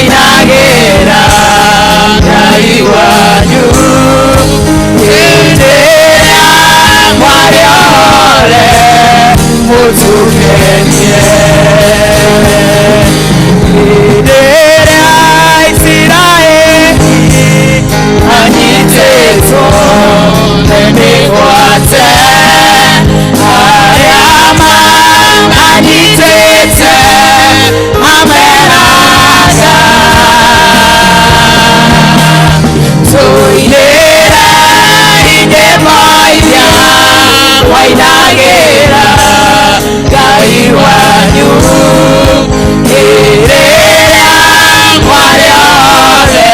wainagera kaiwanyu indera mwariole mutukenye indera Israeli anyiteto nemikwate ayama anyitete amenaga tuinera indemoya wainagera kaiwanyu irera mwariole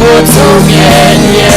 mutukenye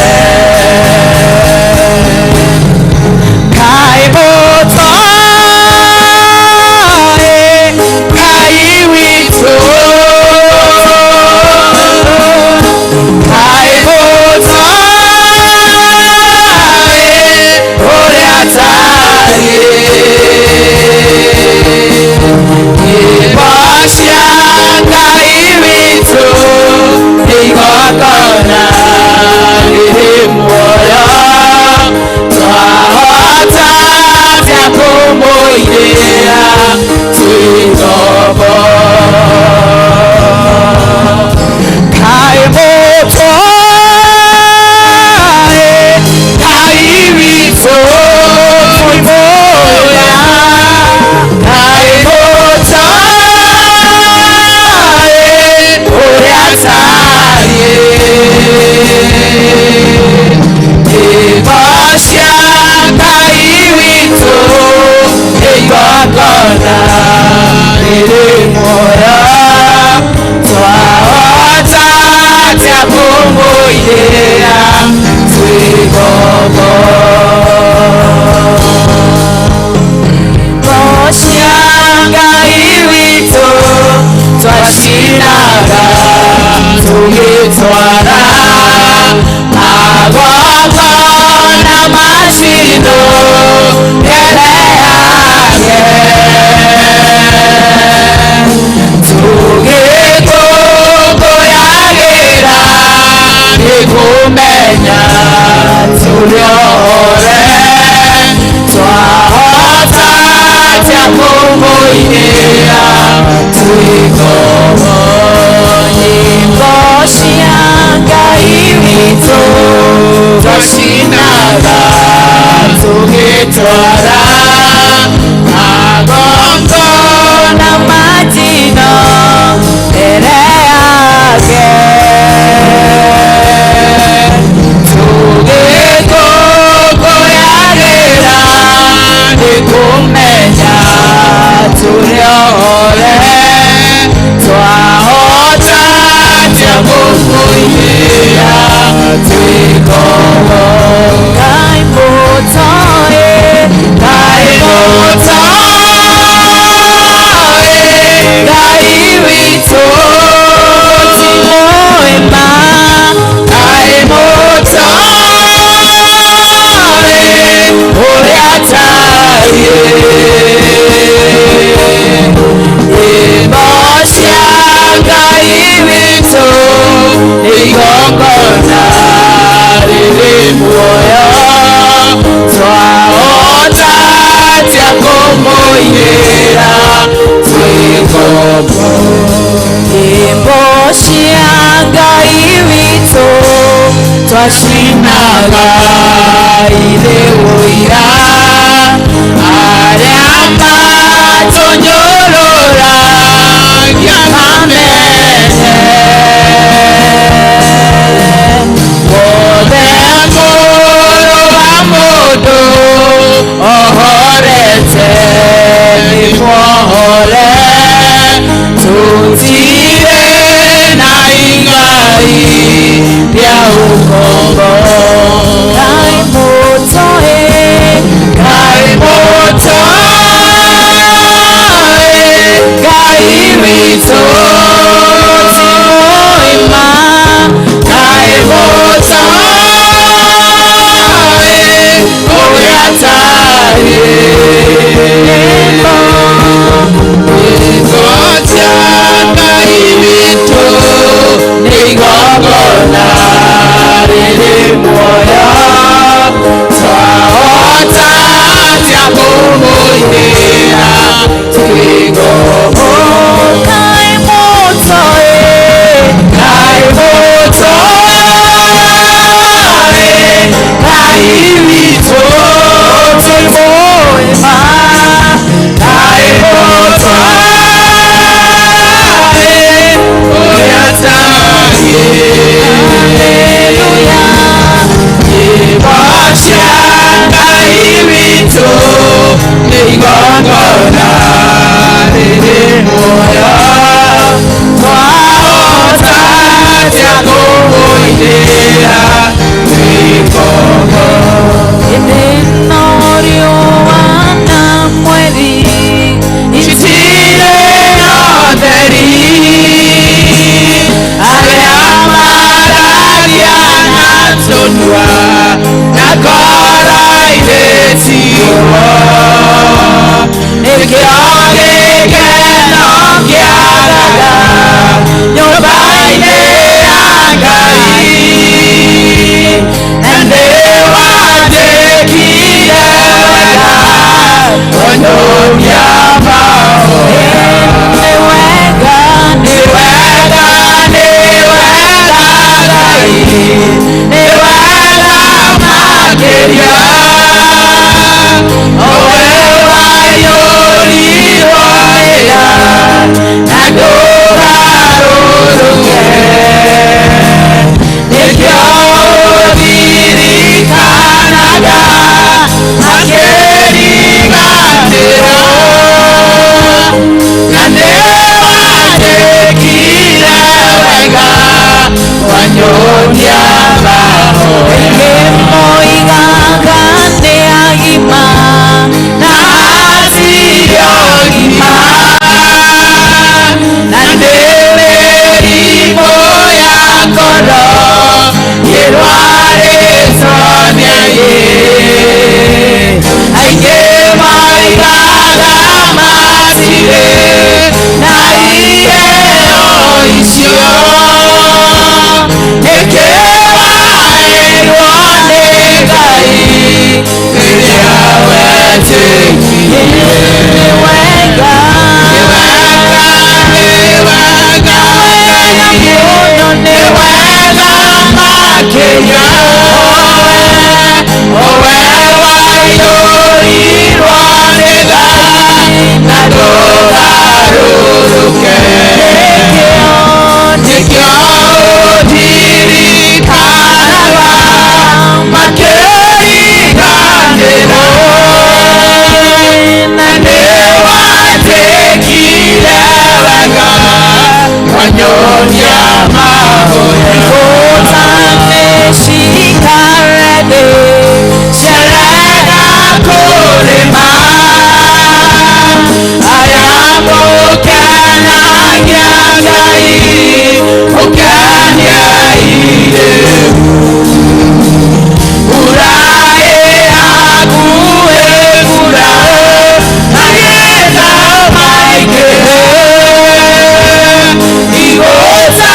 Twashinaga ile uira ariamba tonyorora yakamene odemoro amodo ohorete ipole tutire na ingai ya ukombo kai motoe irito timoema naimotwa oyataye haleluya ibashanga irito igongona riri moya waota jagoidea vigogo Enorio wana mweri chitire noteri areamararia natonwa nakora idetiwa ekiogekenokiaraga nyobaine angai nandewatekire wega onyoria mahoya niwega ngai niwega makeria owewayorirwaega nanduraruruge nikioririkanaga akeriganira nandewatekire wega wanyonia mahoya moigagane agima nasiriogima nandemerimo yakoro yerwaresoniaye aige maigaga masire naiyeoisio ekewaerwonegai iriawetekie wega makeria owewayorirwanega nadogaruruke nikiodirikanaga makeriganira nandewatekire wega wanyonia mahoya shikarede sherega kurima ayamukenagiagai ukaniairemu urae akuebura agenda maikere igota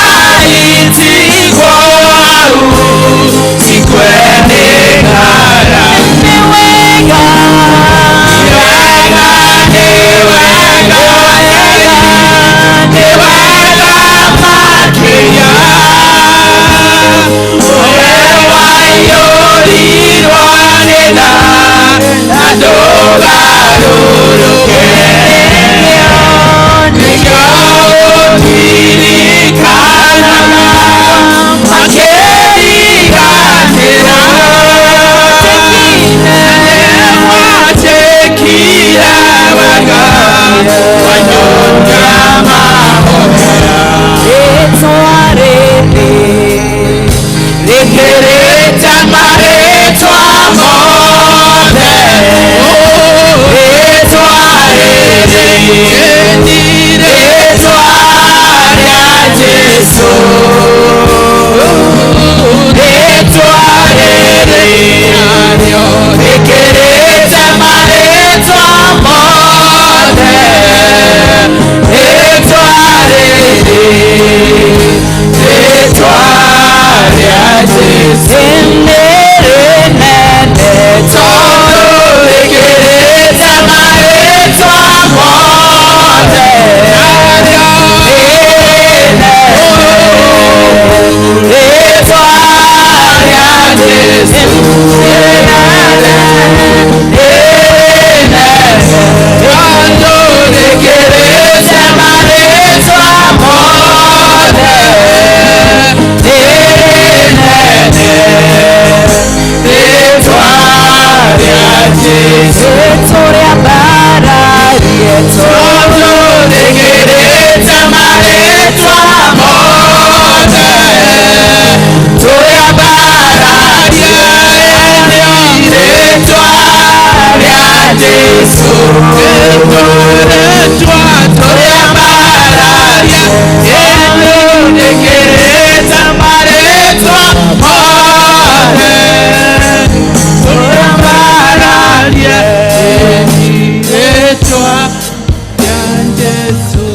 itigwaru ikwenegara niwega makeria owewayorirwanega nadogaruruke nikiodirikanaga makeriganira watekire wega wanyonia mahoya etwarede rekereta maretwa mothe etwarede etwaria Jesu etwarede rekereta maretwa mothe etwarede etwaria Jesu enderenene toro rekereta maretwa mothe etwaria Jesu Yesu Toria bara yeto Tegereza maletwa mote Toya baradia Eletwa ya Yesu Eletwa Toya baradia Tegereza maletwa mote Toya baradia Eletwa ya Yesu.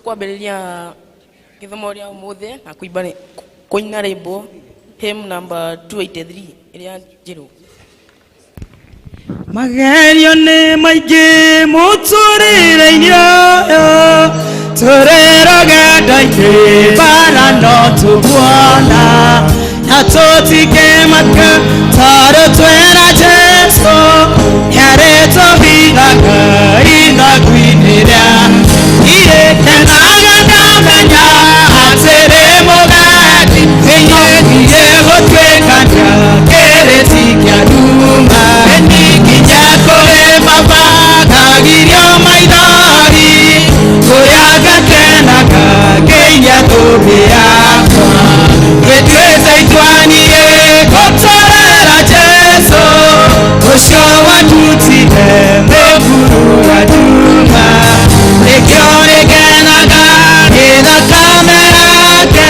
Kwambĩrĩria gĩthomo rĩa ũmũthĩ na kũina rwĩmbo hymn number 283 ĩrĩa njerũ. Magerio nĩ maingĩ mũtũrĩre-inĩ ũyũ tũrĩrogendainĩ bara no tũguona na tũtikĩmaka tondũ twĩna Jesũ nĩarĩtũhithaga ithagu-inĩ rĩa irĩkenaga ndamenya atĩrĩ mũgendi nĩnyendire gũtuĩkania kĩrĩti kĩa nduma nĩnginya kũrĩ baba ngagirio maithori kũrĩa ngakenaga ngĩinia thũmbĩ yakwa gĩtuĩte itwanire gũtũrĩra Jesũ ũcio watutire mĩburu ya nduma nĩkĩo nĩngenaga gĩthakame yake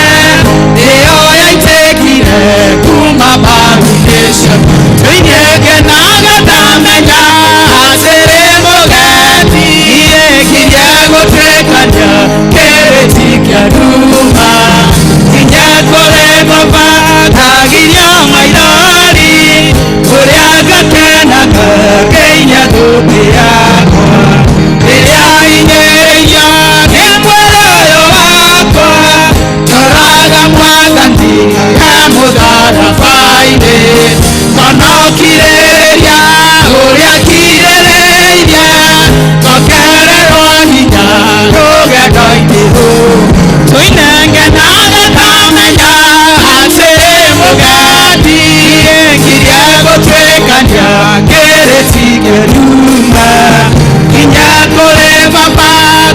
nĩyo yaitĩkire kuma mbaru-inĩ cia thĩinĩ ngenaga ndamenya atĩrĩ mũgendi nginya gũtuĩkania kĩrĩti kĩa nduma nginya kũrĩ baba ngagirio maithori kũrĩa ngakenaga ngĩinia thũmbĩ yakwa rĩrĩa inyĩrĩirio nĩ mwĩrĩ ũyũ wakwa ndoraga mwathani he mũtharaba-inĩ ngonokirĩrĩria ũrĩa kirĩrĩirie ngokererwo hinya rũgendo-inĩ rũu tũine ngenaga ndamenya atĩrĩ mũgendi ngirie gũtuĩkania kĩrĩti kĩa nduma nginya kũrĩ baba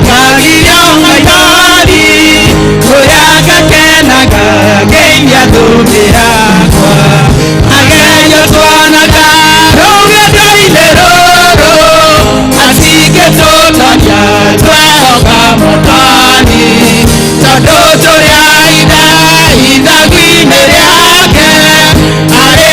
ngagirio maithori kũrĩa ngakenaga ngĩinia thũmbĩ yakwa agerio twonaga rũgendo-inĩ rũrũ matingĩtũtonia twehoka Mwathani tondũ tũrĩ aithe ithagu-inĩ rĩake arĩ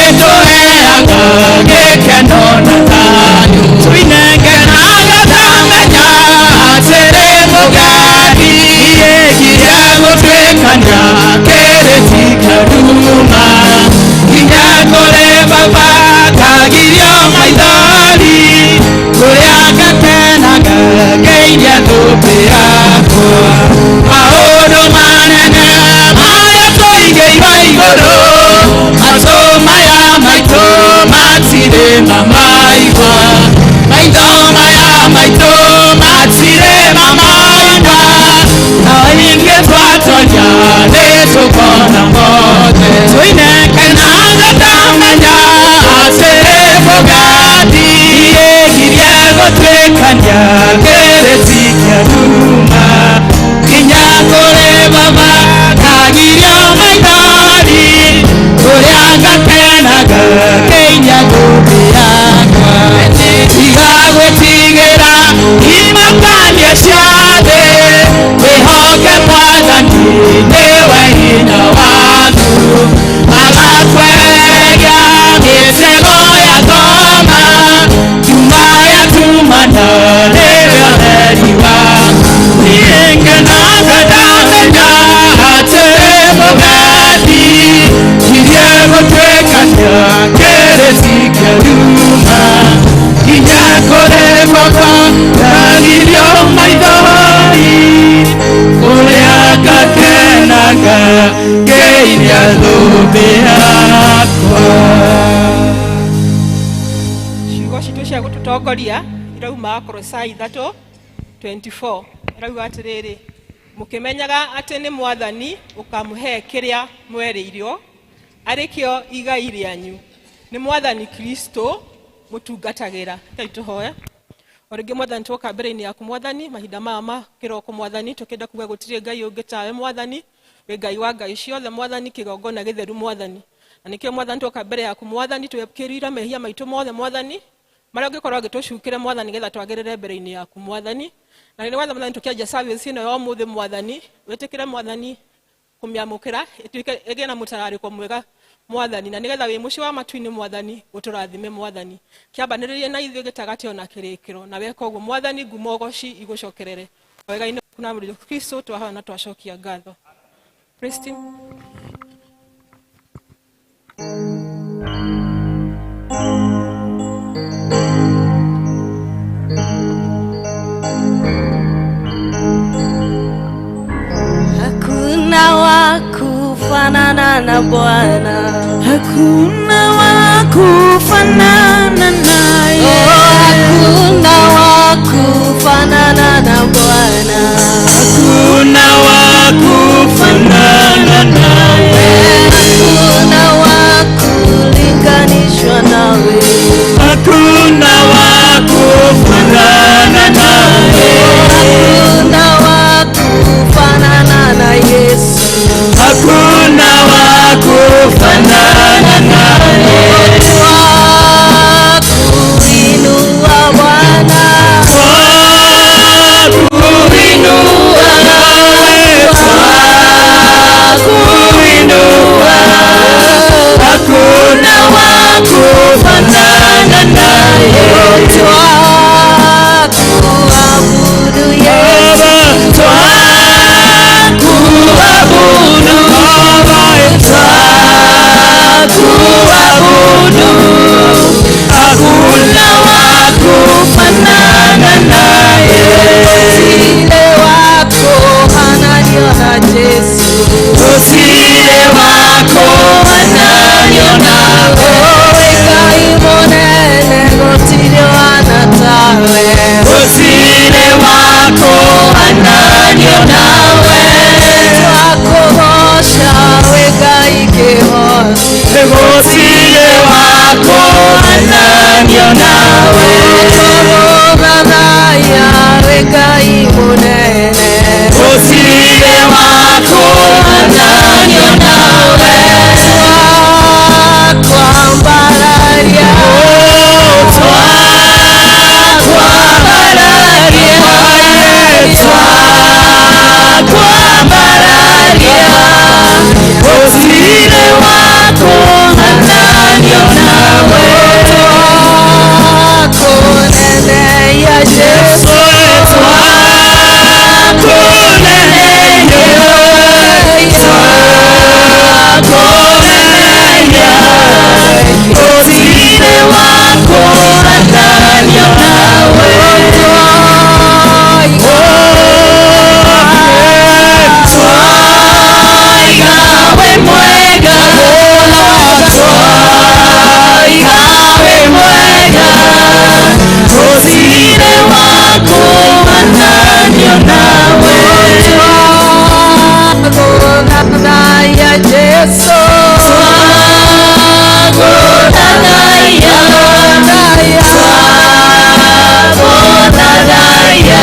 Matire mamaigwa Maito maya maito Matire mamaigwa Nainge twatonya Nesukona mote Tuine kenanga tamanya Asere bogadi Kiriego twekanya Keresikia duma Kinyakore baba Kagirio maitari Kurianga kenaga Kenya kubianga Igagwe tigera Imakanya siade Wehoke mwadani Newe hina watu Alatwega Misego ya goma Jumaya tumana Newe heriwa Nienge naga damenya Hatere bogadi Kiriego twekanya Keresikia duma Kinyakore baba Kagirio maithori Kuleaka kenaga Keiria thubiakwa Ciugo citu cia gututongoria irauma Kolosai 3:24 irauga atiriri mukimenyaga ati ni mwathani ukamuhe kiria mweriirio arikio igai rianyu ni mwathani Kristo mutungatagira kaituhoya oringi mwathani twoka mbere-ini yaku mwathani mahinda mama kiroko mwathani tukenda kuga gutire ngai ungi tawe mwathani we ngai wa ngai ciothe mwathani kigongona githeru mwathani na nikio mwathani twoka mbere yaku mwathani twekirira mehia maitu mothe mwathani maria ungikorwo agitucukire mwathani getha twagirire mbere-ini yaku mwathani na ni watha mwathani tukiaja service ino yo muthe mwathani wetikire mwathani kumiamukira ituike egena mutarariko mwega mwathani na nigetha wi muci wa matuini mwathani guturathime mwathani kiambaniririe na ithuĩ gĩtagati ona kĩrĩkĩro na weka ũguo mwathani ngumogoci igucokerere wega-inĩ kuna mũriũ Kristo twahoya na twacokia ngatho. Praise team. Hakuna wa kufanana na Bwana, hakuna wa kufanana naye. Hakuna wa kufanana na Bwana, Hakuna wa kufanana naye. hakuna wa kulinganishwa nawe. Hakuna wa kufanana naye. Hakuna wa kufanana na Yesu. Hakuna wa kufanana naye. Kuinua Bwana, Kuinua nawe, kuinua. Hakuna wa kufanana naye. kuabudu Yesu. Hakuna wa kufanana naye. Usile wako ananiona Yesu. Usile wako ananiona wewe. Ngai monene gotirio anatawe. Usile wako ananiona wewe. Twakogosha we Ngai kĩhoti. Usile wako ananiona wewe. Twakogomamaya we Ngai munene. Usile wako ananiona wewe. Twakwambararia, Usile wako ananiona wewe. twakunenea Yesu. Twakunenea Jesu Twagodadaya, twagodadaya,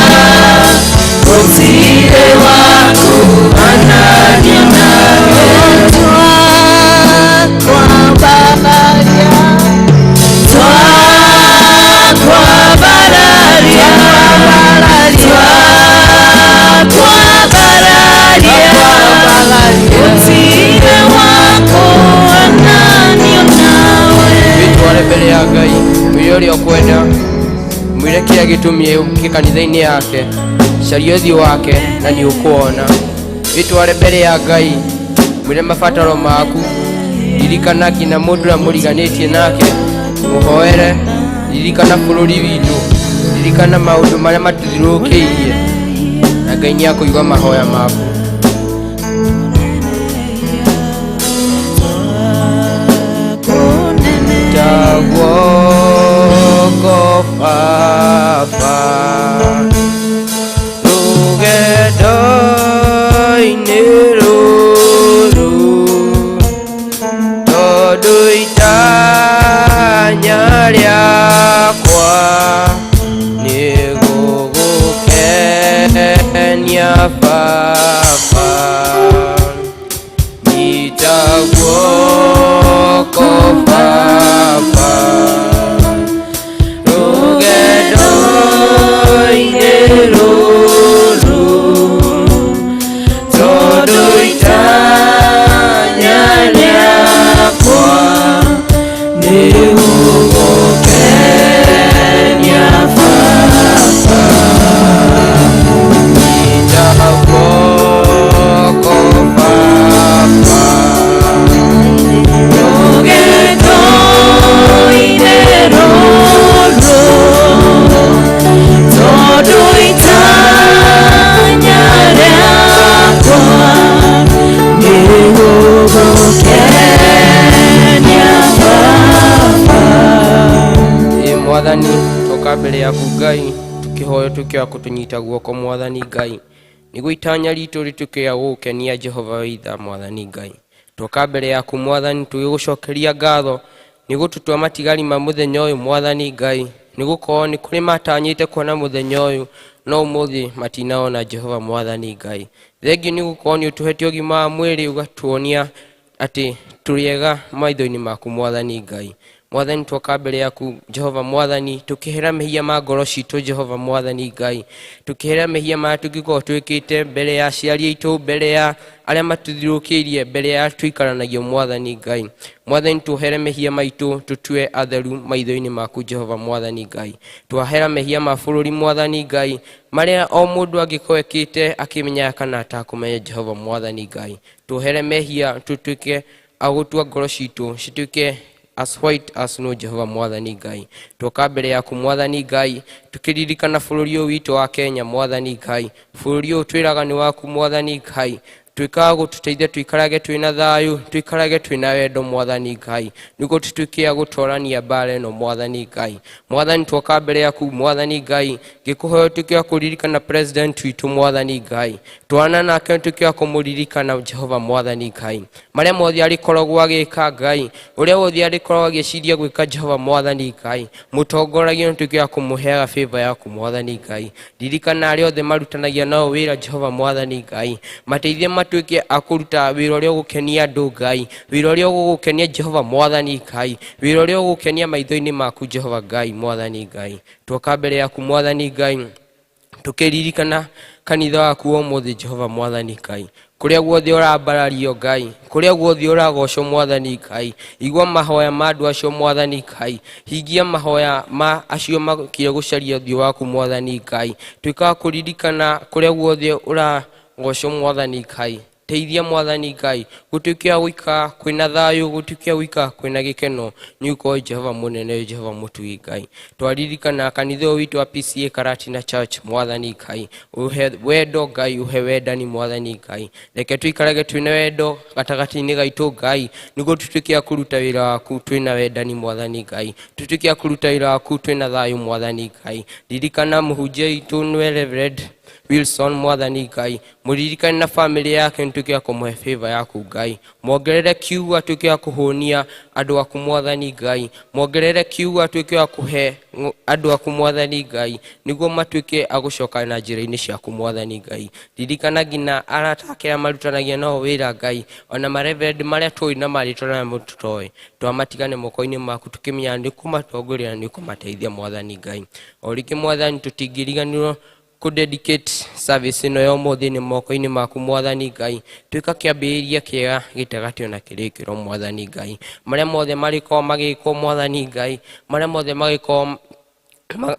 gutire wakuhanania nawe. Twakwambararia, Twakwambararia, gutire wakuhanania nawe. Bitware mbere ya Ngai mwĩyũria ũkwenda mwĩre kĩrĩa gĩtũmie kanitha-inĩ yake, caria ũthiũ wake na nĩ ũkuona. Bitware mbere ya Ngai mwĩre mabataro maku, ririkana nginya mũndũ ũrĩa mũriganĩtie nake, mũhoere, ririkana bũrũri witũ, ririkana maũndũ marĩa matũthiũrũrũkĩirie, na Ngai nĩ akũigua mahoya maku. Guoko Baba rũgendo-inĩ rũrũ, tondũ itanya rĩakwa nĩ gũgũkenia Baba. Nyita guoko Baba rũgendo-inĩ rũrũ, tondũ itanya rĩakwa nĩ gũgũkenia Baba. Nyita guoko Baba rũgendo-inĩ rũrũ, tondũ itanya rĩakwa nĩ gũgũkenia Baba. Mwathani, tũka mbere yaku Ngai tũkĩhoya tũkĩoya kũtũnyita guoko Mwathani Ngai, nĩguo itanya ritũ rĩtuĩke rĩa gũgũkenia Jehova witha Mwathani Ngai. Tũka mbere yaku Mwathani tũgĩgũcokeria ngatho nĩguo tũtua matigari ma mũthenya ũyũ Mwathani Ngai, nĩgũkorwo nĩ kũrĩ matanyĩte kuona mũthenya ũyũ no ũmũthĩ matinaona Jehova Mwathani Ngai. Thengiũ nĩgũkorwo nĩ ũtũhete ũgima wa mwĩrĩ, ũgatuonia atĩ tũrĩega maitho-inĩ maku Mwathani Ngai. Mwathani twoka mbere yaku Jehova Mwathani tukihera mehia ma ngoro citũ Jehova Mwathani Ngai, tukihera mehia ma tũngĩkorwo twĩkĩte mbere ya aciari aitũ, mbere ya arĩa matũthiũrũrũkĩirie, mbere ya tũikaranagia Mwathani Ngai. Mwathani tuohere mehia maitũ tutue atheru maitho-inĩ maku Jehova Mwathani Ngai. Twahera mehia ma bũrũri Mwathani Ngai marĩa o mũndũ angĩkorwo ekĩte akĩmenya kana atakũmenya Jehova Mwathani Ngai. Tuohere mehia tutuĩke agũtua ngoro citũ cituĩke as white as snow Jehova Mwathani Ngai. Twoka mbere yaku Mwathani Ngai tukiririkana bũrũri ũyũ witũ wa Kenya Mwathani Ngai. Bũrũri ũyũ twĩraga nĩ waku Mwathani Ngai. Twĩkaga gũtũteithia tuikarage twĩna thayũ, tuikarage twĩna wendo Mwathani Ngai, nĩguo tutuĩke gũtwarania mbara ĩno Mwathani Ngai. Mwathani twoka mbere yaku Mwathani Ngai ngĩkũhoya tuĩke kũririkana president witũ Mwathani Ngai. Twana nake tuĩke kũmũririkana Jehova Mwathani Ngai. Marĩa mothe arĩkoragwo agĩka Ngai, ũrĩa wothe arĩkoragwo agĩciria gwĩka Jehova Mwathani Ngai, mũtongoragia tuĩke kũmũheaga favor yaku Mwathani Ngai. Ririkana arĩa othe marutanagia nao wĩra Jehova Mwathani Ngai, mateithie matuĩke akũruta wĩra ũrĩa ũgũkenia andũ Ngai, wĩra ũrĩa ũgũkenia Jehova Mwathani Ngai, wĩra ũrĩa ũgũkenia maitho-inĩ maku Jehova Ngai Mwathani Ngai. Twoka mbere yaku Mwathani Ngai tukiririkana kanitha waku ũmũthĩ Jehova Mwathani Ngai, kũrĩa guothe ũrambarario Ngai, kũrĩa guothe ũragocwo Mwathani Ngai, igua mahoya ma andũ acio Mwathani Ngai, hingia mahoya ma acio makire gũcaria ũthiũ waku Mwathani Ngai. Twĩkaga kũririkana kũrĩa guothe ũragocwo Mwathani Ngai, teithia Mwathani Ngai gũtuĩke gũikara kwĩna thayũ, gũtuĩke gũikara kwĩna gĩkeno, nĩũkorwo Jehova mũnene, Jehova mũtui Ngai. Twaririkana kanitha ũyũ witũ wa PCA Karatina Church Mwathani Ngai, uhe wendo Ngai, uhe wendani Mwathani Ngai. Reke tuikarage twĩna wendo gatagatĩ-inĩ gaitũ Ngai, nĩguo tutuĩke kũruta wĩra waku twĩna wendani Mwathani Ngai, tutuĩke kũruta wĩra waku twĩna thayũ Mwathani Ngai. Ririkana mũhunjia witũ nĩwe Reverend Wilson mwathani Ngai muririkane na family yake ntuke akumuhe favor yaku Ngai mwongerere kiugo atuke akuhunia andu aku mwathani Ngai mwongerere kiugo atuke akuhe andu aku mwathani Ngai niguo matuke agucoka na njira-ini ciaku mwathani Ngai ririkana ngina aratakira marutanagia no wira Ngai ona mareverend maria tui na maritona mututoi twamatigane moko-ini maku tukimenya ni kumatongoria ni kumateithia mwathani Ngai oriki mwathani tutingiriganirwo kudedicate service ino yo muthini moko-ini maku mwathani Ngai twika kiambiriria kiega gitagati ona kirikiro mwathani Ngai maria mothe mariko magiko mwathani Ngai maria mothe magiko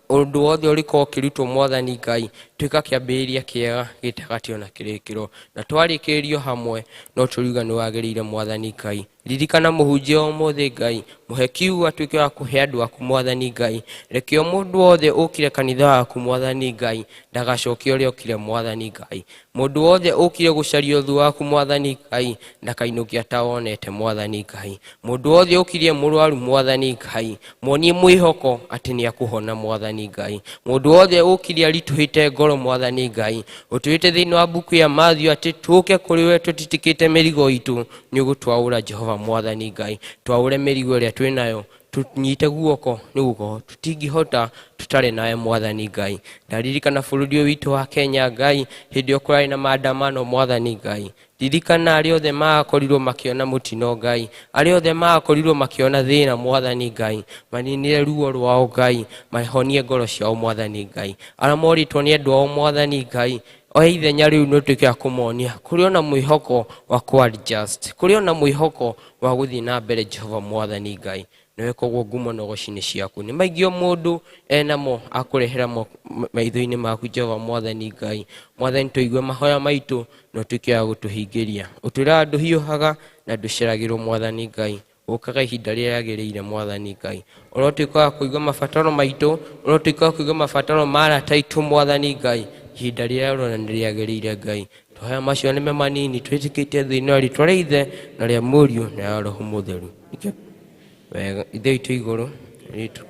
undu wothe uriko kirutwo mwathani Ngai twika kiambiriria kiega gitagati ona kirikiro na twarikirio hamwe no turiuga ni wagirire mwathani Ngai ririkana muhunjia umuthi Ngai muhe kiugo atuike wa kuhe andu aku mwathani Ngai reke o mundu wothe ukire kanitha waku mwathani Ngai ndagacokie uria ukire mwathani Ngai mundu wothe ukire gucaria uthu waku mwathani Ngai ndakainukia ta wonete mwathani Ngai mundu wothe ukire murwaru mwathani Ngai muonie mwihoko ati ni akuhona mwathani Ngai mundu wothe ukire arituhite ngoro mwathani Ngai utuite thiini wa buku ya Matthew ati tuke kuri we tutitikite mirigo itu ni ugutwaura Jehova mwathani Ngai twaure mirigo ria twinayo tunyite guoko niguo tutingihota tutare nawe mwathani Ngai ndaririkana bururi witu wa Kenya Ngai hindi okurari na maandamano mwathani Ngai ririkana ari othe makorirwo makiona mutino Ngai ari othe makorirwo makiona thina mwathani Ngai maninire ruo rwao Ngai mahonie ngoro ciao mwathani Ngai ara moritwo ni andu ao mwathani Ngai oya ithenya riu no tuke akumonia kuri ona mwihoko wa kuadjust kuri ona mwihoko wa guthii na mbere Jehova mwathani Ngai niwe kogwo ngumo no gocini ciaku ni maigio mundu enamo akurehera maitho-ini maku Jehova mwathani Ngai mwathani tuigue mahoya maitu no tuke ya gutuhingiria utwira andu hiuhaga na nduceragirwo mwathani Ngai ukaga ihinda ria yagiriire mwathani Ngai urotuika kuigua mabataro maitu urotuika kuigua mabataro mara taitu mwathani Ngai ihinda ria rona ni riagiriire Ngai tuhoya macio ni manini twitikite thiini wa ritwa ria Ithe na ria Muriu na ya Roho Mutheru wega Ithe itu iguru ritu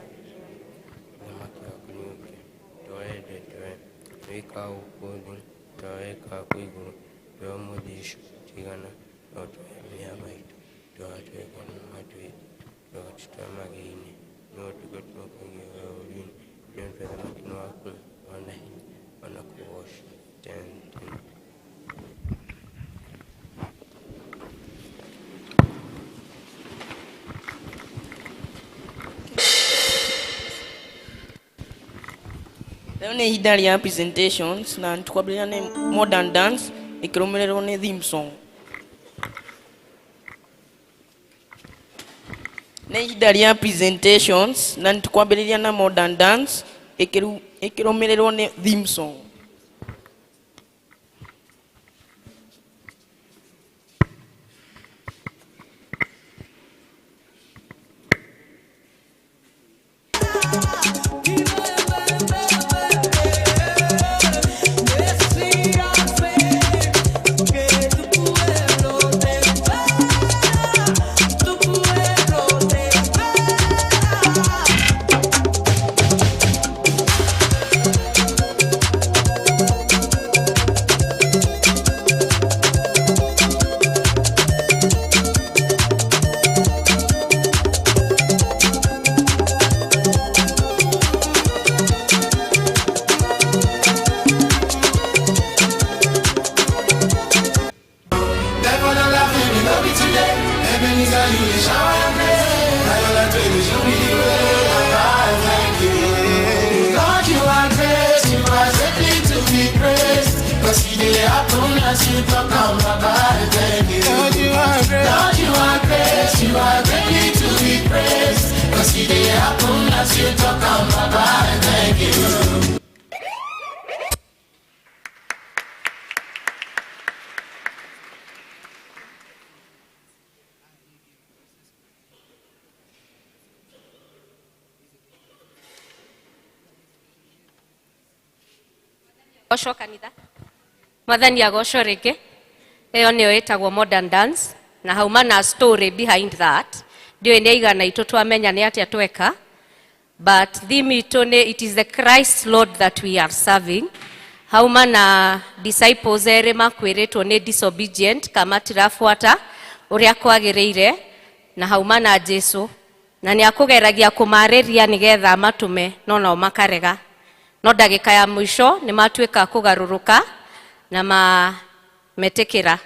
wika ukuthi twaweka kuiguru twa muthishu tigana no twemia maitu twatweka matwi twatwa magini no tugotumakungia urini no twetha makino waku wana hinya wana kuosha tente. Leo ni ihinda ria presentations na tukwambĩrĩria nĩ modern dance ĩkĩrũmĩrĩrwo nĩ theme song. Nĩ ihinda ria presentations na tukwambĩrĩria na modern dance ĩkĩrũmĩrĩrwo nĩ theme song. Gocwo kanitha mwathani agocwo ringi iyo niyo itagwo modern dance na hauma na story behind that ndio ni igana itu twamenya ni atia tweka but theme itu ni it is the Christ Lord that we are serving hauma na disciples ere makwiritwo ni disobedient kama tirafuata uria kwagiriire na hauma na Jesu na ni akugeragia kumariria nigetha matume no nao makarega no ndagika ya mwisho ni matuika kugaruruka na metekera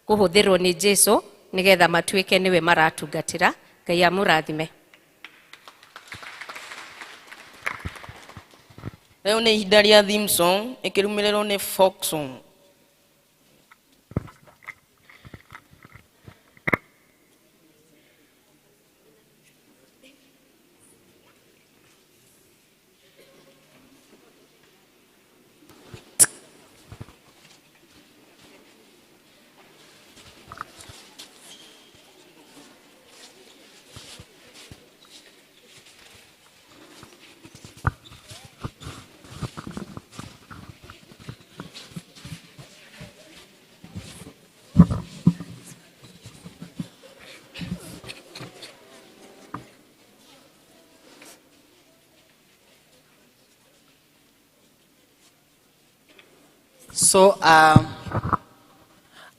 kuhuthirwo ni Jesu nigetha matuike niwe maratungatira. Ngai amurathime. Leo ni ihinda rĩa theme song ikirumirĩrwo ni folk song. So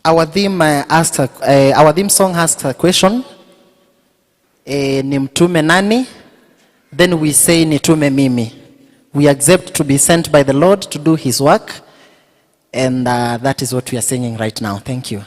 our theme song asks a question. Ni mtume nani? Then we say nitume mimi. We accept to be sent by the Lord to do his work, and that is what we are singing right now. Thank you.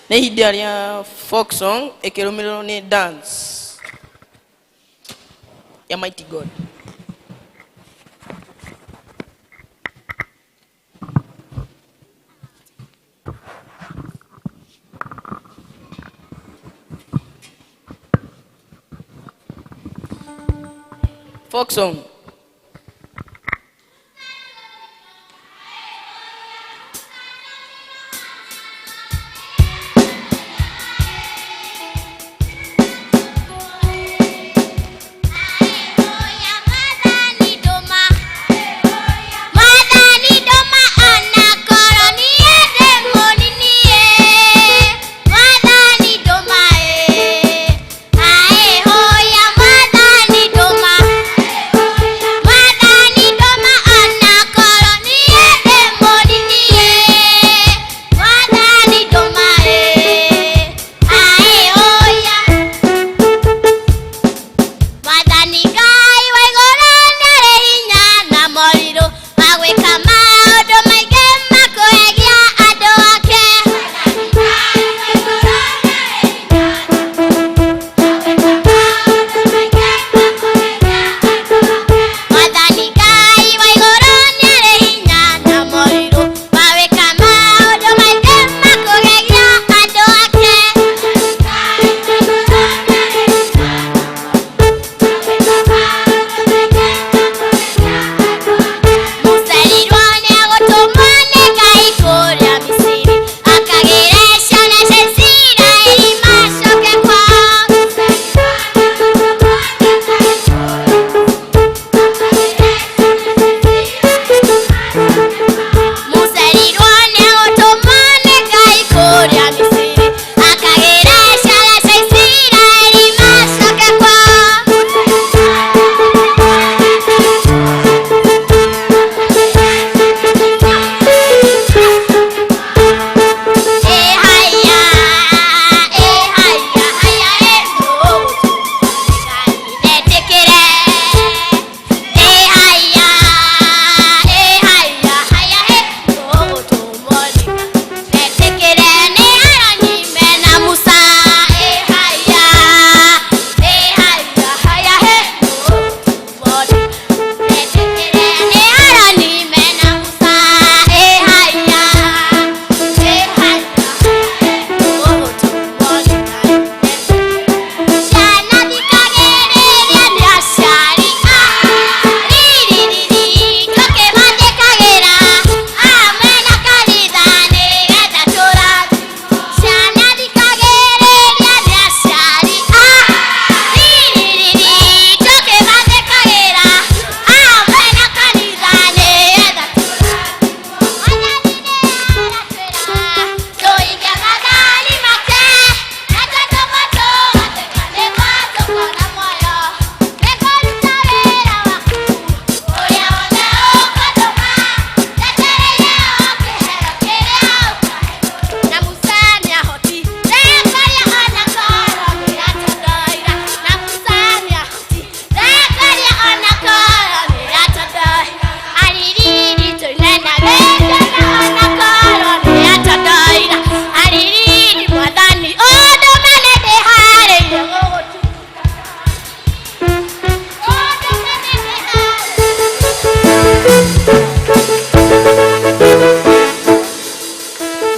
nĩ ihinda rĩa folk song ĩkĩrũmĩrĩrwo nĩ dance ya Mighty God. Folk song.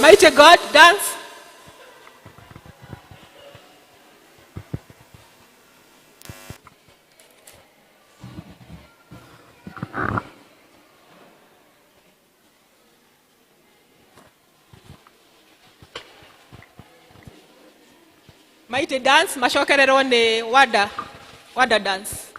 Mighty God, dance. Mighty dance, mashokerero ni wada dance.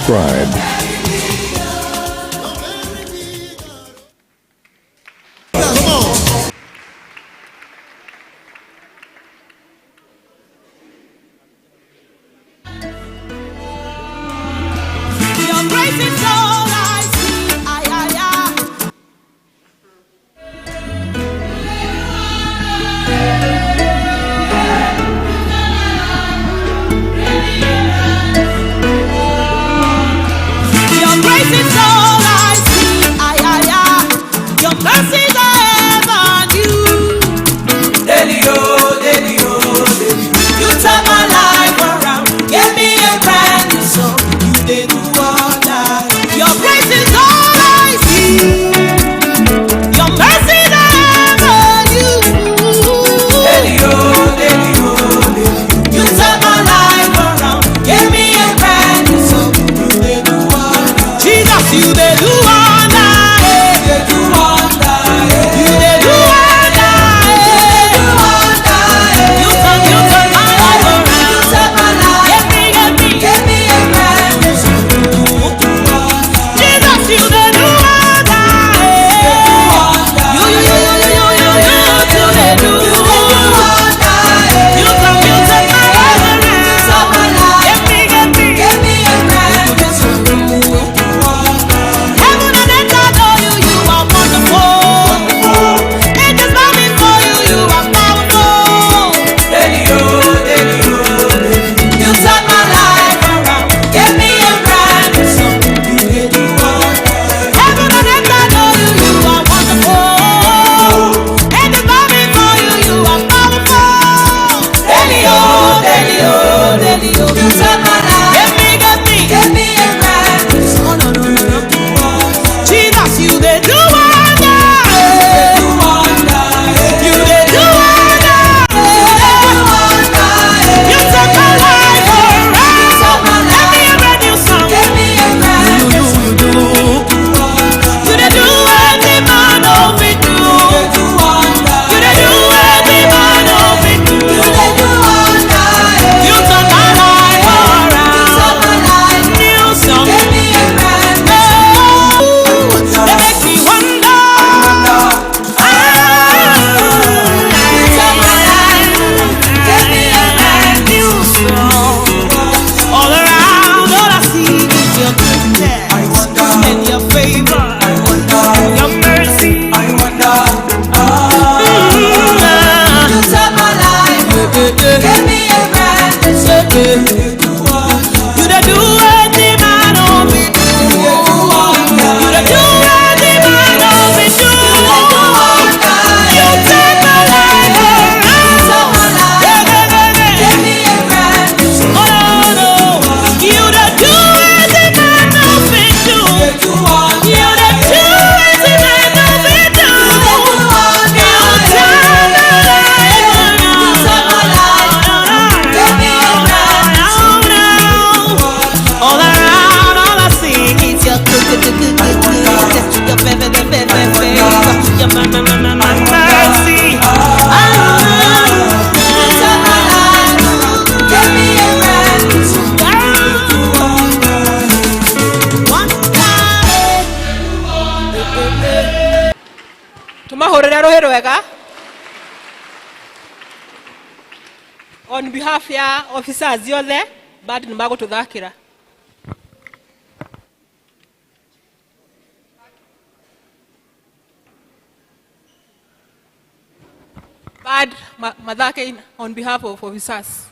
subscribe. Your grace is all I see. Ay, ay, ay. Your grace is all I see. Ay, ay, ay. Your mercies are ever new. Daily, oh, daily, oh, daily. You turn my life around. Give me a brand new song. You did do wonder. Your grace is all I see. Your mercies are ever new. Daily, oh, daily, oh, daily. You turn my life around. Give me a brand new song. You did do wonder. Jesus, you did do wonder. You did do wonder. You did do wonder. You turn my life around. You turn my life. Give me a brand new song. Jesus, you did do wonder. You did do wonder. You turn my life around. Give me a brand new song. Heaven and earth adore you. You are wonderful. Angels bow before you. You are powerful. Daily, oh, daily, oh, daily. You turn my life around. Give me a brand new song. You did do wonder. Heaven and earth adore you. You are wonderful. Angels bow before you. You are powerful. Daily, oh, daily, oh, daily, oh. You turn my life. Give me a brand new song. No, no, no, no. Jesus, you did do wonder. You did do wonder. You turn my life around. Give me a brand new song. You do. You did do every man of it do. You did do every man of it do. You turn my life around. New song. They make me wonder. New song. All around, all I see is your goodness and your favor, your mercy. You turn my life. Give me a brand new song. You done do anything man on me do. You done do anything man on me do. You turn my life around. Give me a brand new song. Oh no, you done do anything man on me do. You done do anything man on me do. You turn my life around. Give me a brand new song. All around, all I see is your good, your mercy. Give me a brand new song. tumahurire ruhi rwega on behalf ya officers yothe bad ni magututhakira bad mathake on behalf of officers.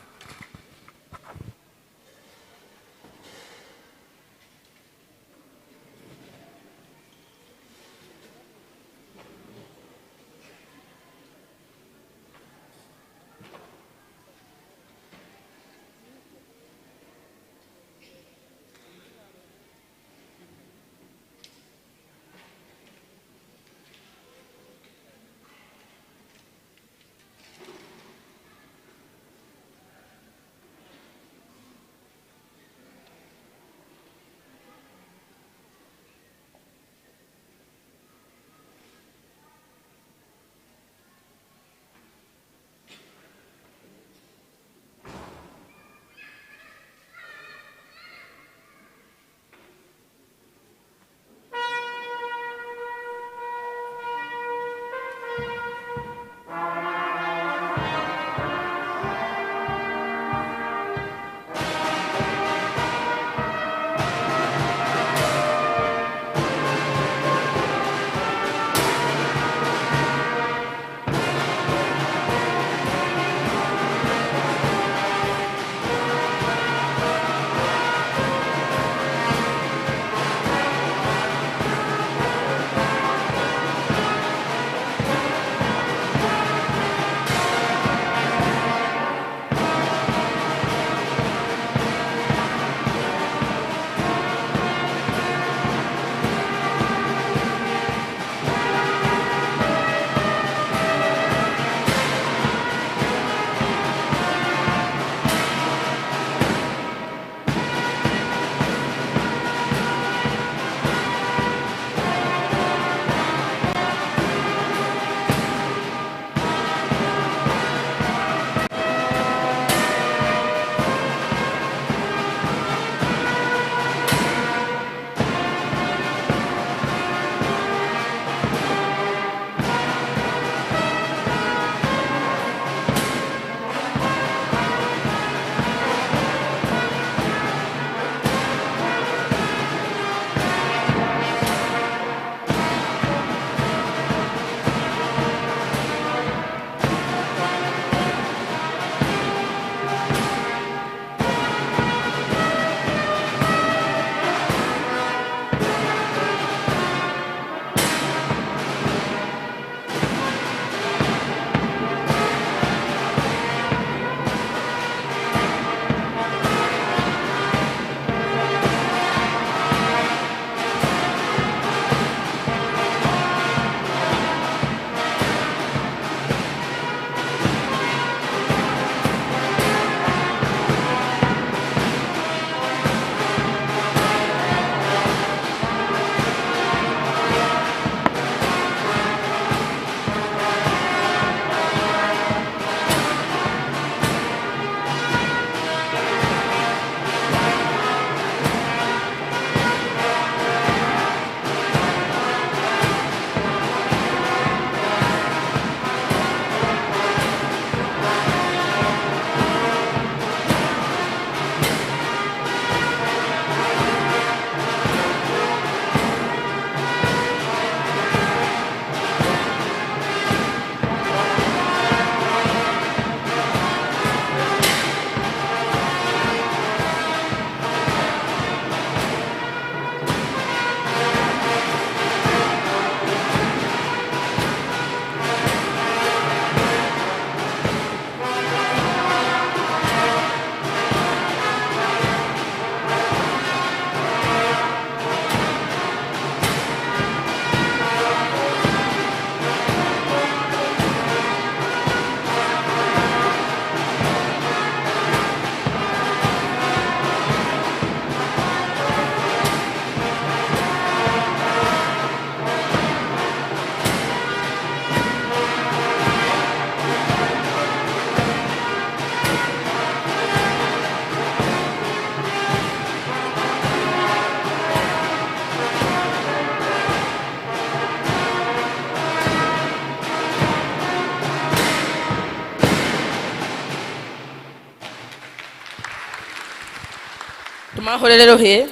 Tumahorero he.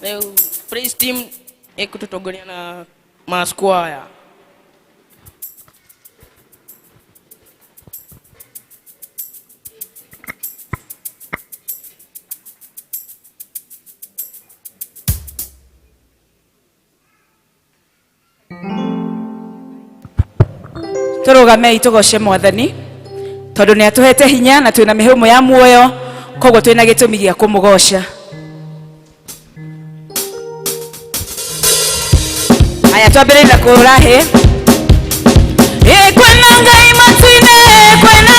Leo praise team ekututongoria na masquire. Turugamei tugoce Mwathani tondu ni atuhete hinya na twina mihumo ya muoyo koguo twina gitumi gia kumugoca. Aya twambirira kurahi kwena Ngai matuine kwena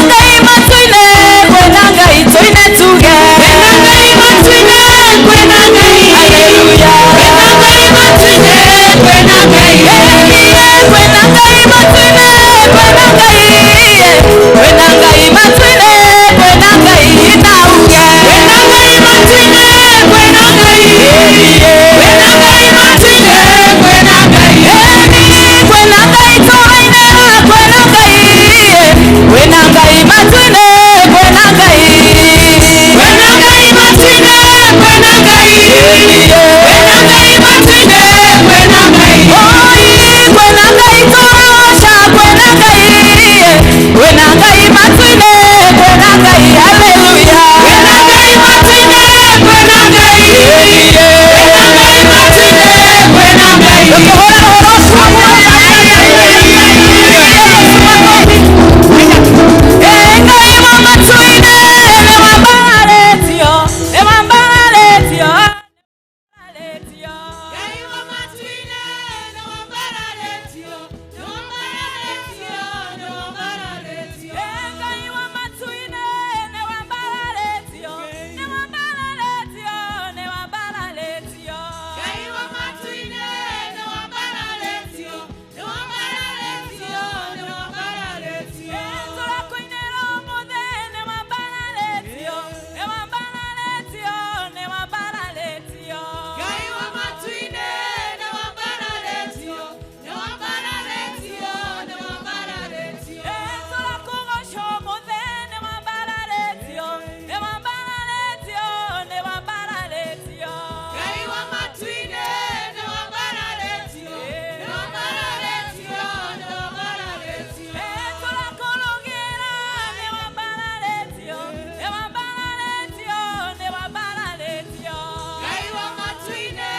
Ngai matuine kwena Ngai tuine tuge kwena Ngai matuine kwena Ngai haleluya kwena Ngai matuine kwena Ngai kwena Ngai matuine kwena Ngai kwena Ngai matuine kwena Ngai nauge kwena Ngai matuine kwena Ngai kwena Ngai matuine kwena Ngai kwena Ngai tuine kwena Ngai kwena Ngai matuine kwena Ngai kwena Ngai matuine kwena Ngai kwena Ngai matuine kwena Ngai kwena Ngai torosha kwena Ngai kwena Ngai matuine kwena Ngai haleluya kwena Ngai matuine kwena Ngai kwena Ngai matuine kwena Ngai Ngai mama tuine ne wambaletio ne wambaletio Aletia. Gai mama tuine ne wambaletio ne wambaletio ne wambaletio Gai mama tuine ne wambaletio ne wambaletio ne wambaletio Gai mama tuine ne wambaletio ne wambaletio ne wambaletio Tora koinero mode ne wambaletio ne wambaletio ne wambaletio Gai mama tuine ne wambaletio ne wambaletio ne wambaletio Tora kogosho mode ne wambaletio ne wambaletio ne wambaletio Gai mama tuine ne wambaletio ne wambaletio ne wambaletio Tora kolongera ne wambaletio ne wambaletio ne wambaletio Gai mama tuine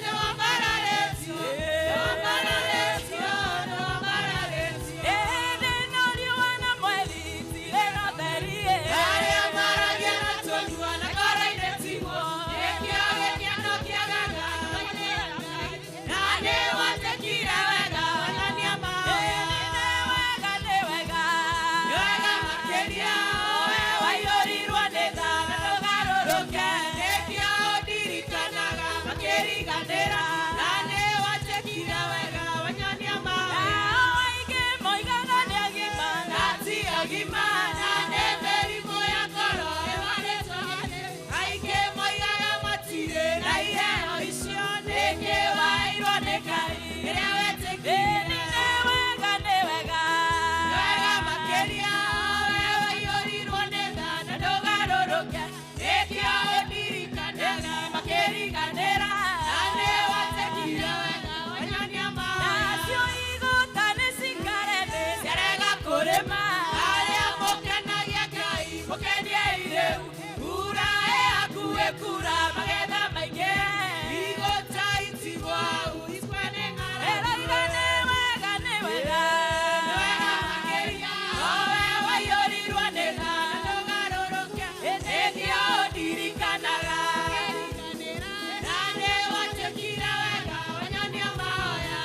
ne wambaletio ne wambaletio ne wambaletio no liwana mweliti no terie Aya maragia na tondua na koraine tigo ekia no kiagaga nane watekira wega wanania maya ne wega makeria owe waiorirwo nĩ tha na ndũgarũrũke ekia ũndirikanaga makĩriganĩra nane watekira wega wanania maya waingĩ moigaga nĩ agima na ti agima nane mĩrimũ ya ngoro ĩrwarĩtwo aingĩ moigaga matirĩ na iheo icio nĩkĩ wairwo nĩ Ngai rĩrĩa wetĩkire nĩ wega makĩria owe waiyũrirwo nĩ tha na ndũgarũrũke nĩkĩo ũndirikanaga makĩriganĩra nane watekire wega wanyonia maya nacio igũta nĩ cikare thĩ ciarega kũrĩma arĩa mũkenagia Ngai mũkeniei rĩu mbura ĩhakuhĩ kura magetha maingĩ igũta itigwo itigwo nĩ ng'aragu eroiga nĩ wega makĩria owe waiyũrirwo nĩ tha na ndũgarũrũke nĩkĩo ũndirikanaga nane watekire wega wanyonia maya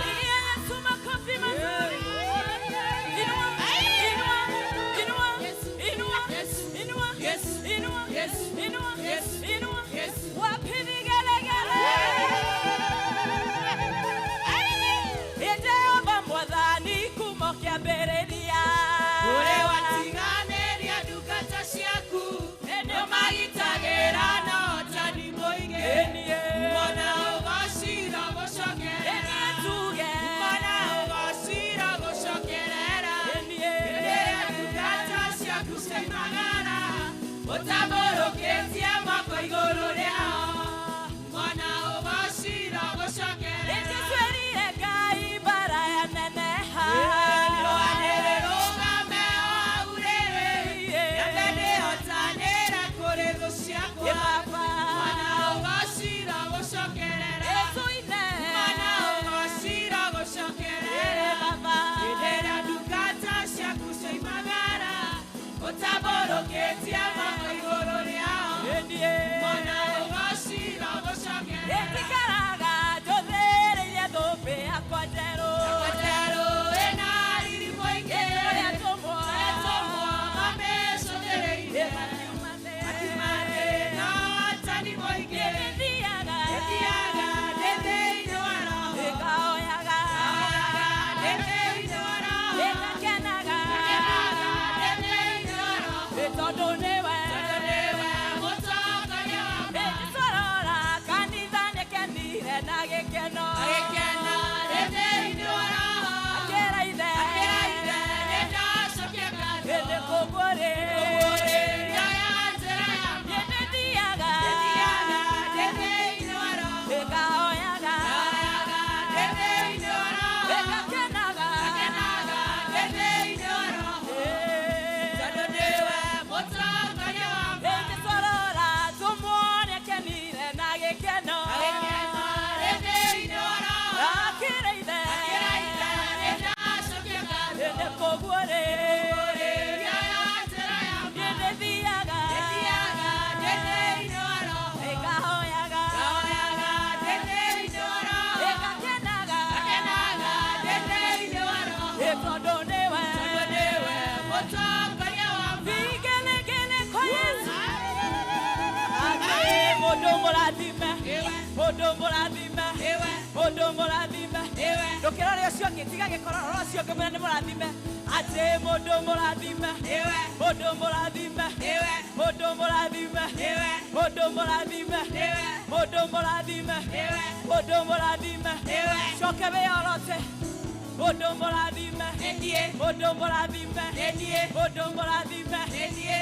Mundu murathime. Mundu murathime. Ndukirore ucio ngi tiga gikororo ucio ngi mundu murathime. Ate mundu murathime. Mundu murathime. Mundu murathime. Mundu murathime. Mundu murathime. Mundu murathime. Coke wiyorote. Mundu murathime. Mundu murathime. Mundu murathime.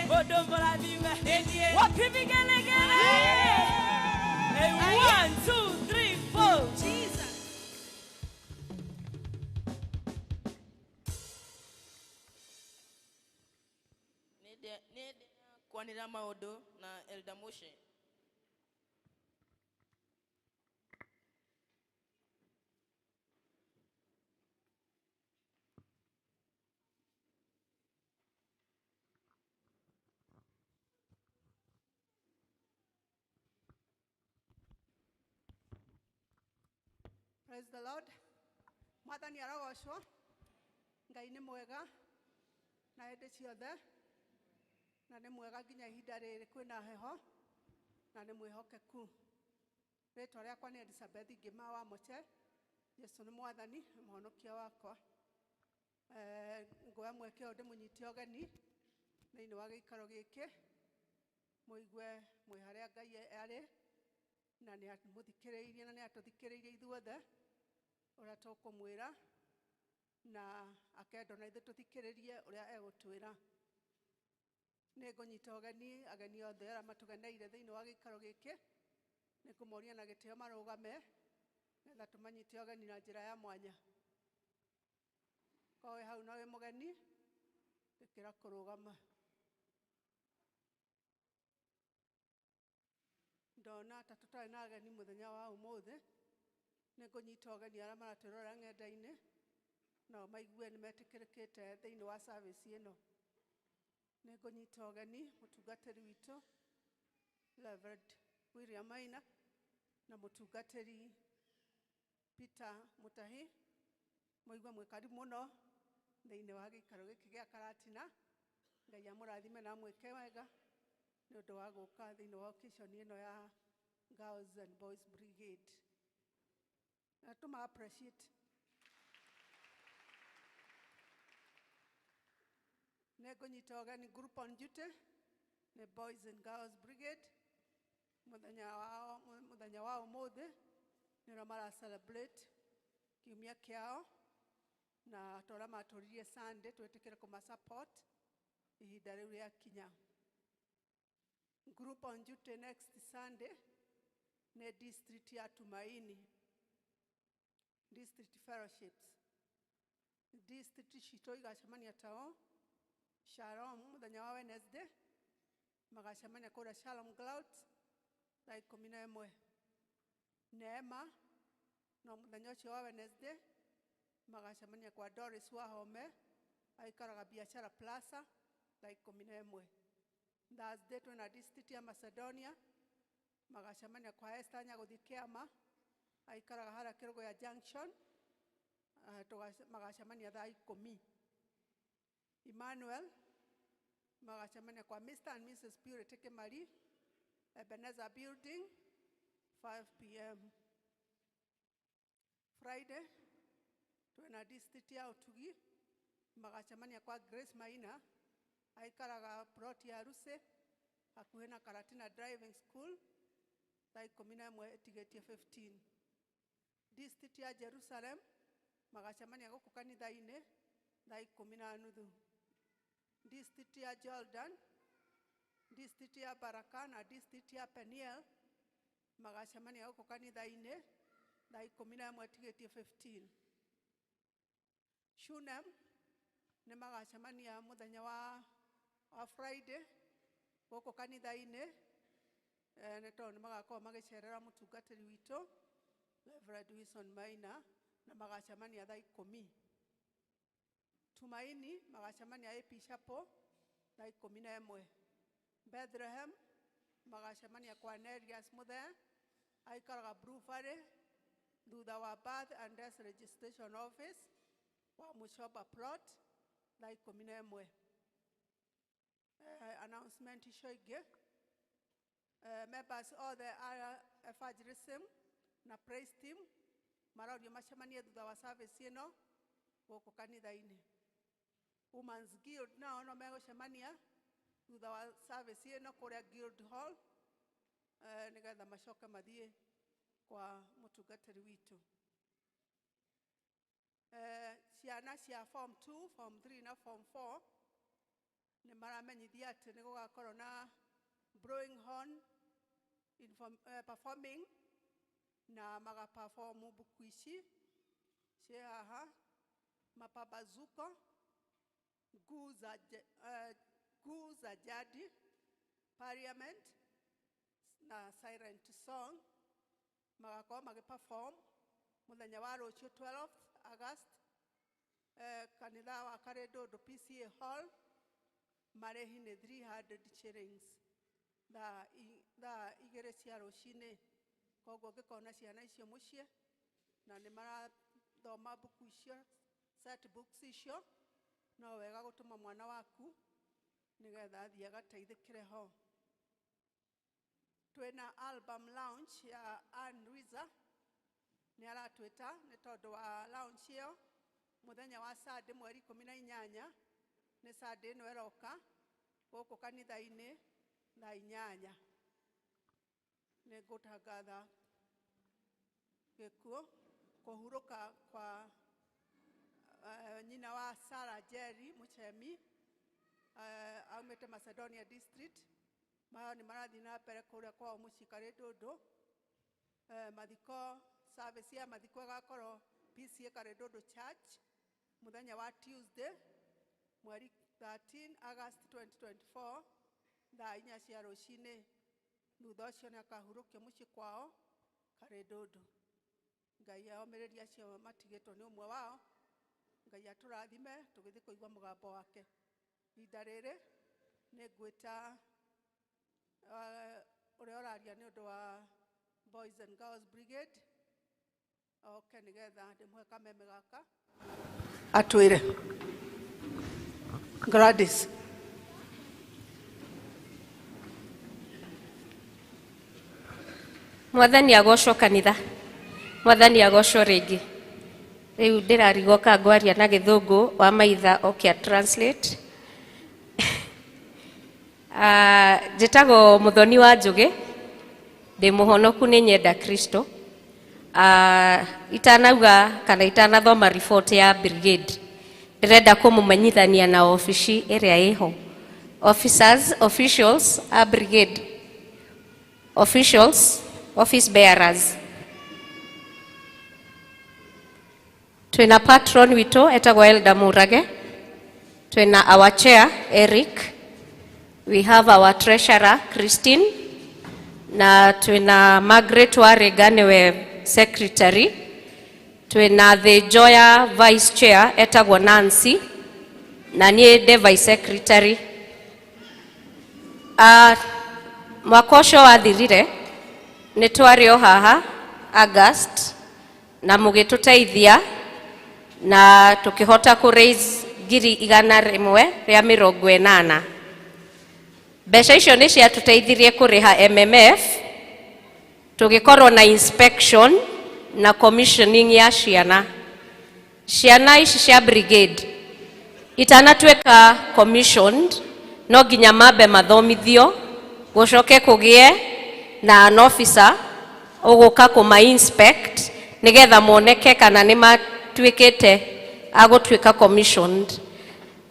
Mundu murathime. Wapi vigelegele? Hey, 1, 2, 3, 4. Jesus. Nende kwanira maundu na Elder Moshe. Praise the Lord. Mwathani arogocwo. Ngai nĩ mwega na hĩndĩ ciothe. Na nĩ mwega nginya ihinda rĩrĩ kwĩna heho. Na nĩ mwĩhokeku. Rĩtwa rĩakwa nĩ Elizabeth Ngima wa Moche. Yesu nĩ mwathani na mũhonokia wakwa. Ngoya mweke ũyũ ndĩmũnyitie ũgeni thĩinĩ wa gĩikaro gĩkĩ. Mũigue mwĩ harĩa Ngai arĩ. Na nĩ mũthikĩrĩirie na nĩ atũthikĩrĩirie ithuothe ũrĩa tũkũmwĩra na akenda na ithuĩ tũthikĩrĩrie ũrĩa egũtwĩra. Nĩ ngũnyita ageni othe arĩa matũgeneire thĩinĩ wa gĩikaro gĩkĩ. Nĩ ngũmoria na gĩtĩo marũgame nĩgetha tũmanyite ũgeni na njĩra ya mwanya. Kowe hau na wĩ mũgeni ĩkĩra kũrũgama. Ndona ta tũtarĩ na ageni mũthenya wa ũmũthĩ. Nĩ ngũnyita ũgeni arĩa maratwĩrorera ng'enda-inĩ nao maigue nĩ metĩkĩrĩkĩte thĩinĩ wa service ĩno. Nĩ ngũnyita ũgeni mũtungatĩri witũ Reverend William Maina na mũtungatĩri Peter Mutahi. Mũigue mwĩ karibu mũno thĩinĩ wa gĩikaro gĩkĩ gĩa Karatina. Ngai amũrathime na mwĩke wega nĩ ũndũ wa gũka thĩinĩ wa occasion ĩno ya Girls and Boys Brigade. Na tũma appreciate. Nĩ ngũnyita ũgeni group on duty nĩ Boys and Girls Brigade. Mũthenya wa ũmũthĩ nĩ ũrĩa mara celebrate kiumia kĩao na tũrĩa matũririe Sunday twĩtĩkĩre kũmasupport ihinda rĩu rĩakinya. Group on duty next Sunday ne district ya Tumaini. District fellowships. District citũ igacemania tao Shalom mũthenya wa Wednesday. Magacemania kũrĩa Shalom Clouds thaa 11. Neema no mũthenya ũcio wa Wednesday magacemania kwa Doris Wahome aikaraga Biashara Plaza thaa 11. Thursday twĩna district ya Macedonia magacemania kwa Esther Nyagũthi Kĩama aikaraga harĩa Kĩrũgũya Junction magacemania thaa 10. Emmanuel magacemania kwa Mr. and Mrs. Purity Kimari Ebenezer Building 5 p.m. Friday twĩna district ya Utugi magacemania kwa Grace Maina aikaraga plot ya Ruse hakuhĩ na Karatina Driving School thaa 11 ĩtigĩtie 15. District ya Jerusalem magacemania gũkũ kanitha-inĩ thaa 10:30. District ya Jordan, district ya Baraka na district ya Peniel magacemania gũkũ kanitha-inĩ thaa 11 ĩtigĩtie 15. Shunem nĩ magacemania mũthenya wa Friday gũkũ kanitha-inĩ nĩ tondũ nĩ magakorwo magĩcerera mũtungatĩri witũ Reverend Wilson Maina na magacemania thaa 10. Tumaini magacemania AP Chapel thaa 11. Bethlehem magacemania kwa Nerias Muthee aikaraga Blue Valley thutha wa Birth and Death Registration Office wa Mushoba Plot thaa 11. Announcement icio ingĩ members of the evangelism na praise team marorio macemanie thutha wa service ino guku kanitha-ini. Women's Guild nao no megũcemania thutha wa service ino kuria Guild Hall nigetha macoke mathie kwa mutungatiri witu. Ciana cia form 2, form 3 na form 4 ni maramenyithia ati ni gugakorwo na blowing horn performing na magaperform buku ici cia haha mapambazuko nguu za jadi parliament na silent song magakorwo magiperform muthenya wa rucio 12th August kanitha wa Karedondo PCA Hall marehi ni 300 shillings thaa igĩrĩ cia rũcinĩ. Koguo ngĩkona ciana icio mũciĩ na nĩ marathoma buku icio set books icio no wega gũtũma mwana waku nigetha athiĩ agateithĩkĩre ho. Twĩna album launch ya Ann Luisa nĩ aratwĩta nĩ tondũ wa launch ĩyo muthenya wa Sunday mweri 18 nĩ Sunday ĩno ĩroka gũkũ kanitha-inĩ thaa 8. Nĩ ngũtangatha gĩkuũ kũhurũka kwa nyina wa Sarah Jerry Muchemi aumĩte Macedonia district. Mao nĩ marathiĩ na mbere kũrĩa kwao mũciĩ Karedondo. Mathiko service ya mathiko gakorwo PCA Karedondo Church muthenya wa Tuesday mweri 13 August 2024 thaa 4 cia rũcinĩ. Thutha ũcio nĩ akahurũkio mũciĩ kwao Karedondo. Ngai aomĩrĩria acio matigĩtwo nĩ ũmwe wao. Ngai atũrathime tũgĩthiĩ kũigua mũgambo wake. Ihinda rĩrĩ nĩ ngwĩta ũrĩa ũraria nĩ ũndũ wa Boys and Girls Brigade oke nigetha ndĩmũhe kameme gaka atwĩre. Gladys. Mwathani agocwo kanitha. Mwathani agocwo rĩngĩ. Rĩu ndĩrarigoka ngwaria na gĩthũngũ wa maitha okia translate. Njĩtagwo Mũthoni wa Njũgĩ. Ndĩ mũhonoku nĩ nyenda Kristo. Itanauga kana itanathoma report ya Brigade. Ndĩrenda kũmũmenyithania na ofici ĩrĩa ĩho. Officials a Brigade. Officials, office bearers. Twina patron wito etagwo Elda Murage. Twina our chair Eric. We have our treasurer Christine. Na twina Margaret Warega niwe secretary. Twina the Joya vice chair etagwo Nancy. Na niĩ the vice secretary. Mwaka ũcio wathirire nĩ twarĩ o haha August na mũgĩtũteithia na tukihota ku raise ngiri 180. Mbeca icio nĩ ciatũteithirie kũrĩha MMF, tugikorwo na inspection na commissioning ya ciana. Ciana ici cia Brigade itanatuĩka commissioned no nginya mambe mathomithio, gũcoke kũgĩe na an officer ũgũka kũma inspect nigetha moneke kana nĩ matuĩkĩte agũtuĩka commissioned.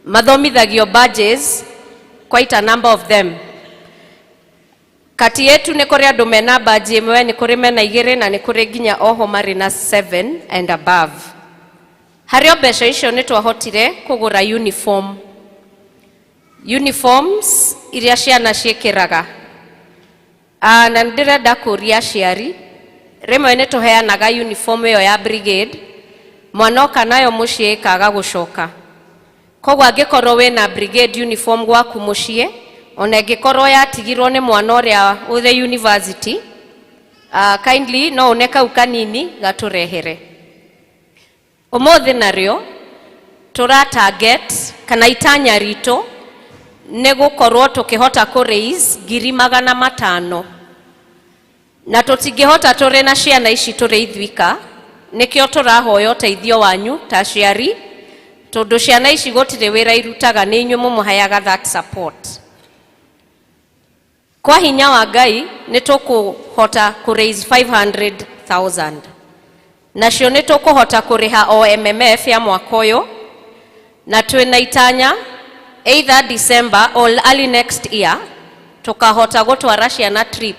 Mathomithagio badges, quite a number of them. Kati yetu nĩ kũrĩ andũ mena badge ĩmwe, nĩ kũrĩ mena 2 na nĩ kũrĩ nginya oho marĩ na 7 and above. Harĩ mbeca icio nĩ twahotire kũgũra uniform. Uniforms iria ciana ciĩkĩraga. Na ndĩrenda kũria aciari, rĩmwe nĩ tũheanaga uniform ĩyo ya Brigade, mwana oka nayo mũciĩ ĩkaga gũcoka. Koguo angĩkorwo wĩna Brigade uniform gwaku mũciĩ, ona ĩngĩkorwo yatigirwo nĩ mwana ũrĩa ũthe university, kindly no one kau kanini gatũrehere. Ũmũthĩ narĩo tũratarget kana itanya ritũ nĩ gũkorwo tũkĩhota kũ raise 500,000 na tutingihota turi na ciana ici turi ithwika nikio turahoya uteithio wanyu ta aciari tondu ciana ici gutire wira irutaga ni inyu mumuheaga that support. Kwa hinya wa Ngai nitukuhota ku raise 500,000 nacio nitukuhota kuriha OMMF ya mwaka uyu na twina itanya either December or early next year tukahota gutwara ciana trip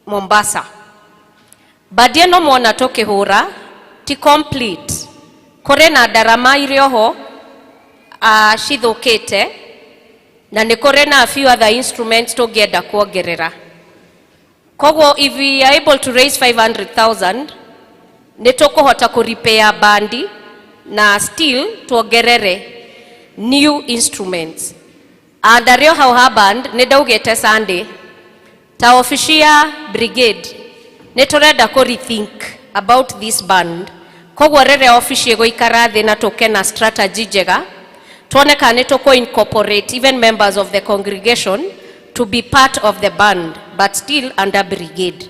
Mombasa. Badie no mona tukihura ti complete kore na darama irioho cithukite na nikore na a few other instruments together kuongerera. Koguo if we are able to raise 500,000 nitukuhota ku repair bandi na still tuongerere new instruments. Andario hau ha band nidaugete Sunday ta ofisia Brigade niturenda ku rethink about this band. Koguo rere office goikara thi na tuke na strategy jega tuone kana tuko incorporate even members of the congregation to be part of the band but still under Brigade.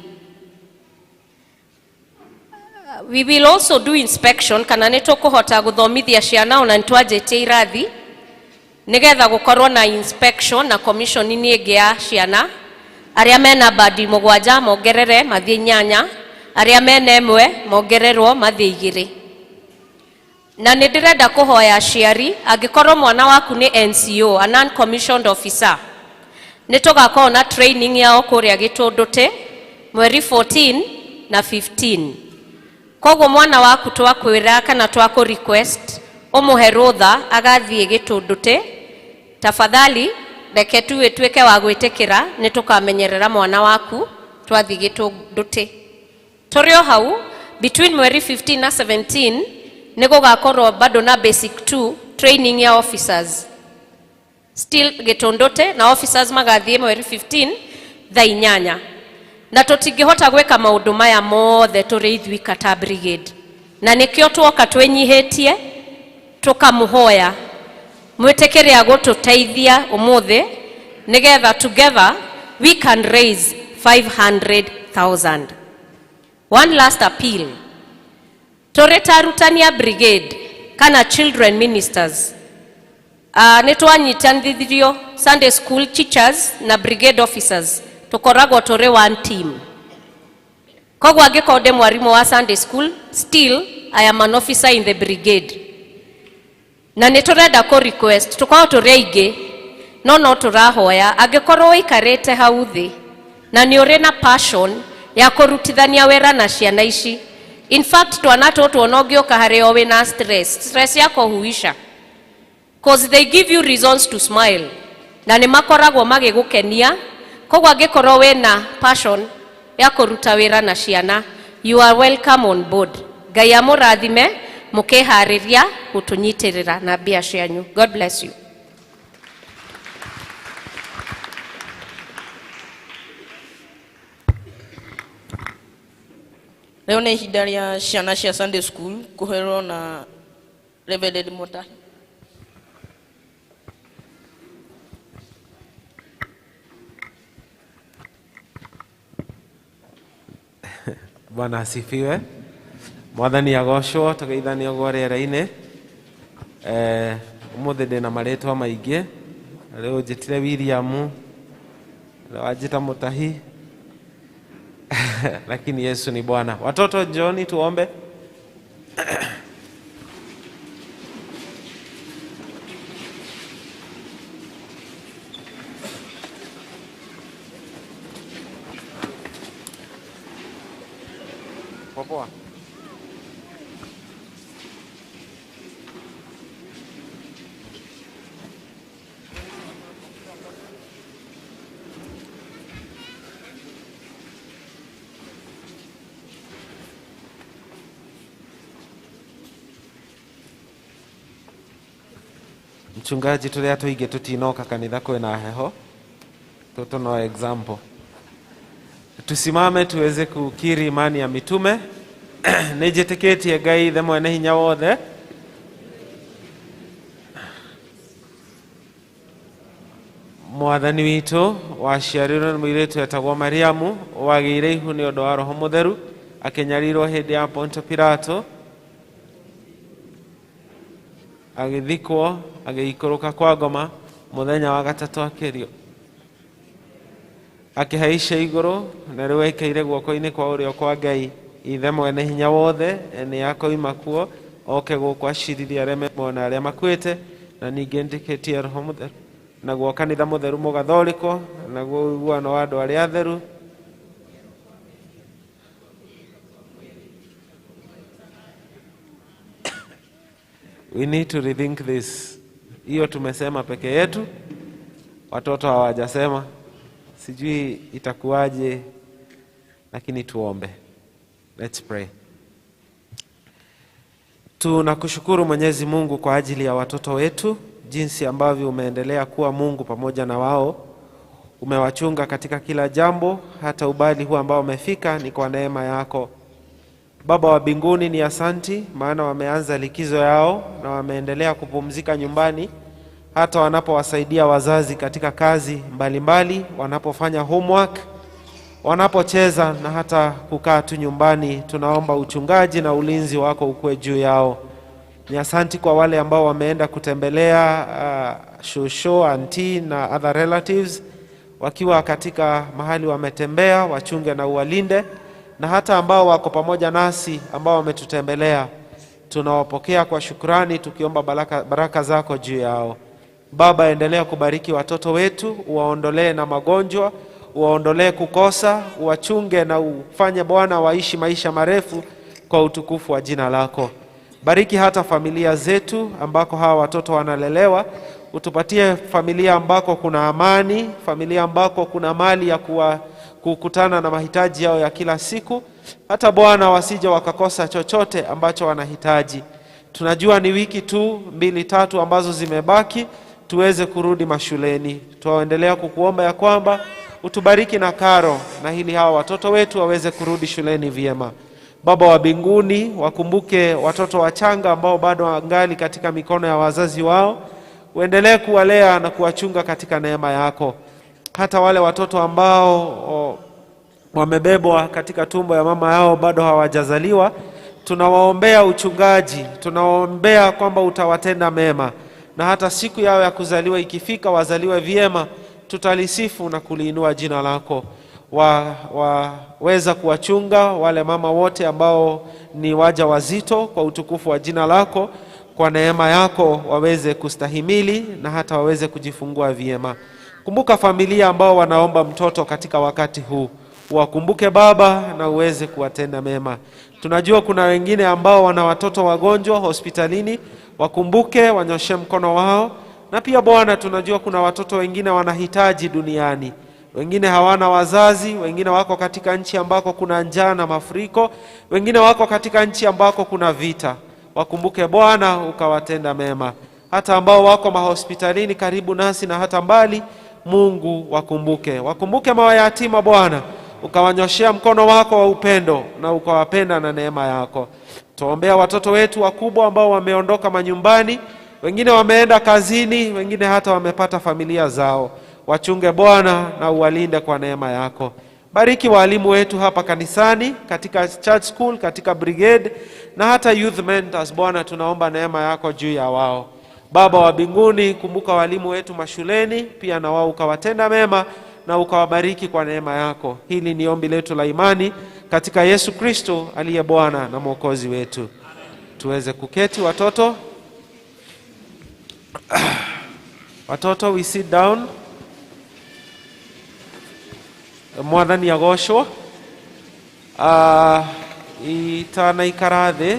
We will also do inspection kana nitukuhota guthomithia ciana ona ntwajete irathi nigetha gukorwo na inspection na commission ni ingi ya ciana aria mena badi mugwanja mongerere mathie 8 aria mena 1 mongererwo mathie 2 na nindirenda kuhoya aciari angikorwo mwana waku ni NCO a non commissioned officer nitugakorwo na training yao kuria Gitundute mweri 14 na 15. Koguo mwana waku twakwira kana twaku request umuhe rutha agathie Gitundute tafadhali reke tuwe tweke wa gwitikira nitukamenyerera mwana waku twathi Gitundute. Torio hau between mweri 15 na 17 nigugakorwo bado na basic 2 training ya officers still Gitundute na officers magathie mweri 15 thaa 8 na tutingihota gweka maundu maya mothe turi ithwika ta Brigade na nikio twoka twenyihitie tukamuhoya mwitikire agututeithia umuthi nigetha together we can raise 500,000. One last appeal turetarutania Brigade kana children ministers nitwanyitandithio Sunday school teachers na Brigade officers tukoragwo turi one team. Koguo angikonde mwarimu wa Sunday school still I am an officer in the Brigade na niturenda ku request tukorwo turi aingi no turahoya angikorwo ikarete hau thi na ni uri na passion ya kurutithania wera na ciana ici. In fact twana tutu onogioka hareo wina stress yako huisha cause they give you reasons to smile na ni makoragwo magigukenia. Koguo angikorwo wina passion ya kuruta wera na ciana you are welcome on board. Ngai amurathime mukihariria gutunyitirira na bia cianyu. God bless you. Leo ni ihinda ria ciana cia Sunday school kuherwo na Reverend Mutahi. Bwana asifiwe. Mwathani agocwo tugeithania gwarera-ini. Umuthi ndina maritwa maingi. Leo njitire William, wajita Mutahi. Lakini Yesu ni Bwana. Watoto njoni tuombe. Popoa. Mchungaji turia tuige tutinoka kanitha kwina heho. Toto no example. Tusimame tuweze kukiri imani ya mitume. Nijitikitie Ngai the mwene hinya wothe mwathani witu waciarirwo nĩ mũirĩtu etagwo Mariamu wagĩire ihu nĩ ũndũ wa Roho Mũtheru akĩnyarirwo hĩndĩ ya Ponto Pilato agĩthikwo agĩikũrũka kwa ngoma mũthenya wa gatatũ akĩrio akĩhaica igũrũ na rĩu aikaire guoko-inĩ kwa ũrĩo kwa Ngai ithe mwene hinya wothe nĩ akoima kuo oke gũkũ aciririe arĩa memona arĩa makuĩte na ningĩ ndĩkĩtie Roho Mũtheru naguo kanitha mũtheru mũgathorĩkwo naguo ũiguano wa andũ arĩa atheru we need to rethink this. Hiyo tumesema peke yetu, watoto hawajasema, sijui itakuwaje, lakini tuombe. Let's pray. Tunakushukuru Mwenyezi Mungu kwa ajili ya watoto wetu, jinsi ambavyo umeendelea kuwa Mungu pamoja na wao. Umewachunga katika kila jambo, hata ubali huu ambao umefika ni kwa neema yako. Baba wa mbinguni, ni asanti maana wameanza likizo yao na wameendelea kupumzika nyumbani, hata wanapowasaidia wazazi katika kazi mbalimbali, wanapofanya homework, wanapocheza na hata kukaa tu nyumbani. Tunaomba uchungaji na ulinzi wako ukue juu yao. Ni asanti kwa wale ambao wameenda kutembelea shosho, auntie na other relatives, wakiwa katika mahali wametembea, wachunge na uwalinde, na hata ambao wako pamoja nasi ambao wametutembelea, tunawapokea kwa shukrani tukiomba baraka zako juu yao. Baba, endelea kubariki watoto wetu, uwaondolee na magonjwa, uwaondolee kukosa, uwachunge na ufanye Bwana waishi maisha marefu kwa utukufu wa jina lako. Bariki hata familia zetu ambako hawa watoto wanalelewa, utupatie familia ambako kuna amani, familia ambako kuna mali ya kukutana na mahitaji yao ya kila siku, hata Bwana wasije wakakosa chochote ambacho wanahitaji. Tunajua ni wiki tu 2-3 ambazo zimebaki tuweze kurudi mashuleni. Tuendelea kukuomba ya kwamba utubariki na karo na hili hawa watoto wetu waweze kurudi shuleni vyema. Baba wa mbinguni, wakumbuke watoto wachanga ambao bado wangali katika mikono ya wazazi wao, uendelee kuwalea na kuwachunga katika neema yako. Hata wale watoto ambao wamebebwa katika tumbo ya mama yao bado hawajazaliwa, tunawaombea uchungaji, tunawaombea kwamba utawatenda mema, na hata siku yao ya kuzaliwa ikifika wazaliwe vyema, tutalisifu na kuliinua jina lako. Waweza kuwachunga wale mama wote ambao ni waja wazito kwa utukufu wa jina lako, kwa neema yako waweze kustahimili na hata waweze kujifungua vyema. Kumbuka familia ambao wanaomba mtoto katika wakati huu, wakumbuke Baba na uweze kuwatenda mema. Tunajua kuna wengine ambao wana watoto wagonjwa hospitalini, wakumbuke, wanyoshe mkono wao. Na pia Bwana, tunajua kuna watoto wengine wanahitaji duniani, wengine hawana wazazi, wengine wako katika nchi ambako kuna njaa na mafuriko, wengine wako katika nchi ambako kuna vita. Wakumbuke Bwana, ukawatenda mema. Hata ambao wako mahospitalini karibu nasi na hata mbali, Mungu wakumbuke. Wakumbuke mayatima Bwana, ukawanyoshea mkono wako wa upendo na ukawapenda na neema yako. Tuombea watoto wetu wakubwa ambao wameondoka manyumbani, wengine wameenda kazini, wengine hata wamepata familia zao. Wachunge Bwana na uwalinde kwa neema yako. Bariki walimu wetu hapa kanisani, katika church school, katika Brigade na hata youth mentors. Bwana, tunaomba neema yako juu ya wao. Baba wa mbinguni, kumbuka walimu wetu mashuleni, pia na wao ukawatenda mema na ukawabariki kwa neema yako. Hili ni ombi letu la imani katika Yesu Kristo aliye Bwana na Mwokozi wetu. Tuweze kuketi watoto. Watoto, we sit down. Mwathani agoshwo. Itana ikarathi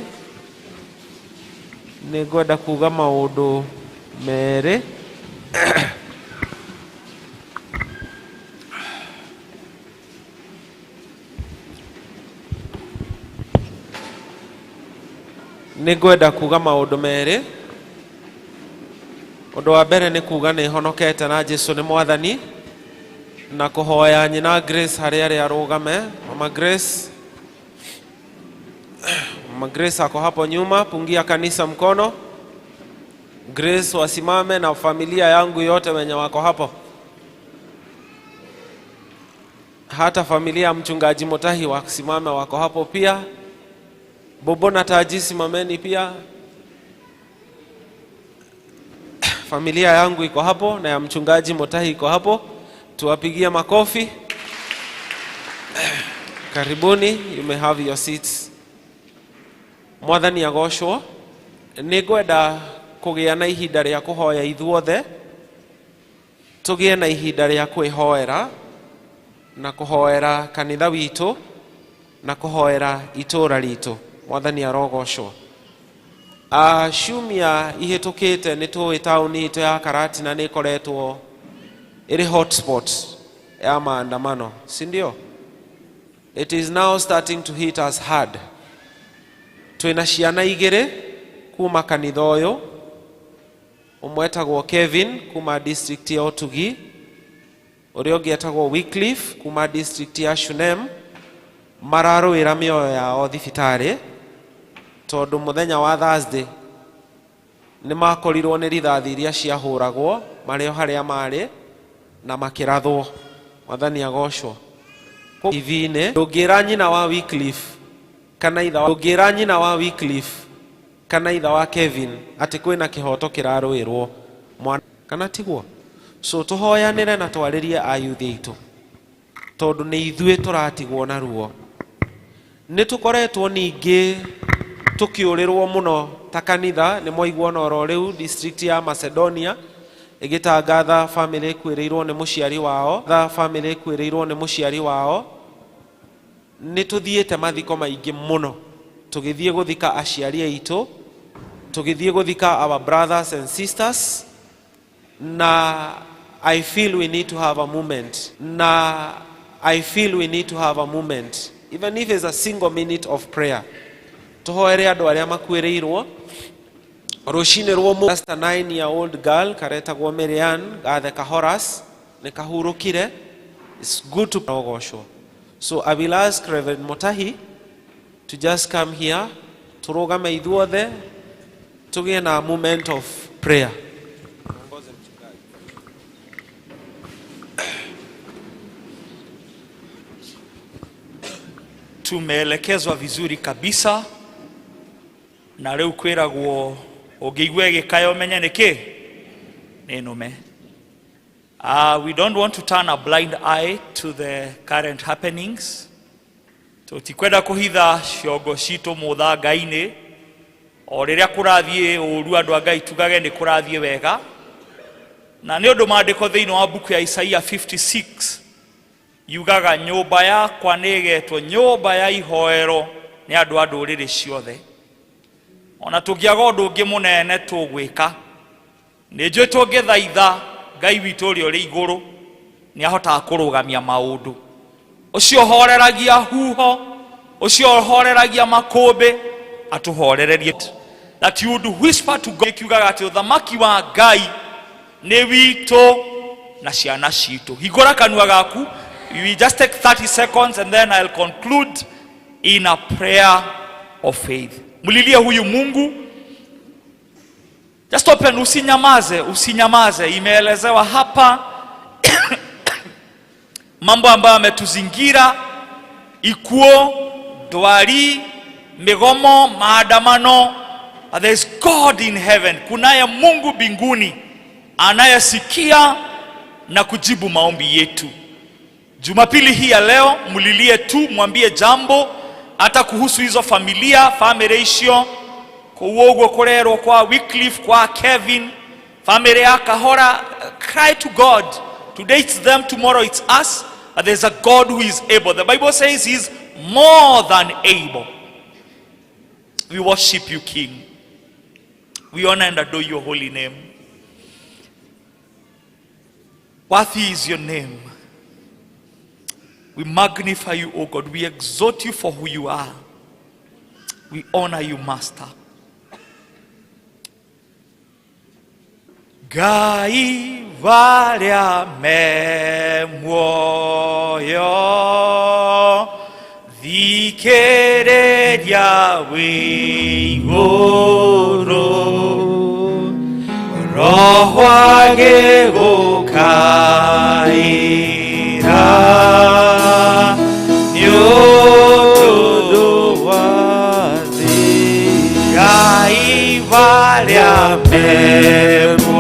nĩngwenda kuga maũndũ merĩ. Nĩngwenda kuga maũndũ merĩ. Ũndũ wa mbere nĩ kuga nĩ honokete na Jesũ nĩ Mwathani, na kũhoya nyina Grace harĩa arĩ arũgame. Mama Grace ako hapo nyuma, pungia kanisa mkono. Grace wasimame na familia yangu yote wenye wako hapo. hata familia ya mchungaji Motahi wakisimama wako hapo pia. Bobo na Taji simameni pia. Familia yangu iko hapo na ya mchungaji Motahi iko hapo. Tuwapigie makofi. Karibuni, you may have your seats. Mwathani agoshwo. Nĩngwenda kũgĩa na ihinda rĩa kũhoya ithuothe. Tũgĩe na ihinda rĩa kwĩhoera na kũhoera kanitha witũ na kũhoera itũũra ritũ. Mwathani arogoshwo. Ciumia ihĩtũkĩte nĩ tũĩ taũni itũ ya Karatina nĩ ĩkoretwo ĩrĩ hotspot ya maandamano, si ndio? It is now starting to hit us hard. Twĩna ciana igĩrĩ kuma kanitha ũyũ, ũmwe etagwo Kevin kuma district ya Otugi, ũrĩa ũngĩ etagwo Wycliffe kuma district ya Shunem. Mararũĩra mĩoyo yao thibitarĩ tondũ mũthenya wa Thursday nĩ makorirwo nĩ rithathi iria ciahũragwo marĩ o harĩa marĩ na makĩrathwo. Mwathani agoshwo. TV-inĩ ndũngĩra nyina wa Wycliffe kana itha wa ndũngĩra nyina wa Wycliffe kana itha wa Kevin atĩ kwĩna kĩhoto kĩrarũĩrwo mwana kana tiguo. So tũhoyanĩre na twarĩrie ayuthi aitũ tondũ nĩ ithuĩ tũratigwo na ruo. Nĩ tũkoretwo ningĩ tukiũrĩrwo mũno ta kanitha. Nĩ mwaigua na oro rĩu district ya Macedonia ĩgĩtangatha family kwĩrĩirwo nĩ mũciari wao, family kwĩrĩirwo nĩ mũciari wao. Nĩ tũthiĩte mathiko maingĩ mũno, tũgĩthiĩ gũthika aciari aitũ, tũgĩthiĩ gũthika our brothers and sisters. Na I feel we need to have a moment. Even if it's a single minute of prayer. Tuhoere andũ arĩa makuĩrĩirwo. Rũcinĩ rwa just a 9-year-old girl karetagwo Marian gatheka Horace nĩ kahurũkire. It's good to rogoshwo. So I will ask Reverend Motahi to just come here. Turogame ithuothe tugĩe na moment of prayer. Tumeelekezwa vizuri kabisa na leo kwĩragwo ũngĩigua gĩkayo menya nĩkĩ nĩnũme. We don't want to turn a blind eye to the current happenings. Tutikwenda kuhitha ciongo citũ mũthanga-inĩ o rĩrĩa kũrathiĩ ũru. Andũ a Ngai tugage nĩ kũrathiĩ wega, na nĩ ũndũ maandĩko thĩinĩ wa buku ya Isaia 56 yugaga nyũmba yakwa nĩ ĩgetwo nyũmba ya ihoero nĩ andũ a ndũrĩrĩ ciothe. Ona tũngĩaga ũndũ ũngĩ mũnene tũgwĩka, nĩ njũĩ tũngĩthaitha Ngai witũ ũrĩa ũrĩ igũrũ nĩ ahotaga kũrũgamia maũndũ. Ũcio horeragia huho, ũcio horeragia makũmbĩ, atũhorererie. That you would whisper to God. Kiugaga atĩ ũthamaki wa Ngai nĩ witũ na ciana citũ. Hingũra kanua gaku. We just take 30 seconds and then I'll conclude in a prayer of faith. Mulilie huyu Mungu. Just open, usinyamaze. Imeelezewa hapa mambo ambayo yametuzingira, ikuo, dwari, migomo, maandamano. There is God in heaven. Kunaye Mungu mbinguni anayesikia na kujibu maombi yetu. Jumapili hii ya leo mulilie tu, mwambie jambo hata kuhusu hizo familia, family icio kuwogo korero kwa Wycliffe, kwa Kevin, family ya Kahora. Cry to God. Today it's them, tomorrow it's us. But there's a God who is able. The Bible says he's more than able. We worship you, King. We honor and adore your holy name. Worthy is your name. We magnify you, O God. We exalt you for who you are. We honor you, Master. Ngai varia me muoyo thikĩrĩria wĩ igũrũ roho agĩgũkaĩra rĩa memuoyo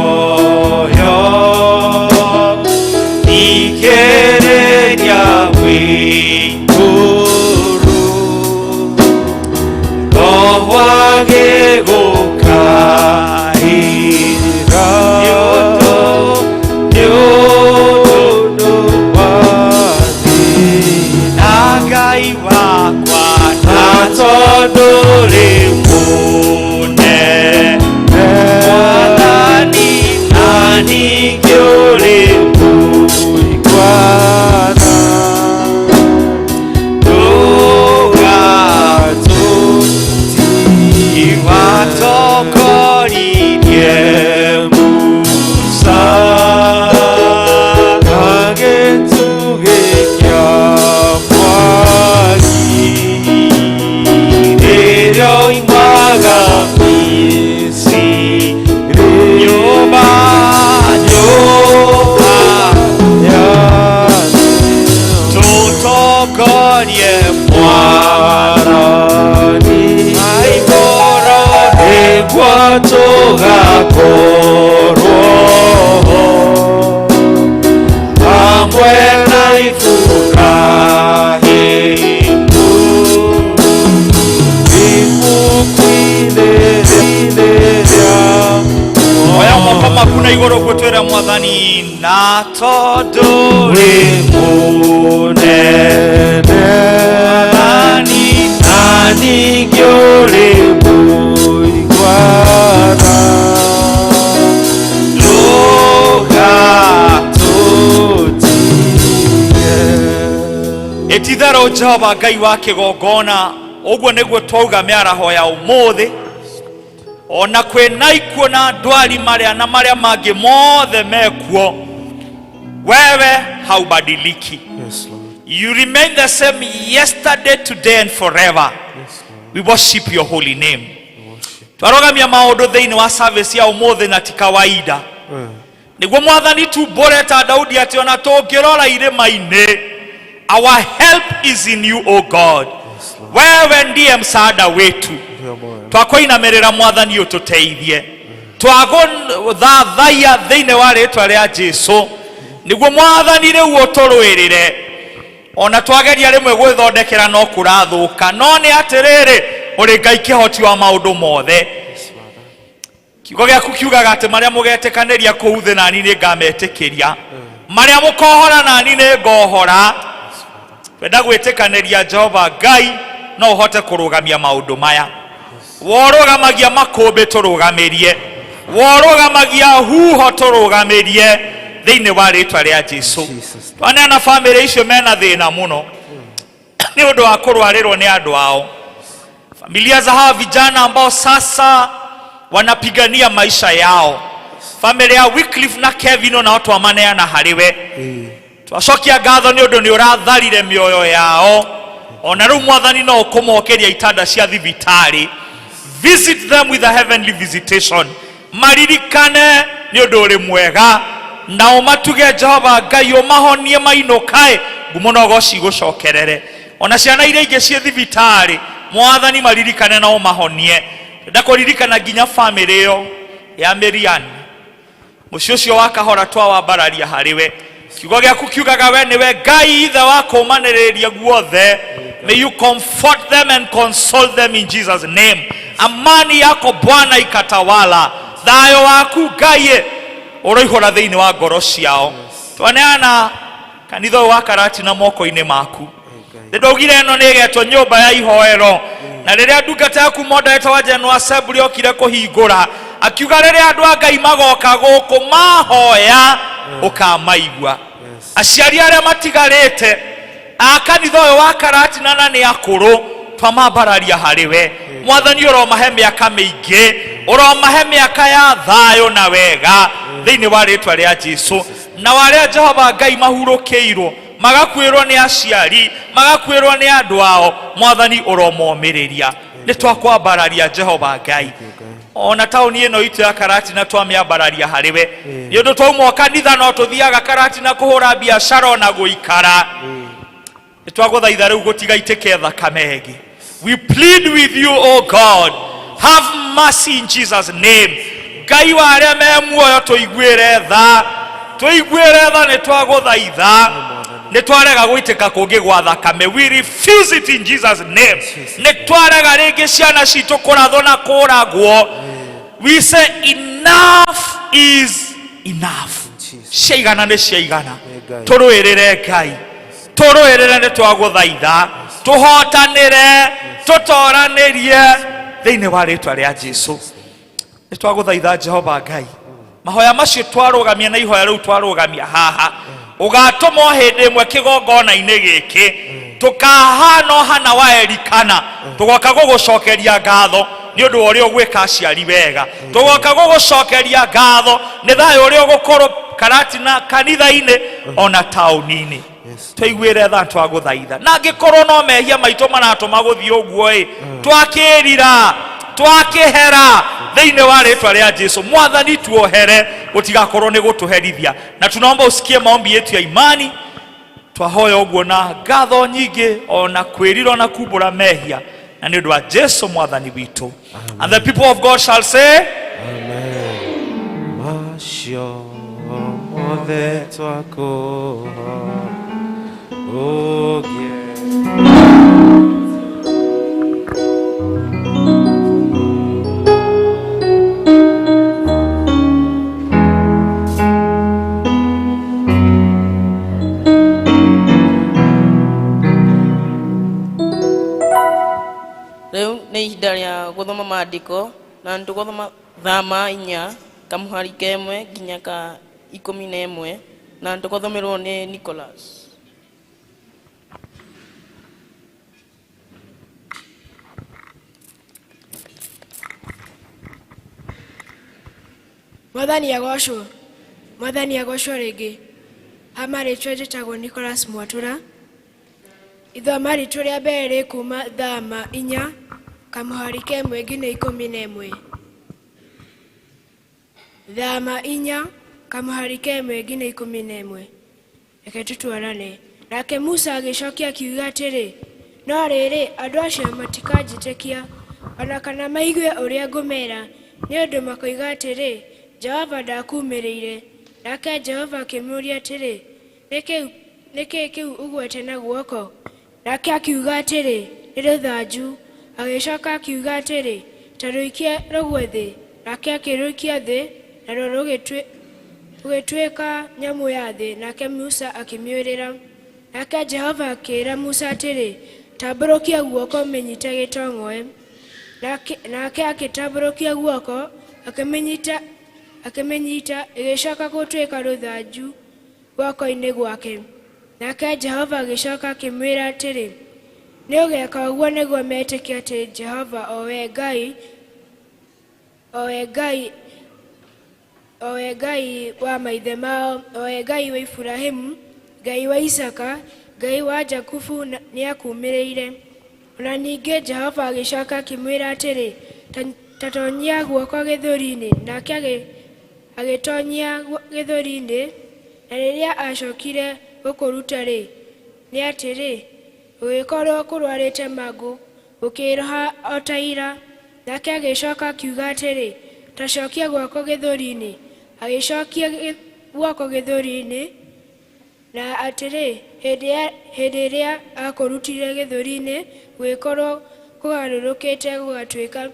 ikĩrĩria wĩigũrũ roho agĩgũkaĩra nĩũndũ wa thĩ na Ngai wakwa na tondũ rĩ mũnene Mwathani na ningĩ ũrĩ mũigwana ndũgatũti watongoririe Musa agĩtugĩkia mwaki rĩrĩa oimaga Misiri nyũmba tũtongorie Mwathani igũrũ nĩguo tũgakorwo hamwe na Ibrahimu ibuku-inĩ rĩa oya moko maku na igũrũ gwĩtwĩra Mwathani na tondũ rĩ mũnene Mwathani na ningĩ ũrĩ mũigwana ndũgatũtige ĩtitherũ Jehova Ngai wa kĩgongona ũguo nĩguo twauga mĩaraho ya ũmũthĩ ona kwĩna ikuũ na ndwari marĩa mangĩ mothe mekuo wewe haubadiliki. Yes, Lord. You remain the same yesterday, today and forever. Yes, Lord. We worship your holy name. Twarogamia maũndũ thĩinĩ wa service ya ũmũthĩ na ti kawaida nĩguo Mwathani tumbũre ta Daudi atĩ ona tũngĩrora irĩma-inĩ our help is in you, O God. Wewe ndiye msaada wetu. Twakoinamĩrĩra Mwathani ũtũteithie twagũthathaiya thĩinĩ wa rĩĩtwa rĩa Jesũ nĩguo Mwathani rĩu ũtũrũĩrĩre ona twageria rĩmwe gwĩthondekera no kũrathũka no nĩ atĩrĩrĩ ũrĩ Ngai kĩhoti wa maũndũ mothe. Kiugo gĩaku kiugaga atĩ marĩa mũgetĩkanĩria kũu thĩ nani nĩ ngametĩkĩria marĩa mũkohora nani nĩ ngohora. Twenda gwĩtĩkanĩria Jehova Ngai no ũhote kũrũgamia maũndũ maya. Worũgamagia makũmbĩ tũrũgamĩrie worũgamagia huho tũrũgamĩrie thĩinĩ wa rĩĩtwa rĩa Jesũ. Twaneana famĩlĩ icio mena thĩna mũno nĩ ũndũ wa kũrwarĩrwo nĩ andũ ao. Familia za hawa vijana ambao sasa wanapigania maisha yao. Famĩlĩ ya Wycliffe na Kevin na watu wamaneana harĩwe. Twacokia ngatho nĩ ũndũ nĩ ũratharire mĩoyo yao. Ona rĩu Mwathani no ũkũmokeria itanda cia thibitarĩ. Visit them with a heavenly visitation. Maririkane nĩ ũndũ ũrĩ mwega na ũmatuge Jehova Ngai ũmahonie mainũkae ngumo na ũgoci gũcokerere. Ona ciana iria ingĩ ciĩ thibitarĩ Mwathani maririkane na ũmahonie. Ndakũririkana nginya famĩlĩ ĩyo ya Miriam mũciĩ ũcio wa kahora twawambararia harĩwe. Kiugo gĩaku kiugaga we nĩwe Ngai ithe wa kũũmanĩrĩria guothe. May you comfort them and console them in Jesus' name. Amani yako Bwana ikatawala. Thayo waku Ngai ũroihũra thĩinĩ wa ngoro ciao. Twaneana kanitha wa Karati na moko-inĩ maku. Ndaugire ĩno nĩ ĩgetwo nyũmba ya ihoero na rĩrĩa ndungata yaku moderator wa General Assembly okire kũhingũra akiuga rĩrĩa andũ a Ngai magoka gũkũ mahoya ũkamaigua. Aciari arĩa matigarĩte a kanitha ũyũ wa Karati na nĩ akũrũ twamambararia harĩwe. Mwathani ũromahe mĩaka mĩingĩ ũromahe mĩaka ya thayũ na wega thĩinĩ wa rĩĩtwa rĩa Jesũ. Na warĩa Jehova Ngai mahurũkĩirwo magakuĩrwo nĩ aciari magakuĩrwo nĩ andũ ao Mwathani ũromomĩrĩria. Nĩ twakwambararia Jehova Ngai ona taũni ĩno itũ ya Karati na twamĩambararia harĩwe nĩ ũndũ twauma kanitha no tũthiaga Karati na kũhũra biacara na gũikara. Nĩ twagũthaitha rĩu gũtigaitĩke thakame ĩngĩ. We plead with you, O God, have mercy in Jesus name. Ngai wa aria me muoyo tuiguire tha ne twaguthaitha ne twarega gwitika kungi gwa thakame. We refuse it in Jesus name. Ne twarega ringi ciana citu kurathwo na kuragwo. We say enough is enough. Ciaigana ne ciaigana. Turuirire Ngai, turuirire ne twaguthaitha, tuhotanire, tutoranirie thiini wa ritwa ria Jesu. Ne twaguthaitha Jehova Ngai, mahoya macio twarugamia na ihoya riu twarugamia haha, ugatuma hindi imwe kigongona-ini giki tukahana hana wa Elikana, tugoka gugucokeria ngatho ni undu wa uria ugwika aciari wega, tugoka gugucokeria ngatho ni thayo uria ugukorwo karati na kanitha-ini ona tauni-ini. Twaiguire tha twaguthaitha, na ngikorwo no mehia maitu maratuma guthii uguo twakirira twakihera thiini wa ritwa ria Jesu. Mwathani tuohere, gutigakorwo ni gutuherithia, na tunaomba usikie maombi yetu ya imani. Twahoya uguo na ngatho nyingi ona kwirira na kumbura mehia, na ni undu wa Jesu Mwathani witu. And the people of God shall say Amen. Masho mothe twako ogie. Rĩu nĩ ihinda rĩa gũthoma maandĩko, na nĩtũgũthoma thama 4 kamuhari ka 1 nginya ka 11, na nĩtũgũthomerwo nĩ Nicholas. Mwathani agocwo rĩngĩ. Amarĩtwo njĩtagwo Nicholas Mwatura. Ithoma ritũ rĩa mbere kuma thama 4 kamuhari ka 1 nginya 11. Thama 4 kamuhari ka 1 nginya 11. Reke tũtwarane. Nake Musa agĩcokia akiuga atĩrĩ, no rĩrĩ andũ acio matikanjĩtĩkia ona kana maigue ũrĩa ngũmera, nĩ ũndũ makoiga atĩrĩ, Jehova ndakumĩrĩire. Nake Jehova akĩmũũria atĩrĩ, nĩkĩ kĩu ũgwete na guoko? Nake akiuga atĩrĩ, nĩ rũthanju. Agĩcoka akiuga atĩrĩ, ta rũikie rũgwe thĩ. Nake akĩrũikia thĩ, naruo rũgĩtuĩka nyamũ ya thĩ. Nake Musa akĩmĩũrĩra. Nake Jehova akĩĩra Musa atĩrĩ, tambũrũkia guoko ũmĩnyite gĩtong'oe. Nake agĩtambũrũkia guoko akĩmĩnyita, ĩgĩcoka gũtuĩka rũthanju guoko-inĩ gwake. Nake Jehova agĩcoka akĩmwĩra atĩrĩ, nĩ ũgeka ũguo nĩguo metĩkie atĩ Jehova o we Ngai wa maithe mao, o we Ngai wa Ibrahimu, Ngai wa Isaka, Ngai wa Jakubu nĩ akumĩrĩire. Ona ningĩ Jehova agĩcoka akĩmwĩra atĩrĩ, ta tonyia guoko gĩthũri-inĩ. Nake agĩtonyia gĩthũri-inĩ, na rĩrĩa acokire gũkũruta-rĩ, nĩ atĩrĩ, gũgĩkorwo kũrwarĩte mangũ gũkĩĩroha o ta ira. Nake agĩcoka akiuga atĩrĩ, ta cokia guoko gĩthũri-inĩ. Agĩcokia guoko gĩthũri-inĩ, na atĩrĩ, hĩndĩ ĩrĩa akũrutire gĩthũri-inĩ, gũgĩkorwo kũgarũrũkĩte gũgatuĩka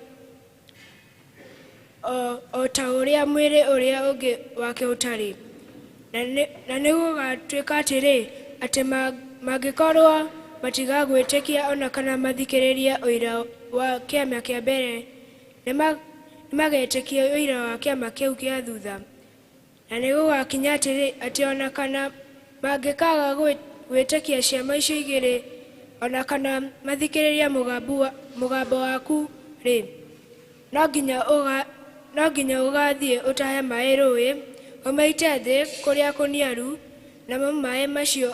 o ta ũrĩa mwĩrĩ ũrĩa ũngĩ wake ũtarĩ. Na nĩ gũgatuĩka atĩrĩ, atĩ mangĩkorwo matigagwĩtĩkia ona kana mathikĩrĩrie ũira wa kĩama kĩa mbere, nĩ magetĩkia ũira wa kĩama kĩu kĩa thutha. Na nĩ gũgakinya atĩrĩ, atĩ ona kana mangĩkaga gwĩtĩkia ciama icio igĩrĩ, ona kana mathikĩrĩrie mũgambo waku-rĩ, no nginya ũgathiĩ ũtahe maĩ rũĩ, ũmaite thĩ kũrĩa kũniaru, namo maĩ macio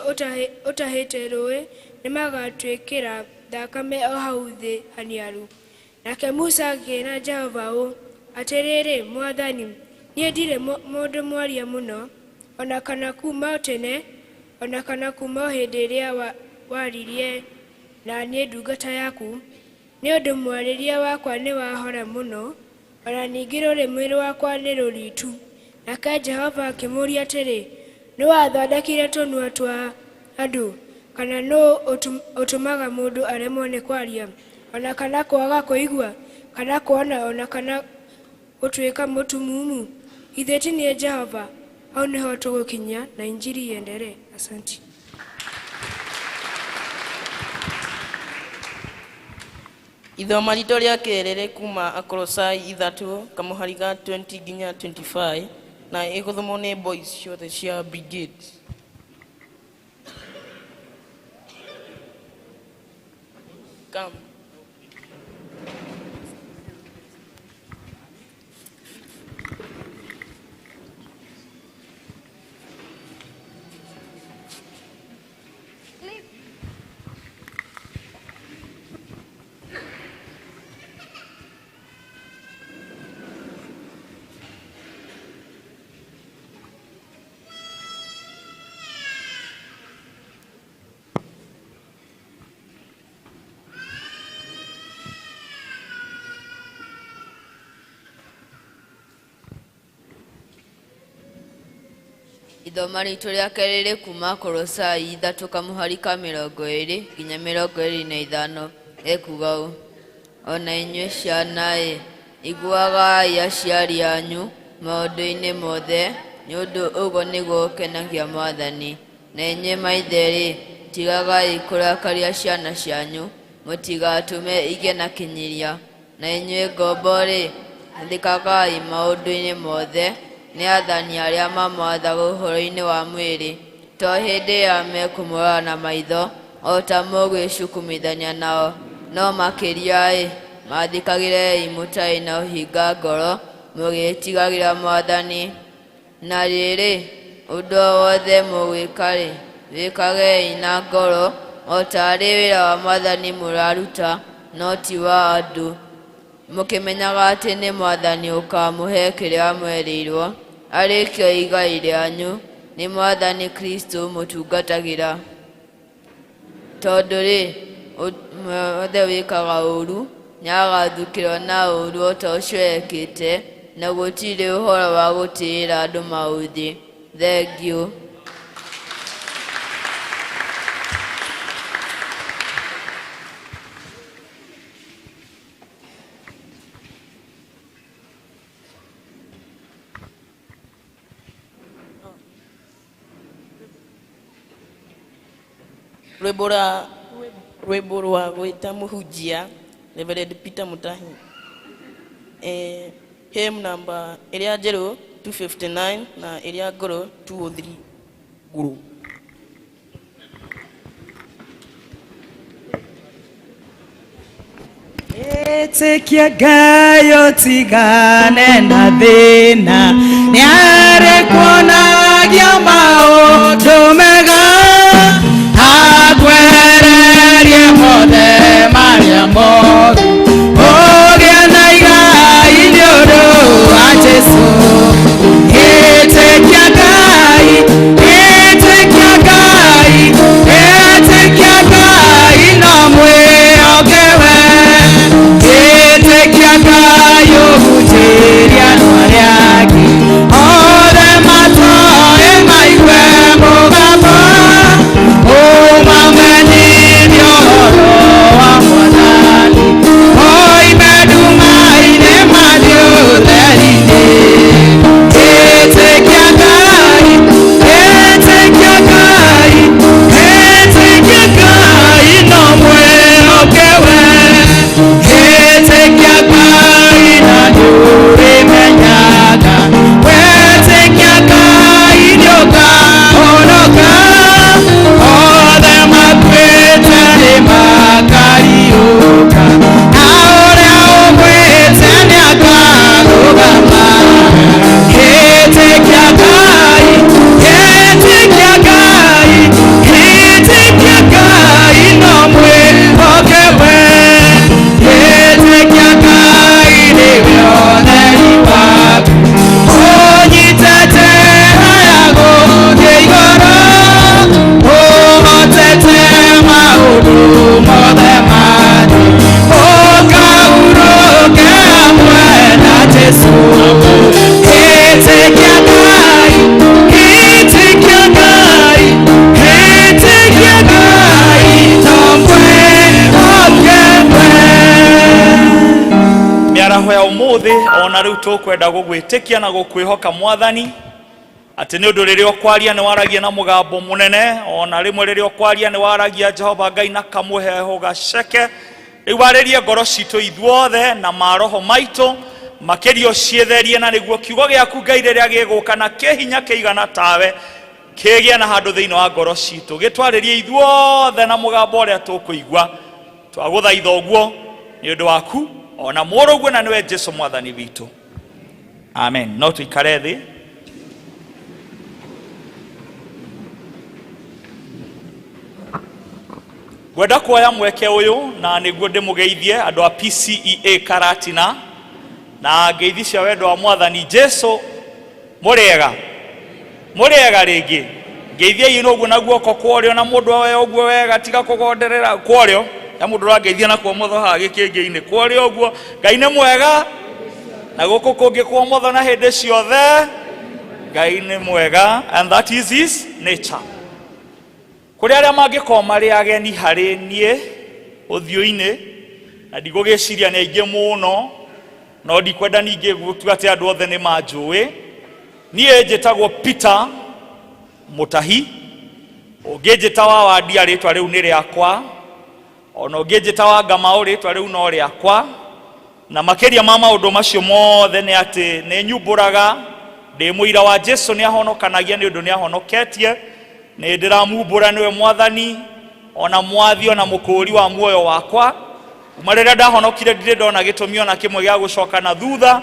ũtahĩte rũĩ nĩ magatuĩkĩra thakame o hau thĩ haniaru. Nake Musa akĩĩra Jehova ũũ atĩrĩrĩ, Mwathani, niĩ ndirĩ mũndũ mwaria mũno, ona kana kuma tene, ona kana kuma hĩndĩ ĩrĩa waririe na niĩ ndungata yaku, nĩ ũndũ mwarĩria wakwa nĩ wahora mũno, ona ningĩ rũrĩmĩ rwakwa nĩ rũritu. Nake Jehova akĩmũũria atĩrĩ, nĩ wathondekire tũnua twa andũ, kana nũ ũtũmaga mũndũ aremwo nĩ kwaria, ona kana kwaga kũigua, kana kuona, ona kana gũtuĩka mũtumumu? Ithe ti nĩ Jehova. Hau nĩho tũgũkinya na injiri iendelee. Asante. Ithoma rito rĩa kerĩ rĩ kuma Akolosai 3 kamuhari ga 20 nginya 25 na ĩgũthomwo nĩ boys ciothe cia Brigade. Come. Ithoma ritũ rĩa kerĩ rĩ kuma Kolosai 3 kamuhari ka 20 nginya 25 ekuga ũũ: ona inyuĩ ciana iguagai aciari anyu maũndũ-inĩ mothe, nĩ ũndũ ũguo nĩguo ũkenagia Mwathani. Na inyuĩ maithe tigagai kũrakaria ciana cianyu, mũtigatũme igĩe na kĩnyiria. Na inyuĩ ngombo thikagai maũndũ-inĩ mothe nĩ athani arĩa mamwathaga ũhoro-inĩ wa mwĩrĩ, to hĩndĩ ya mekũmũrora na maitho o ta mũgwĩcukumithania nao, no makĩria mathikagĩrei mũtarĩ na ũhinga ngoro, mũgĩtigagĩra Mwathani. Na rĩrĩ, ũndũ o wothe mũgwĩka wĩkagei na ngoro, o tarĩ wĩra wa Mwathani mũraruta, no ti wa andũ, mũkĩmenyaga atĩ nĩ Mwathani ũkamũhe kĩrĩa mwerĩirwo. Arĩkĩo igai rĩanyu nĩ Mwathani Kristo mũtungatagĩra. Tondũ wothe wĩkaga ũũru nĩagathukĩrwo na ũũru o ta ũcio ekĩte, na gũtirĩ ũhoro wa gũtĩĩra andũ maũthĩ. Thengiũ. Rwĩmbo rwa gwĩta mũhunjia Reverend Peter Mutahi. Hymn number ĩrĩa njerũ 259 na ĩrĩa ngũrũ 203 ngũrũ. Etĩkia Ngai ũtigane na thĩna, nĩarĩ kuonagia maũndũ mega, akwererie mothe marĩa moru, ũgĩe na igai nĩ ũndũ wa Jesũ. Etĩkia Ngai, etĩkia Ngai, etĩkia Ngai no mwĩhokewe. Etĩkia Ngai ũhunjĩrie andũ arĩa angĩ othe matoĩ maigue mũgambo, ũmamenyithie ũhoro wa Mwathani. na riu tukwenda gugwitikia na gukwihoka mwathani ati ni undu riria okwaria ni waragia na mugambo munene ona rimwe riria okwaria ni waragia Jehova Ngai na kamuheho gaceke riu waririe ngoro citu ithuothe na maroho maitu makirio cietherie na niguo kiugo giaku Ngai riria giguka na kihinya kiigana tawe kigia na handu thiini wa ngoro citu gitwaririe ithuothe na mugambo uria tukuigua twaguthaitha uguo ni undu waku ona muruguo na niwe Jesu mwathani witu amen. No tuikare thi. Gwenda kuoya mweke uyu na niguo ndimugeithie andu a PCEA Karatina na ngeithi cia wendo wa mwathani Jesu muriega ringi ngeithie ino guo na guoko kwario na mundu wawe uguo wega tiga kugonderera kwario ya mundu rangeithia na kwa motho ha gikingi-ini kwario uguo Ngai ni mwega na guku kungi kwa motho na hindi ciothe Ngai ni mwega and that is his nature. Kuri aria mangikoma mari ageni hari nie uthiu-ini na ndigugiciria ni aingi muno no ndikwenda ningi gutua ati andu othe ni manjui nie njitagwo Peter Mutahi ungi njitawa Wandi ritwa riu ni riakwa ona ungi njitawa Ngamau ritwa riu no riakwa na makiria ma maundu macio mothe ni ati ni nyumburaga ndi muira wa Jesu ni ahonokanagia ni undu ni ahonoketie ni ndiramumbura niwe mwathani ona mwathi ona mukuri wa muoyo wakwa umarira ndahonokire ndire ndona gitumi ona kimwe gia gucoka na thutha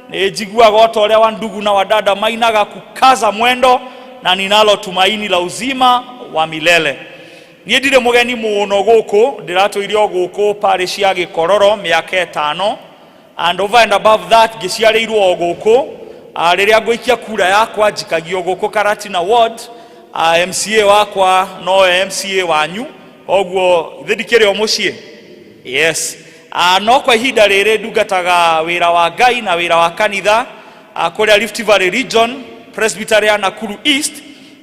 ni njiguaga ota uria wa ndugu na wadada mainaga kukaza mwendo na ninalo tumaini la uzima wa milele. Nie ndire mugeni muno guku ndiratwire guku parish ya Gikororo miaka 5 and over and above that giciarirwo guku riria ngwikia kura yakwa njikagio guku Karatina ward MCA wakwa no MCA wanyu oguo thindikire omucie yes no kwa ihinda riri ndungataga wira wa Ngai na wira wa kanitha kuria Rift Valley region Presbyterian Nakuru East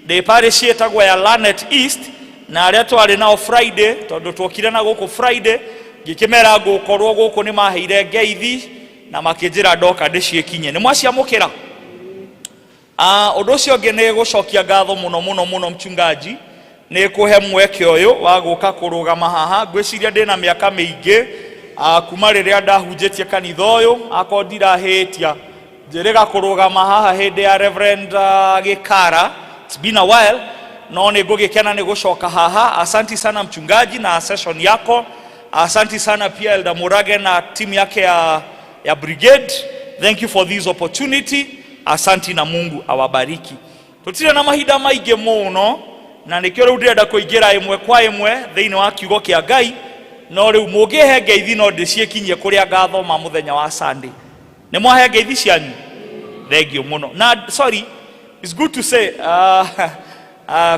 de parish etagwo ya Lanet East na aria twari nao Friday tondu twokire na guku Friday ngikimera gukorwo guku ni maheire ngeithi na makinjira ndoka ndicikinye ni mwaciamukira undu ucio ngi ni gucokia ngatho muno mchungaji ni kuhe mweke uyu wa guka kurugama haha ngwiciria ndina miaka miingi kuma riria ndahunjitie kanitha uyu akondira hitia njiriga kurugama haha hindi ya Reverend Gikara. It's been a while no ni ngugikena ni gucoka haha. Asanti sana mchungaji na session yako. Asanti sana pia Elder Murage na timu yake ya Brigade. Thank you for this opportunity. Asanti na Mungu awabariki. Tutire na mahida maige muno na nikio riu ndirenda kuingira imwe kwa imwe thiini wa kiugo kia Ngai no riu mugihe ngeithi no ndiciekinyie kuria ngathoma muthenya wa Sunday. Ni mwahe ngeithi cianyu? Thank you muno. Na sorry, it's good to say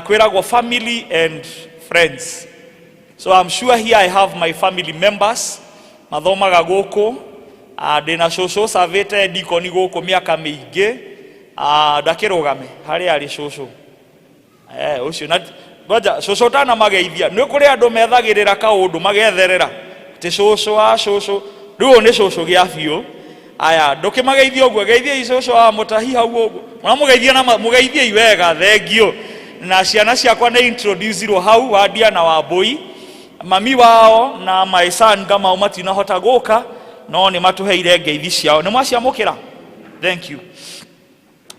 kwiragwo family and friends. So I'm sure here I have my family members mathomaga guku ndina shosho savete dikoni guku miaka miingi ndakirugame hari ari shosho ucio na goja shosho tana mageithia ni kuri andu methagirira kaundu magetherera ti shosho shosho riu ni shosho gia biu aya ndukimageithia ogwo geithia shosho wa Mutahi hau ogwo mwana mugeithia na mugeithia iwega thengio na ciana ciakwa ni introduce ro hau Wadia na Wambui mami wao na my son kama umatina hota guka no ni matuheire ngeithi ciao ni mwaciamukira. Thank you.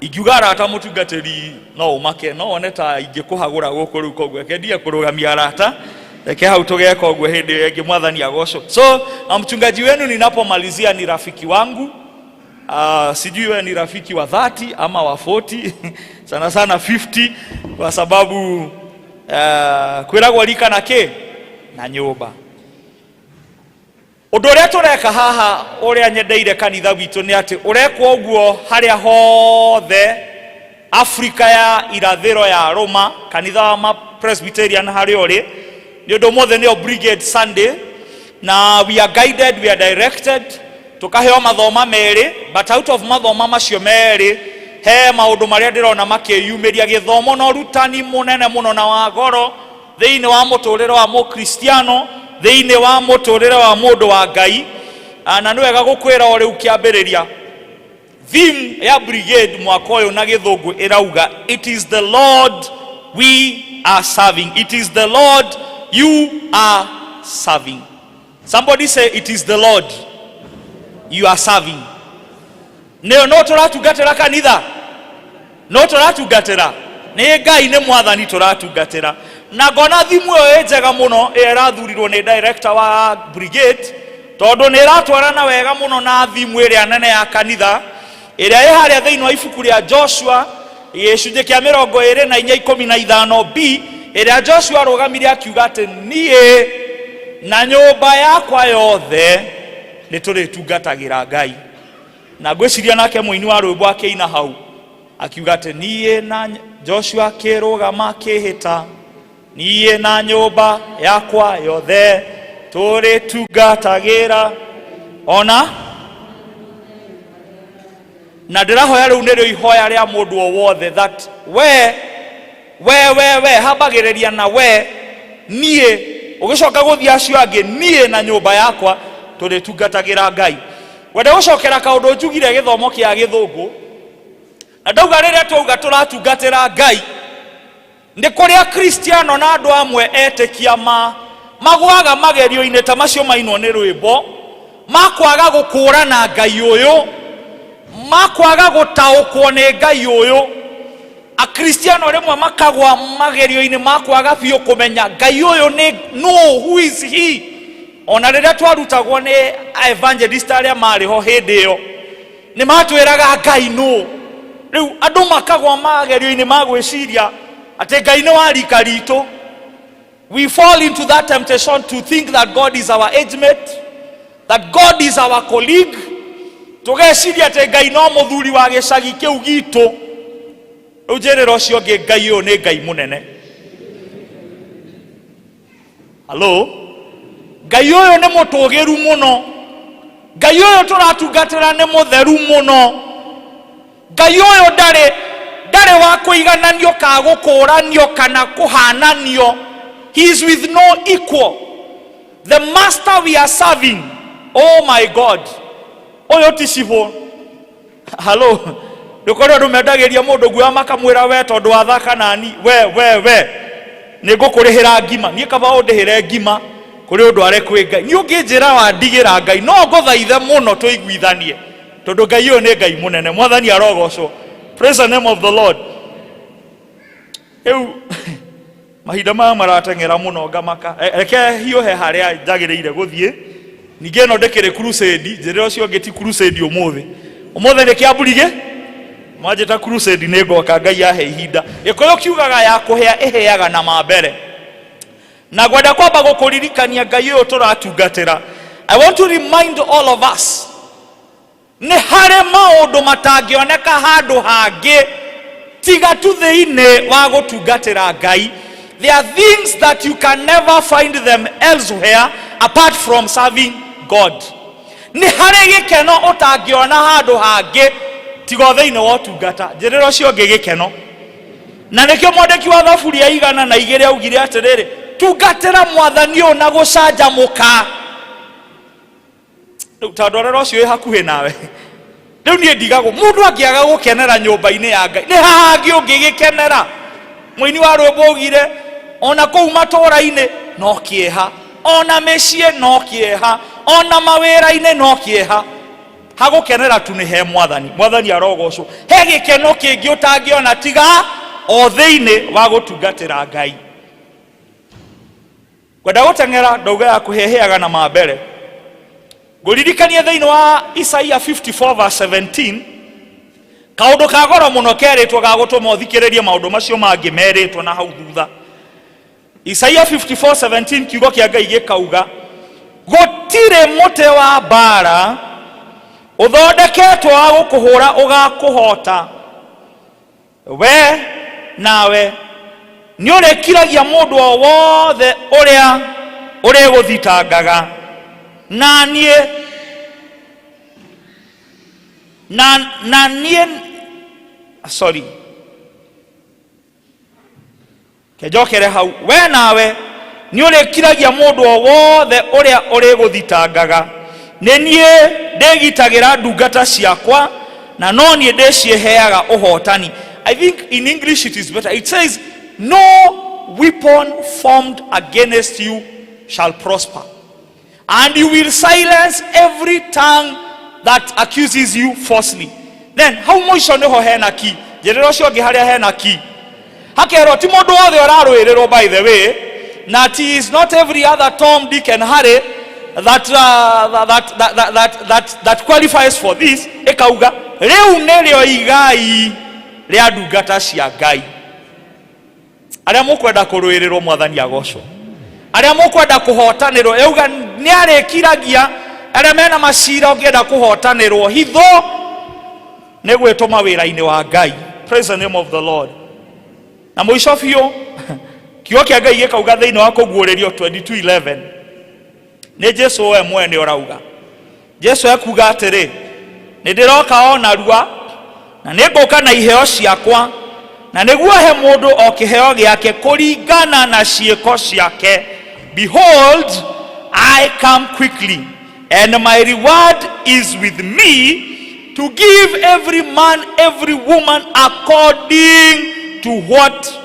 Igiugara ata mutungatiri no umake no oneta ingikuhagura guku riu kogwe kendia kurugamia rata eke hau tugeka ogwe hindi yengi mwathani agoco. So mchungaji wenu ninapomalizia ni rafiki wangu sijui wewe ni rafiki wa 30 ama wa 40 sana sana 50 kwa sababu kwiragwo rika nake na nyumba. Undu uria tureka haha uria nyendeire kanitha witu ni ati urekwo uguo haria hothe Afrika ya irathiro ya Roma kanitha wa Presbyterian haria uri ni undu mothe ni Brigade Sunday na we are guided, we are directed tukaheo mathoma meri but out of mathoma macio meri he maundu maria ndirona makiyumiria githomo no rutani munene muno na wa goro thiini wa muturire wa mukristiano thiini wa muturire wa mundu wa Ngai na ni wega gukwira uri ukiambiriria theme ya Brigade mwaka uyu na githungu irauga it is the Lord we are serving. It is the Lord you are serving. Somebody say it is the Lord you are serving. No turatugatira kanitha, no turatugatira ni Ngai ni mwathani turatugatira. Na ngona thimu ĩyo njega muno ĩrathurirwo ni director wa Brigade tondu ni ratwarana wega muno na thimu ĩrĩa nene ya kanitha ĩrĩa ĩ harĩa thĩinĩ wa ibuku rĩa Joshua gĩcunjĩ kĩa 24:15b ĩrĩa Joshua arũgamire akiuga atĩ niĩ na nyũmba yakwa yothe nĩ tũrĩtungatagĩra Ngai. Na ngwĩciria nake mũini wa rwĩmbo akĩina hau akiuga atĩ niĩ na Joshua kĩrũgama kĩhĩta niĩ na nyũmba yakwa yothe tũrĩtungatagĩra ona. Na ndĩrahoya rĩu nĩrĩo ihoya rĩa mũndũ o wothe that we hambagĩrĩria na we niĩ ũgĩcoka gũthiĩ acio angĩ niĩ na nyũmba yakwa tũrĩtungatagĩra Ngai. Wende gũcokera kaũndũ njugire gĩthomo kĩa gĩthũngũ na ndauga rĩrĩa twauga tũratungatĩra Ngai nĩ kũrĩa Kristiano na andũ amwe etĩkia magwaga magerio-inĩ ta macio mainwo nĩ rwĩmbo makwaga gũkũrana Ngai ũyũ, makwaga gũtaũkwo nĩ Ngai ũyũ. Akristiano rĩmwe makagwa magerio-inĩ makwaga biũ kũmenya Ngai ũyũ nĩ who is he. Ona rĩrĩa twarutagwo nĩ evangelist arĩa marĩho hĩndĩ ĩyo nĩ matwĩraga Ngai nũ. Rĩu andũ makagwa magerio-inĩ magwĩciria atĩ Ngai nĩ wa rika ritũ. We fall into that temptation to think that God is our age mate, that God is our colleague. Tugeciria atĩ Ngai no mũthuri wa gĩcagi kĩu gitũ. Rĩu njĩrĩra ũcio ũngĩ Ngai ũyũ nĩ Ngai mũnene. Hello? Ngai ũyũ nĩ mũtũgĩru mũno. Ngai ũyũ tũratungatĩra nĩ mũtheru mũno. Ngai ũyũ ndarĩ wa kũigananio ka gũkũranio kana kũhananio. He is with no equal. The master we are serving, oh my God, oyo ticibo. Hello? Ndũkorwo andũ mendagĩria mũndũ guoya makamwĩra we tondũ wathaka nani we nĩ ngũkũrĩhĩra ngima. Niĩ kaba ũndĩhĩre ngima kũrĩ ũndũ are kwĩ Ngai. Nĩ ũngĩnjĩra wandigĩra Ngai no ngũthaithe mũno tũiguithanie tondũ Ngai ũyũ nĩ Ngai mũnene. Mwathani arogocwo. Praise the name of the Lord. Rĩu mahinda maya marateng'era mũno ngamaka. Reke hiũhe harĩa njagĩrĩire gũthiĩ. Ningĩ ĩno ndĩkĩrĩ crusade. Njĩrĩra ũcio ũngĩ ti crusade ũmũthĩ. Ũmũthĩ nĩ kĩamburige. Mwanjĩta crusade nĩ ngoka Ngai ahe ihinda. Gĩkũyũ kiugaga ya kũhĩa ĩhĩaga na mambere. Na gwenda kwamba gũkũririkania Ngai ũyũ tũratungatĩra. I want to remind all of us nĩ harĩ maũndũ matangĩoneka handũ hangĩ tiga tu thĩinĩ wa gũtungatĩra Ngai. There are things that you can never find them elsewhere apart from serving God. Nĩ harĩ gĩkeno ũtangĩona handũ hangĩ tiga thĩinĩ wa ũtungata. Njĩrĩra ũcio ũngĩ gĩkeno. Na nĩkĩo mwandĩki wa Thaburi ya 102 augire atĩrĩrĩ, tungatĩra Mwathani ũyũ na gũcanjamũka. Rĩu ta ndorera ũcio wĩ hakuhĩ nawe. Rĩu niĩ ndigagwo mũndũ angĩaga gũkenera nyũmba-inĩ ya Ngai nĩ hangĩ ũngĩgĩkenera. Mũini wa rwĩmbo augire ona kũu matũũra-inĩ no kĩeha, ona mĩciĩ no kĩeha, ona mawĩra-inĩ no kĩeha. Hagũkenera tu nĩ he Mwathani. Mwathani arogocwo. He gĩkeno kĩngĩ ũtangĩona tiga o thĩinĩ wa gũtungatĩra Ngai. Kwenda gũteng'era ndauga ya kũhĩhĩaga na mambere. Ngũririkanie thĩinĩ wa Isaia 54:17 kaũndũ ka goro mũno kerĩtwo ga gũtũma ũthikĩrĩrie maũndũ macio mangĩ merĩtwo na hau thutha. Isaia 54:17 kiugo kĩa Ngai gĩkauga gũtirĩ mũtĩ wa mbara ũthondeketwo wa gũkũhũra ũgakũhota. We nawe nĩ ũrĩkiragia mũndũ o wothe ũrĩa ũrĩgũthitangaga. Na niĩ sorry kejokere hau. We nawe nĩ ũrĩkiragia mũndũ o wothe ũrĩa ũrĩgũthitangaga. Nĩ niĩ ndĩgitagĩra ndungata ciakwa na no ni ndeciheaga ũhotani. I think in English it is better. It says, no weapon formed against you shall prosper, and you will silence every tongue that accuses you falsely. Then how much on ho hena ki jerero cio ngi haria hena ki hakero ti mundu wothe urarwiriro, by the way, na it is not every other Tom, Dick and Harry that qualifies for this. Ekauga riu nerio igai ria ndungata cia Ngai aria mukwenda kurwirirwo mwathani agocwo, aria mukwenda kuhotanirwo. Euga ni arikiragia aria mena macira ongienda kuhotanirwo hitho ni gwituma wira-ini wa Ngai. Praise the name of the Lord. Na mwisho biũ kiugo kia Ngai gikauga thiini wa kuguũrĩrio 22:11 ni Jesu we mwene orauga. Jesu ekuga atiri, ni ndiroka o narua na nĩngũka na iheo ciakwa, na nĩguo he mũndũ o kĩheo gĩake kũringana na ciĩko ciake. Behold, I come quickly, and my reward is with me to give every man, every woman according to what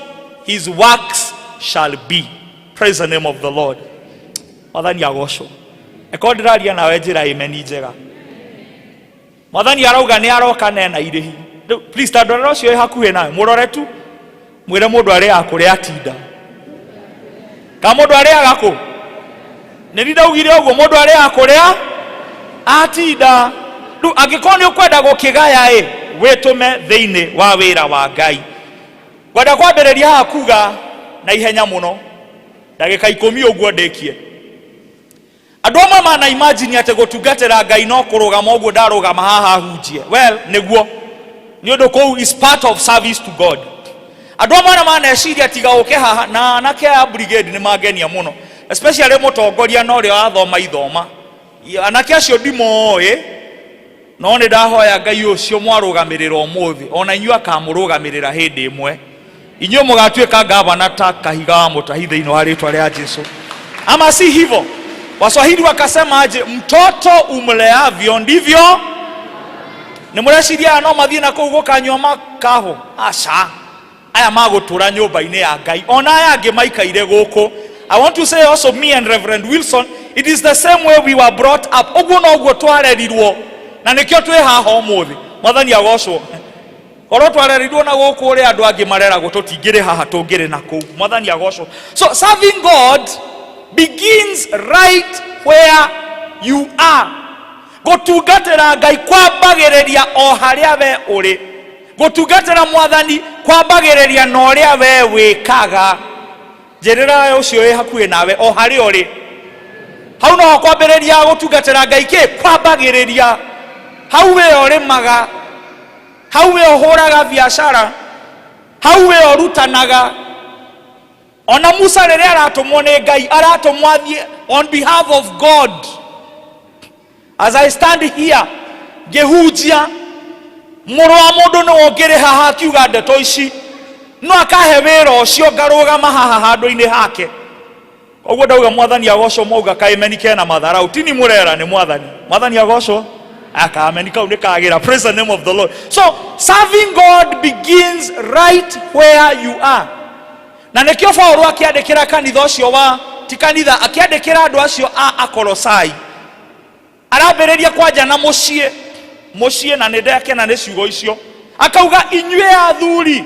his works shall be. Praise the name of the Lord. Mwathani agocwo. Ekondiraria nawe njĩra imeni njega. Mwathani arauga ni aroka nena irĩhi. Please tandorera ũcio hakuhĩ nawe mũrore tu, mwĩre mũndũ arĩa kũrĩa atinda. Ka mũndũ arĩa gakũ nĩ ndaugire ũguo, mũndũ arĩa kũrĩa atinda. Rĩu angĩkorwo nĩ ũkwenda gũkĩgaya wĩtũme thĩinĩ wa wĩra wa Ngai. Ngwenda kwambĩrĩria haha kuga na ihenya mũno, ndagĩka 10 ũguo ndĩkie. Andũ amwe mana imagine atĩ gũtungatĩra Ngai no kũrũgama ũguo ndarũgama haha hunjie. Well, nĩguo nĩ ũndũ kũu is part of service to God. Andũ amwe maneciria tiga ũke haha, na anake a Brigade nĩ mangenia mũno, especially mũtongoria na ũrĩa athoma ithoma. Anake acio ndimoĩ, no nĩ ndahoya Ngai ũcio mwarũgamĩrĩra ũmũthĩ, ona inyuĩ akamũrũgamĩrĩra hĩndĩ ĩmwe. Inyuĩ mũgatuĩka gavana ta kahiga wa mũtahi thĩinĩ wa rĩtwa rĩa Jesu. Ama si hivyo? Waswahili wakasema aje, mtoto umleavyo ndivyo. Nĩ mũreciria no mathiĩ na kũu gũkanyua makaho? Aca, aya magũtũra nyũmba-inĩ ya Ngai, ona aya angĩ maikaire gũkũ. I want to say also, me and Reverend Wilson, it is the same way we were brought up. Ũguo no ũguo twarerirwo, na nĩkĩo twĩ haha ũmũthĩ. Mwathani agocwo. Korwo twarerirwo na gũkũ ũrĩa andũ angĩ mareragwo tũtingĩrĩ haha tũngĩrĩ na kũu. Mwathani agocwo. So serving God begins right where you are. Gũtungatĩra Ngai kwambagĩrĩria o harĩa we ũrĩ. Gũtungatĩra Mwathani kwambagĩrĩria na ũrĩa we wĩkaga. Njĩrĩra ũcio wĩ hakuhĩ nawe o harĩa ũrĩ. Hau no kwambĩrĩria gũtungatĩra Ngai kwambagĩrĩria. Hau we ũrĩmaga, hau we ũhũraga biacara, hau we ũrutanaga. Ona Musa rĩrĩa aratũmwo nĩ Ngai, aratũmwo athiĩ on behalf of God. As I stand here ngĩhunjia, mũrũ wa mũndũ nĩ wongĩrĩ haha akiuga ndeto ici, no akahe wĩra ũcio ngarũgama haha handũ-inĩ hake. Ũguo ndauga Mwathani agocwo, mauga kaĩmeni kena matharau, tini mũrera nĩ Mwathani. Mwathani agocwo akameni kau nĩ kagĩra. Praise the name of the Lord. So serving God begins right where you are. Na nĩkĩo Paulo akĩandĩkĩra kanitha ũcio wa ti kanitha, akĩandĩkĩra andũ acio a Kolosai, arambĩrĩria kwanja na mũciĩ, na nĩndekena nĩ ciugo icio. Akauga inyuĩ athuri,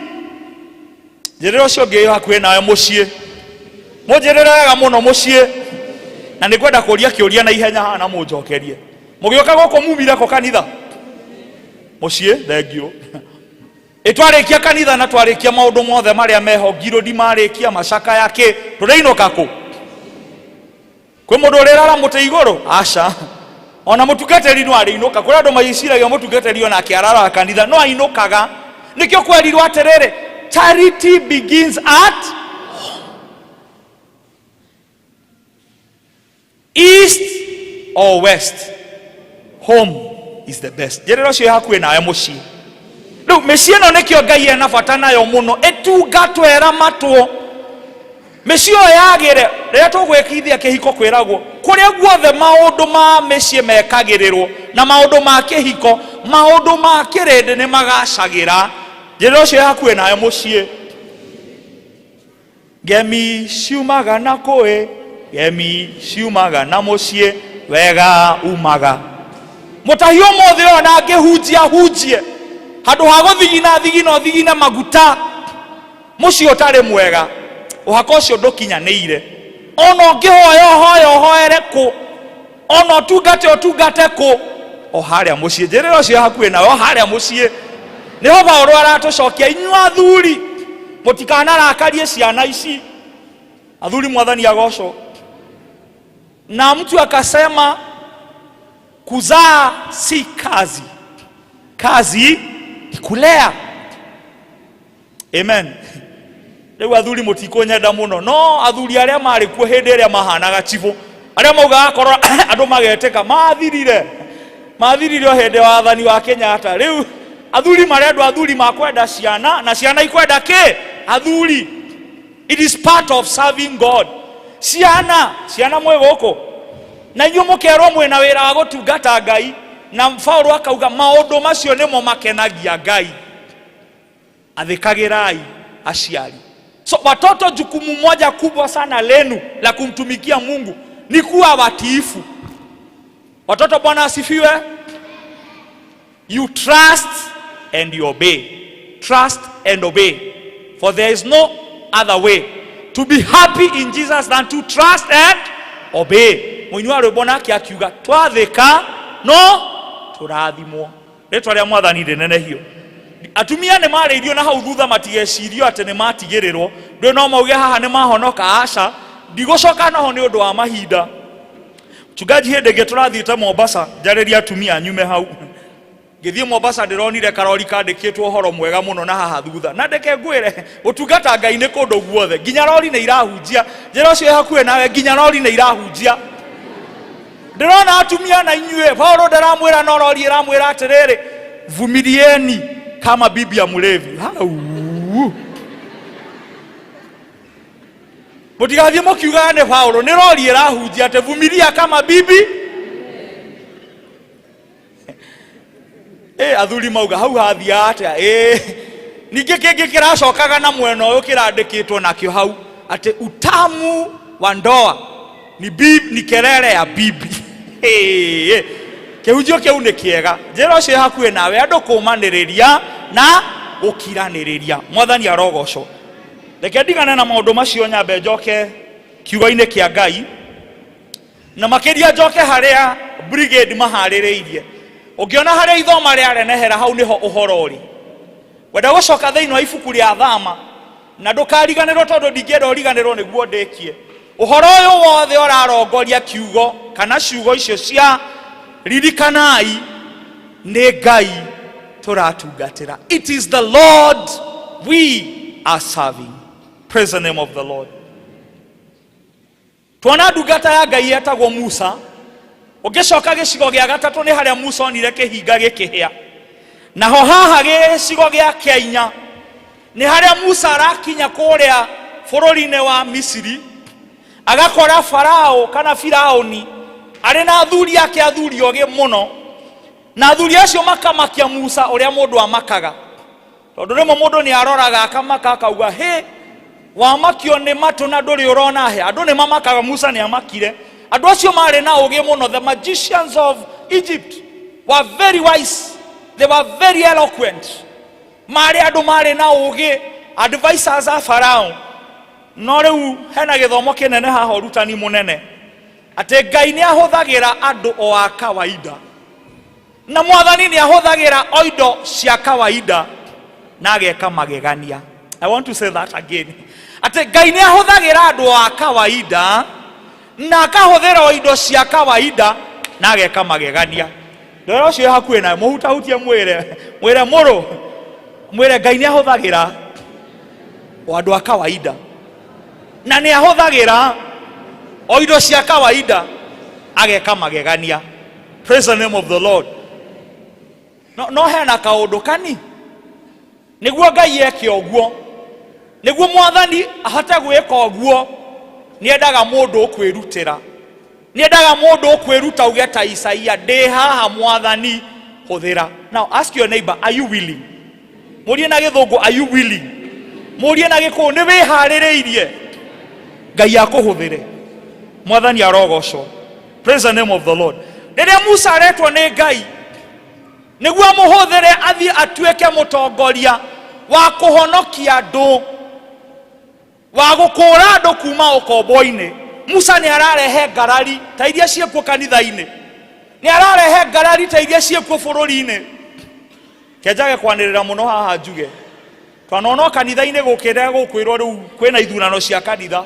njĩrĩra ũcio ũngĩ hakuhĩ nawe mũciĩ, mũnjĩrĩra wega mũno mũciĩ, na nĩngwenda kũria kĩũria na ihenya haha na mũnjokerie. Mũgĩũka gũkũ mumire kũ kanitha? Mũciĩ, thengio. Twarĩkia kanitha na twarĩkia maũndũ mothe marĩa meho, ngiro marĩkia macaka yake, tũrĩinũka kũ? Kwĩ mũndũ ũrĩrara mũtĩ igũrũ? Aca. Ona mũtungatĩri no arĩinũka. Kũrĩ andũ magĩciragia mũtungatĩri ona akĩarara kanitha no ainũkaga. Nĩkĩo kwerirwo atĩrĩrĩ, charity begins at east or west. Home is the best. Njĩrĩra ũcio hakuhĩ nawe mũciĩ. Rĩu mĩciĩ ĩno nĩkĩo Ngai ena bata nayo mũno, ĩtungatwo ĩramatwo. Mĩciĩ ĩyo yagĩre, rĩrĩa tũgwĩkithia kĩhiko kwĩragwo, kũrĩa guothe maũndũ ma mĩciĩ mekagĩrĩrwo na maũndũ ma kĩhiko maundu ma kirende ni magacagira njira ucio hakuhe nawe mucii ngemi ciumaga na kũĩ ngemi ciumaga na mucii wega umaga mutahi ũmũthĩ ona ngĩhunjia hunjie handũ ha gũthigina maguta mucii ũtarĩ mwega ũhaka ũcio ndũkinyanĩire ona ũngĩhoya ũhoere kũ ona ũtungate kũ o harĩa mucii njĩrĩra ũcio hakuhĩ nawe o harĩa mucii nĩho Paulo aratũcokia inyuĩ athuri mũtikanarakarie ciana ici athuri mwathani agocwo na mtu akasema kuzaa si kazi kazi kulea amen rĩu athuri mũtikũnyenda mũno no athuri arĩa marĩ kuo hĩndĩ ĩrĩa mahanaga chifo arĩa maugaga korwo andũ magetĩka mathirire o hĩndĩ wa wathani wa Kenyatta rĩu athuri marendwo athuri makwenda ciana na ciana ikwenda kĩ athuri it is part of serving God ciana mwĩ gũkũ na inyuĩ mũkerwo mwĩna wĩra wa gũtungata Ngai na Paulo akauga maũndũ macio nĩmo makenagia Ngai athĩkagĩrai aciari so watoto jukumu moja kubwa sana lenu la kumtumikia Mungu ni kuwa watiifu watoto Bwana asifiwe you trust and you obey trust and obey for there is no other way to be happy in Jesus than to trust and obey muinua rwĩmbo nake akiuga twathĩka no tũrathimwo rĩtwa rĩa mwathani rĩnenehio atumia nĩ marĩirio na hau thutha matigecirio atĩ nĩ matigĩrĩrwo ndĩ no mauge haha nĩ mahonoka aca ndigũcoka naho nĩ ũndũ wa mahinda mchungaji hĩndĩ ĩngĩ tũrathiĩte Mombasa njarĩria atumia nyume hau ngĩthiĩ Mombasa ndĩronire karori kandĩkĩtwo ũhoro mwega mũno na haha thutha na ndeke ngwĩre ũtungata Ngai nĩ kũndũ guothe nginya rori nĩ irahunjia njĩra ũcio hakuhĩ nawe nginya rori nĩ irahunjia ndĩrona atumia na inyuĩ Paulo ndaramwĩra no rori ĩramwĩra atĩrĩrĩ vumilieni kama bibi ya mlevi mũtigathiĩ mũkiugaga nĩ Paulo nĩ rori ĩrahunjia atĩ vumilia kama bibi athuri mauga hau hathia atĩa ningĩ kĩngĩ kĩracokaga na mwena ũyũ kĩrandĩkĩtwo nakĩo hau atĩ utamu wa ndoa ni kelele ya bibi kĩhunjio kĩu nĩ kĩega njĩra ũcio hakuhĩ nawe andũ kũmanĩrĩria na ũkiranĩrĩria mwathani arogocwo reke ndigane na maũndũ macio nyambe njoke kiugo-inĩ kĩa Ngai na makĩria njoke harĩa Brigade maharĩrĩirie ũngĩona harĩa ithoma rĩarenehera hau nĩho ũhoro ũrĩ wenda gũcoka thĩinĩ wa ibuku rĩa Thama na ndũkariganĩrwo tondũ ndingĩenda ũriganĩrwo nĩguo ndĩkie ũhoro ũyũ wothe ũrarongoria kiugo kana ciugo icio cia ririkanai nĩ Ngai tũratungatĩra it is the Lord we are serving praise the name of the Lord tuona ndungata ya Ngai etagwo Musa ũngĩcoka gĩcigo gĩa gatatũ nĩ harĩa Musa onire kĩhinga gĩkĩhĩa naho haha gĩcigo gĩa Kenya nĩ harĩa Musa arakinya kũrĩa bũrũri-inĩ wa Misiri agakora Farao kana Firaoni arĩ na athuri ake athuri ogĩ mũno na athuri acio makamakia Musa ũrĩa mũndũ amakaga tondũ rĩmwe mũndũ nĩ aroraga akamaka akauga wamakio nĩ matũ na ndũrĩ ũrona he andũ nĩ mamakaga Musa nĩ amakire andũ acio marĩ na ũgĩ mũno the magicians of Egypt were very wise they were very eloquent marĩ andũ marĩ na ũgĩ advisors a Farao no rĩu hena gĩthomo kĩnene haha ũrutani mũnene atĩ Ngai nĩ ahũthagĩra andũ o a kawaida na mwathani nĩ ahũthagĩra o indo cia kawaida na ageka magegania I want to say that again atĩ Ngai nĩ ahũthagĩra andũ o a kawaida na akahũthĩra o indo cia kawaida na ageka magegania ndoro ũcio hakuhĩ nawe mũhutahutie mwĩre mũrũ mwĩre Ngai nĩ ahũthagĩra o andũ a kawaida na nĩ ahũthagĩra o indo cia kawaida ageka magegania praise the name of the Lord no hena kaũndũ kani nĩguo Ngai eke ũguo nĩguo mwathani ahote gwĩka ũguo nĩendaga mũndũ ũkwĩrutĩra nĩendaga mũndũ ũkwĩruta uge ta Isaia ndĩ haha mwathani Hothera. Now ask your neighbor, are you willing? Murie na githungu, are you willing? Murie na gikuyu, ni wiharireirie Ngai akuhuthere. Mwathani arogocwo. Praise the name of the Lord. Riria Musa aretwo ni Ngai niguo amuhuthere athie atuike mutongoria wa kuhonokia andu, wa gukura andu kuma ukombo-ini. Musa ni ararehe ngarari ta iria ciekuo kanitha-ini, ni ararehe ngarari ta iria ciekuo bururi-ini. Kenjage kwanirira muno haha njuge twanona kanitha-ini gukira gukwirwo riu kwina ithurano cia kanitha,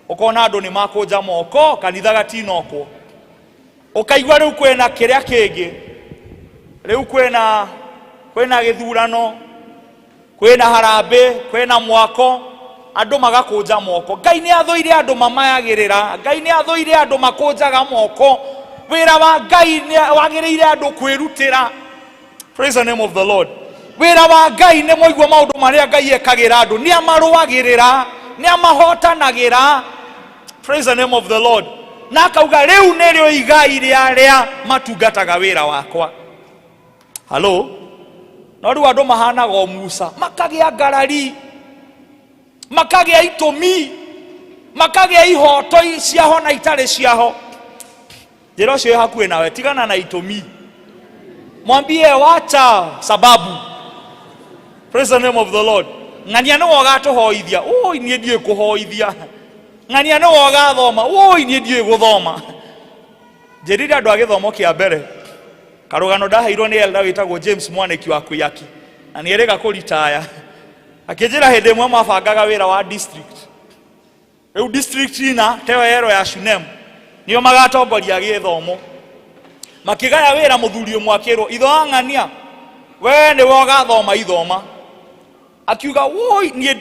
ukona andu ni makunja moko, kanitha gatinokwo, ukaigwa riu kwina kiria kingi, riu kwina githurano, kwina harambe, kwina mwako, andu magakunja moko. Ngai ni athoire andu mamayagirira, Ngai ni athoire andu makunjaga moko. Wira wa Ngai ni wagiriire andu kwirutira. Praise the name of the Lord. Wira wa Ngai ni moigwa maundu maria Ngai ekagira andu, ni amaruagirira, ni amahotanagira. Praise the name of the Lord. Na akauga riu nirio igai ria matungataga wira wakwa. Hello? No riu andu mahanaga o Musa, makagia ngarari, makagia itumi, makagia ihoto ciaho na itari ciaho. Njira ucio hakuhi nawe, tigana na itumi, mwambie wacha sababu. Praise the name of the Lord. Ng'ania no agatuhoithia, oi nie ndie kuhoithia. Ng'ania no agathoma, oi nie ndie guthoma. Njirire andu agithomo kia mbere, karugano ndaheirwo ni elder witagwo James Mwaniki wa Kuyaki, na ni erega kuritaya. Akinjira hindi imwe mabangaga wira wa district. Riu district ina teyo yero ya Shunem niyo magatongoria githomo. Makigaya wira muthuri mwakirwo itho ang'ania, we ni wogathoma ithoma. Akiuga woi nie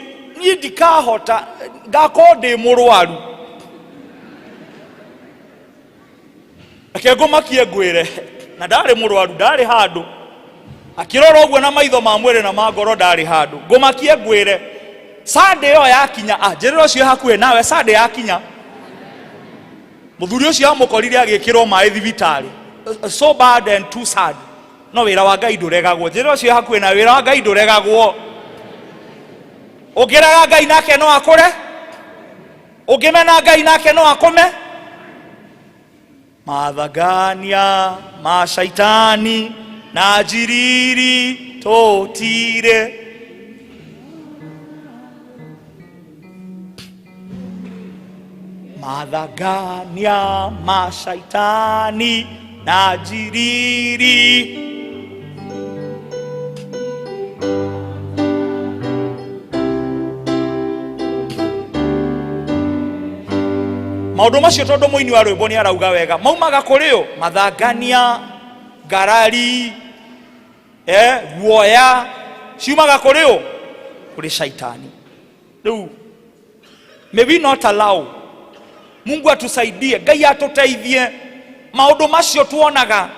ndikahota ngako ndi murwaru. Akengomakie ngwire na ndari murwaru, ndari handu. Akirora uguo na maitho ma mwire na magoro ndari handu. Ngomakie ngwire Sunday yo yakinya, njirira ucio hakuhi nawe Sunday yakinya, muthuri ucio amukorire agikirwo mai thibitari. So bad and too sad. No wira wa Ngai nduregagwo. Njirira ucio hakuhi na wira wa Ngai nduregagwo. Ugiraga Ngai nake no akure, ugimena Ngai nake no akome. Mathagania ma shaitani na jiriri totire. Mathagania ma shaitani na jiriri. Maundu macio tondu muini wa rwimbo ni arauga wega maumaga kurio mathangania, ngarari, guoya, ciumaga kurio kuri shaitani. Riu maybe not allow, Mungu atusaidie, Ngai atuteithie. Maundu macio tuonaga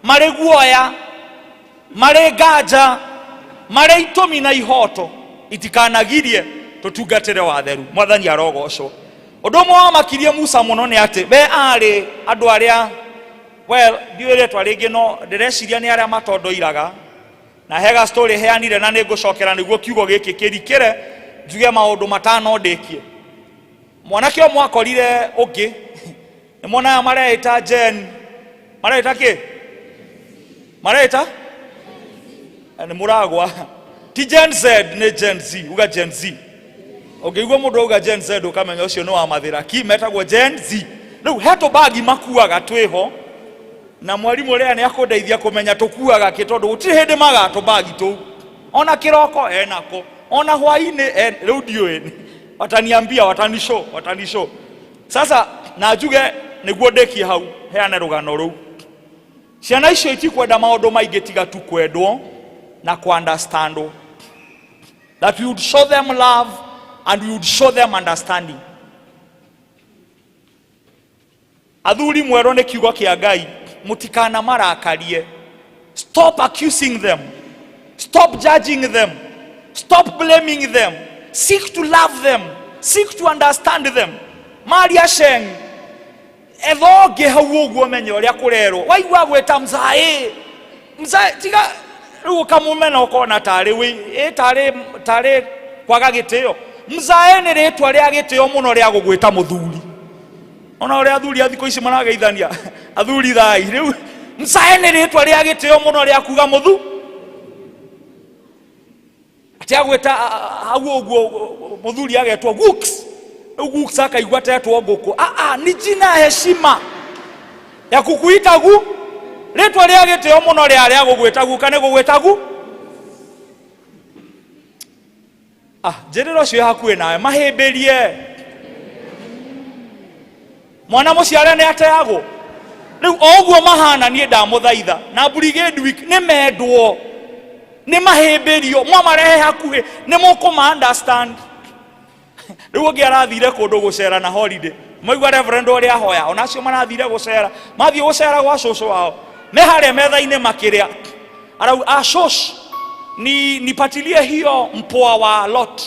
mari guoya, mari nganja, mari itumi na ihoto itikanagirie tutungatire watheru. Mwathani arogocwo. Undu mwa makirie Musa muno ni ati be ari andu aria, well ndiwire twaringi no ndireciria ni aria matondoiraga na hega story heanire na ningucokera niguo kiugo giki kirikire njuge maundu matano ndikie. Mwanake o mwakorire ungi ni mwana mareita Jen, mareita ki mareita ni muragwa ti Gen Z ni Gen Z, uga Gen Z. Ogigwo mundu uga Gen Z ukamenya ucio no wa mathira ki metagwo Gen Z. Riu heto bagi makuaga twiho na mwalimu ria ni akundeithia kumenya tukuaga ki tondu gutiri hindi magato bagi tu. Ona kiroko enako, ona hwaini riu ndiui wataniambia, watanisho. Sasa na njuge niguo ndekie hau heane rugano ru. Ciana icio itikwenda maundu maingi tiga tu kwendwo na ku understandwo. That we would show them love and we would show them understanding. Athuri mwero ni kiugo kia Ngai, mutikana marakarie. Stop accusing them, stop judging them, stop blaming them. Seek to love them, seek to understand them. Maria Sheng ethoge hau uguo menye uria kurerwo waigua gweta mzai mzae tiga ukamumena ukona tare we tare kwaga gitio mzae ni ritwa ria gitio muno ria gugwita muthuri ona ria athuri athiko ici marageithania athuri thai riu mzae ni ritwa ria gitio muno ria kuga muthu atia gwita hau uguo muthuri agetwa Gux akaigua tetwo nguku ni jina heshima ya kukuita gu ritwa ria gitio muno ria gugwita gu kana gugwita gu jerero cio hakuwe nawe mahimbirie mwana muciare ni ateagwo riu oguo mahana nie ndamuthaitha na Brigade week ni mendwo ni mahimbirio mwamarehe hakuhe ni mukuma understand riu ngi arathire kundu gucera na holiday maigua reverend uri ahoya onacio marathire gucera mathie gucera gwa cucu wao me hare metha-ini makiria arau ashosh nipatilie hiyo mpoa wa lot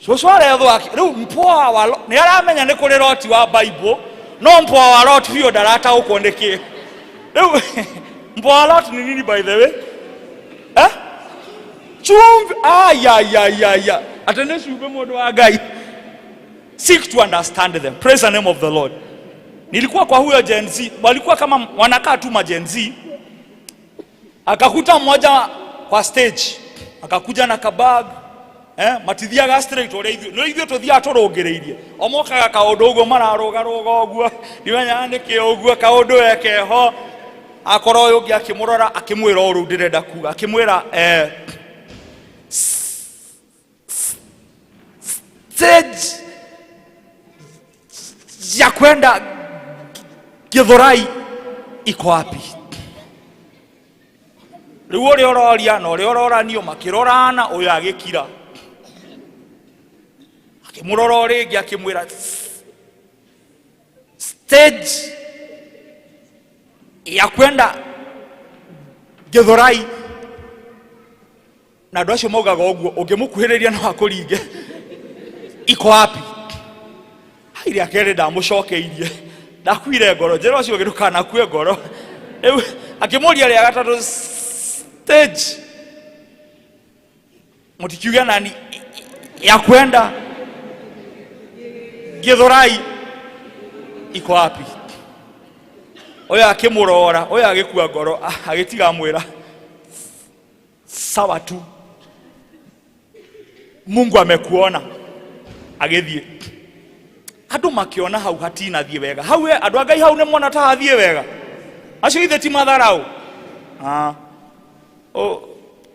cucu arethwo riu mpoa wa lot ni aramenya ni kuri lot wa Bible no mpoa wa lot hiyo darata ukondeke riu mpoa wa lot ni nini by the way chumvi atende sube modo wa Ngai. Seek to understand them. Praise the name of the Lord. Nilikuwa kwa huyo Gen Z, walikuwa kama wanakaa tu ma Gen Z. Akakuta mmoja kwa stage, akakuja na kabag, matithia ga straight ore ithio. No ithio tuthia turongereirie. Omoka kaundu ugo mararoga uguo. Nimenya niki uguo kaundu yake ho. Akoro yugi akimurora akimwira uru ndirenda kuga. Akimwira stage ya kwenda Githurai iko wapi? Riu uri ororia na uri ororanio makirorana uyu agikira akimurora ringi akimwira stage ya kwenda Githurai na andu acio maugaga uguo ungimukuhiriria no akuringe iko wapi? Haire akere ndamucokeirie ndakwire ngoro njero acio ngirukana kue ngoro akimuria ria gatatu stage mutikiuga nani ya kwenda Githurai iko wapi? Oya akimurora oya agikua ngoro agitiga mwira sawa tu, Mungu amekuona. Agithie andu makiona hau hatina thie wega hau andu a Ngai hau ne mona ta hathie wega acio ithe ti matharau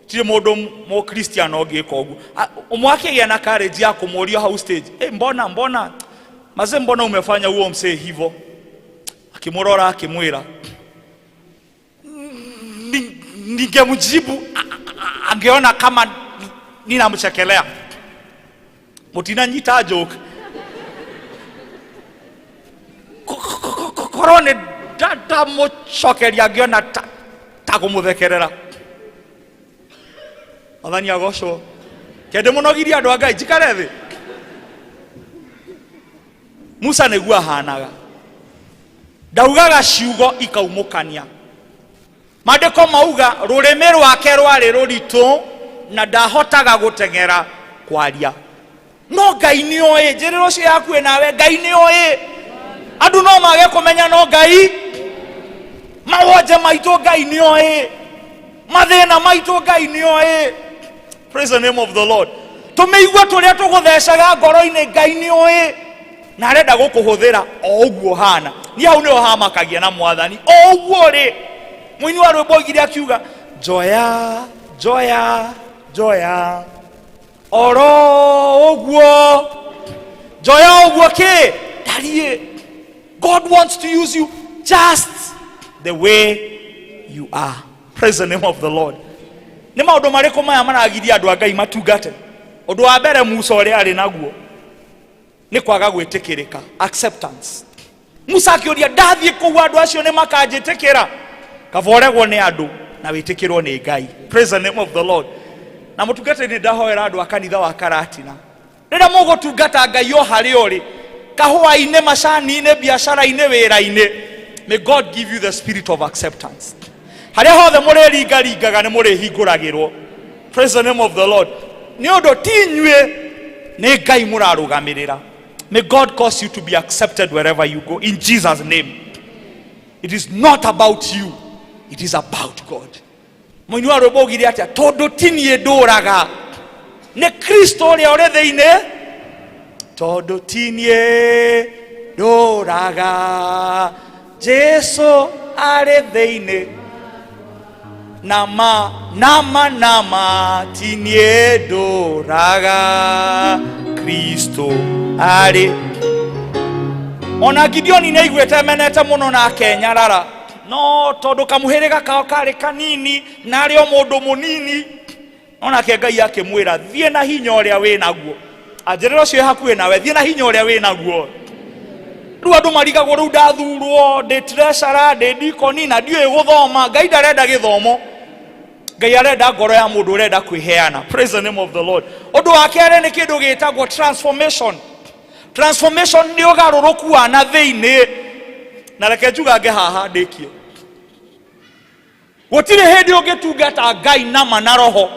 tire mundu mo Christian ogika ugu umwake ya na courage ya kumuria hau stage mbona maze mbona umefanya huo msee hivyo? Akimurora akimwira ningemjibu angeona kama ninamchekelea mutina nyita joke korone data mochokeria angeona ta kumuthekerera athani agocwo kende munogiria andu a Ngai jikare thi Musa negua hanaga ndaugaga ciugo ikaumukania mandiko mauga rurimi rwake rwari ruritu na ndahotaga gutengera kwaria no Ngai ni oe njiriro cio yaku nawe Ngai ni oe andu no mage kumenya no Ngai mawoje maitu Ngai ni oe mathina maitu Ngai ni oe. Praise the name of the Lord. Tumeigua turia tuguthecaga ngoro-ini Ngai ni oe na arenda gukuhuthira o uguo hana ni hau ni ohamakagia na mwathani o uguo ri mwini wa rwimbo igire akiuga joya joya joya oro uguo joya uguo ke darie. God wants to use you just the way you are. Praise the name of the Lord. Ni maundu mariko maya maragiria andu a Ngai matungate. Undu wa mbere Musa uri ari naguo ni kwaga gwitikirika, acceptance. Musa akiuria ndathie kuwa andu acio ni makanjitikira kavoregwo ni andu na witikirwo ni Ngai. Praise the name of the Lord. Na mutungate ni ndahoera andu a kanitha wa Karatina rira mugutungata Ngai o hari uri kahua-inĩ, macani-inĩ, biacara-inĩ, wĩra-inĩ. May God give you the spirit of acceptance. Harĩa hothe mũrĩringaringaga nĩ mũrĩhingũragĩrwo. Praise the name of the Lord. Nĩ ũndũ ti inyuĩ, nĩ Ngai mũrarũgamĩrĩra. May God cause you to be accepted wherever you go, in Jesus' name. It is not about you, it is about God. Mũini wa rwĩmbo ugire atĩa, tondũ ti niĩ ndũraga, nĩ Kristo ũrĩa ũrĩ thĩinĩ. Tondũ ti niĩ ndũraga, Jesu arĩ thĩinĩ. Nama ti niĩ ndũraga, Kristo arĩ. Ona Gideoni nĩ aiguĩte menete mũno na akenyarara, no tondũ kamũhĩrĩga kao karĩ kanini na arĩ o mũndũ mũnini, onake Ngai akĩmwĩra, thiĩ na hinya ũrĩa wĩ naguo. Anjĩrĩra ũcio hakuhĩ nawe, thiĩ na hinya ũrĩa wĩ naguo. Rĩu andũ marigagwo, rĩu ndathurwo, ndĩ treasurer, ndĩ deacon na ndiũĩ gũthoma. Ngai ndarenda gĩthomo, Ngai arenda ngoro ya mũndũ ũrenda kwĩheana. Praise the name of the Lord. Ũndũ wa kerĩ nĩ kĩndũ gĩtagwo transformation. Transformation nĩ ũgarũrũku wa na thĩinĩ. Na reke njugange haha ndĩkie. Gũtirĩ hĩndĩ ũngĩtungata Ngai nama na roho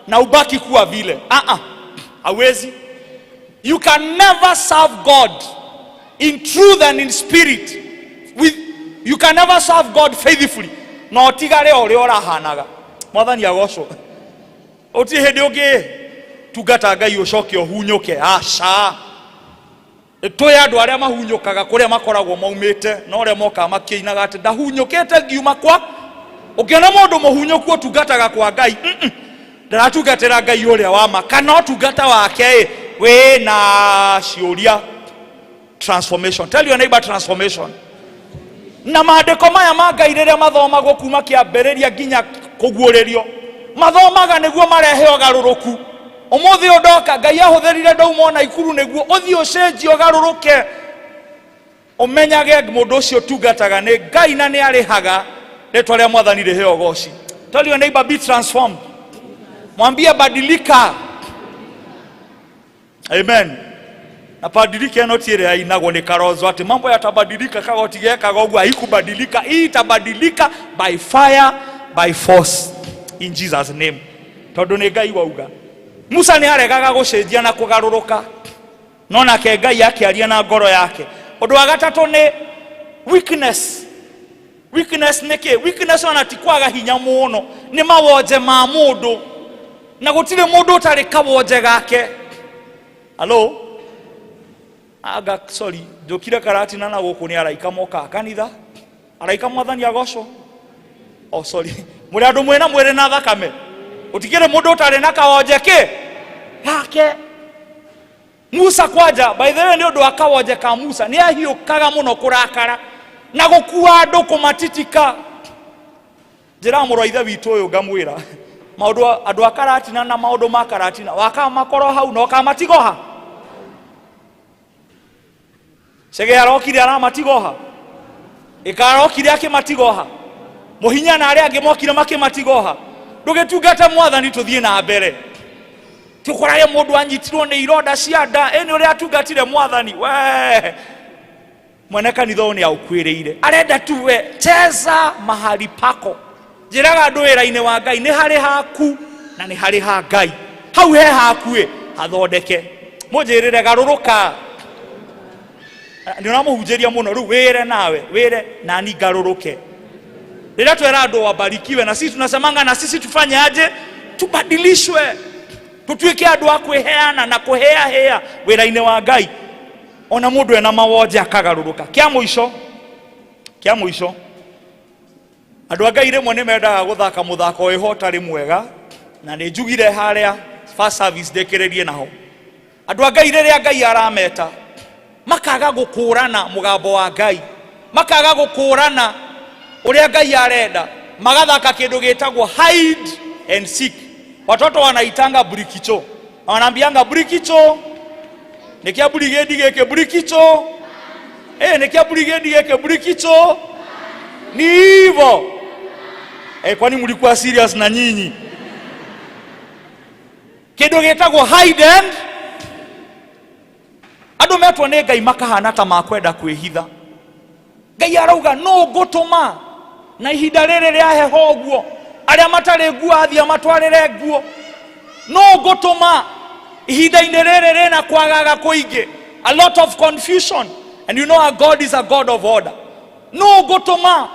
na ubaki kuwa vile. Hawezi. You can never serve God in truth and in spirit. You can never serve God faithfully. No tigare ũrĩa ũrahanaga. Mwathani agocwo. Ũtirĩ hĩndĩ ũngĩtungata Ngai ũcoke ũhunyũke. Aca. Tũĩ andũ arĩa mahunyũkaga kũrĩa makoragwo maumĩte, no ũrĩa moka makĩinaga atĩ ndahunyũkĩte ngiuma kwa. Ũkĩona mũndũ mũhunyũku ũtungataga kwa Ngai, ndaratungatĩra Ngai ũrĩa wa ma, kana ũtungata wake wĩ na ciũria. Transformation. Tell your neighbor, transformation. Na maandĩko maya ma Ngai rĩrĩa mathomagwo kuma kĩambĩrĩria nginya kũguũrĩrio, mathomaga nĩguo marehe ũgarũrũku. Ũmũthĩ ũndoka, Ngai ahũthĩrire ndauma na ikuru nĩguo ũthiĩ ũcenjie ũgarũrũke. Ũmenyage mũndũ ũcio tungataga nĩ Ngai na nĩ arĩhaga. Rĩtwa rĩa Mwathani rĩheo goci. Tell your neighbor, be transformed. Mwambie badilika. Amen. Na badilika eno tiere ainagwo ni karozo ati mambo yatabadilika kagoti gekaga ũguo haikubadilika. Itabadilika by fire, by force, in Jesus name. Tondũ nĩ Ngai wauga. Musa nĩ aregaga gũcenjia na kũgarũrũka, no nake Ngai akĩaria na ngoro yake. Ũndũ wa gatatũ nĩ weakness. Weakness nĩ kĩ? Weakness ona ti kwaga hinya mũno, nĩ mawonje ma mũndũ, na gũtirĩ mũndũ ũtarĩ kawonje gake. Hello? Sorry, njũkire karatina na gũkũ nĩ araika moka kanitha. Araika Mwathani agocwo. Oh sorry. Mũrĩ andũ mwĩna mwĩrĩ na thakame. Utikire mũndũ ũtarĩ na kawonje kĩ? Yake. Musa kwanja, by the way nĩ ũndũ wa kawonje ka Musa, nĩ ahiũkaga mũno kũrakara na gũkua andũ kũmatitika. Njĩra mũrũ wa ithe witũ ũyũ ngamwĩra, maũndũ andũ a karatina na maũndũ ma karatina wakamakoro hau no kamatigoha. Chege arokire aramatigoha. Ikarokire akĩmatigoha. Mũhinya na arĩa angĩ mokire makĩmatigoha. Ndũgĩtungata Mwathani tũthiĩ na mbere. Tũkorage mũndũ anyitirwo nĩ ironda cia nda, eni ũrĩa atungatire Mwathani. We mwene kanitha nĩ aukwĩrĩire. Arenda tuwe cheza mahali pako. Njĩraga andũ wĩra-inĩ wa Ngai nĩ harĩ haku na nĩ harĩ ha Ngai. Hau he hakuĩ hathondeke. Mũnjĩrĩre garũrũka. Nĩ ũramũhunjĩria mũno rĩu wĩre nawe, wĩre nani garũrũke. Rĩrĩa twera andũ wabarikiwe na sisi tunasemanga na sisi tufanye aje? Tubadilishwe. Tutuĩke andũ a kwĩheana na kũhea wĩra-inĩ wa Ngai. Ona mũndũ ena mawonje akagarũrũka. Kĩa mũico. Andũ a Ngai rĩmwe nĩ mendaga gũthaka mũthako wĩho ũtarĩ mwega, na nĩ njugire harĩa first service ndĩkĩrĩrie naho. Andũ a Ngai rĩrĩa Ngai arameta makaga gũkũrana mũgambo wa Ngai, makaga gũkũrana ũrĩa Ngai arenda, magathaka kĩndũ gĩtagwo hide and seek. Watoto wanaitanga brikicho, wanaambianga brikicho, nikia brigade geke brikicho, nikia brigade geke brikicho. Ni hivyo. Kwani mlikuwa serious na nyinyi? Kĩndũ gĩtagwo hide and Andu metwo nĩ Ngai makahana ta makwenda kwĩhitha. Ngai arauga no ngũtũma na ihinda rĩrĩ rĩa heho ũguo, arĩa matarĩ nguo athia matwarĩre nguo. No ngũtũma ihinda-inĩ rĩrĩ rĩna kwagaga kũingĩ, a lot of confusion, and you know our God is a God of order. No ngũtũma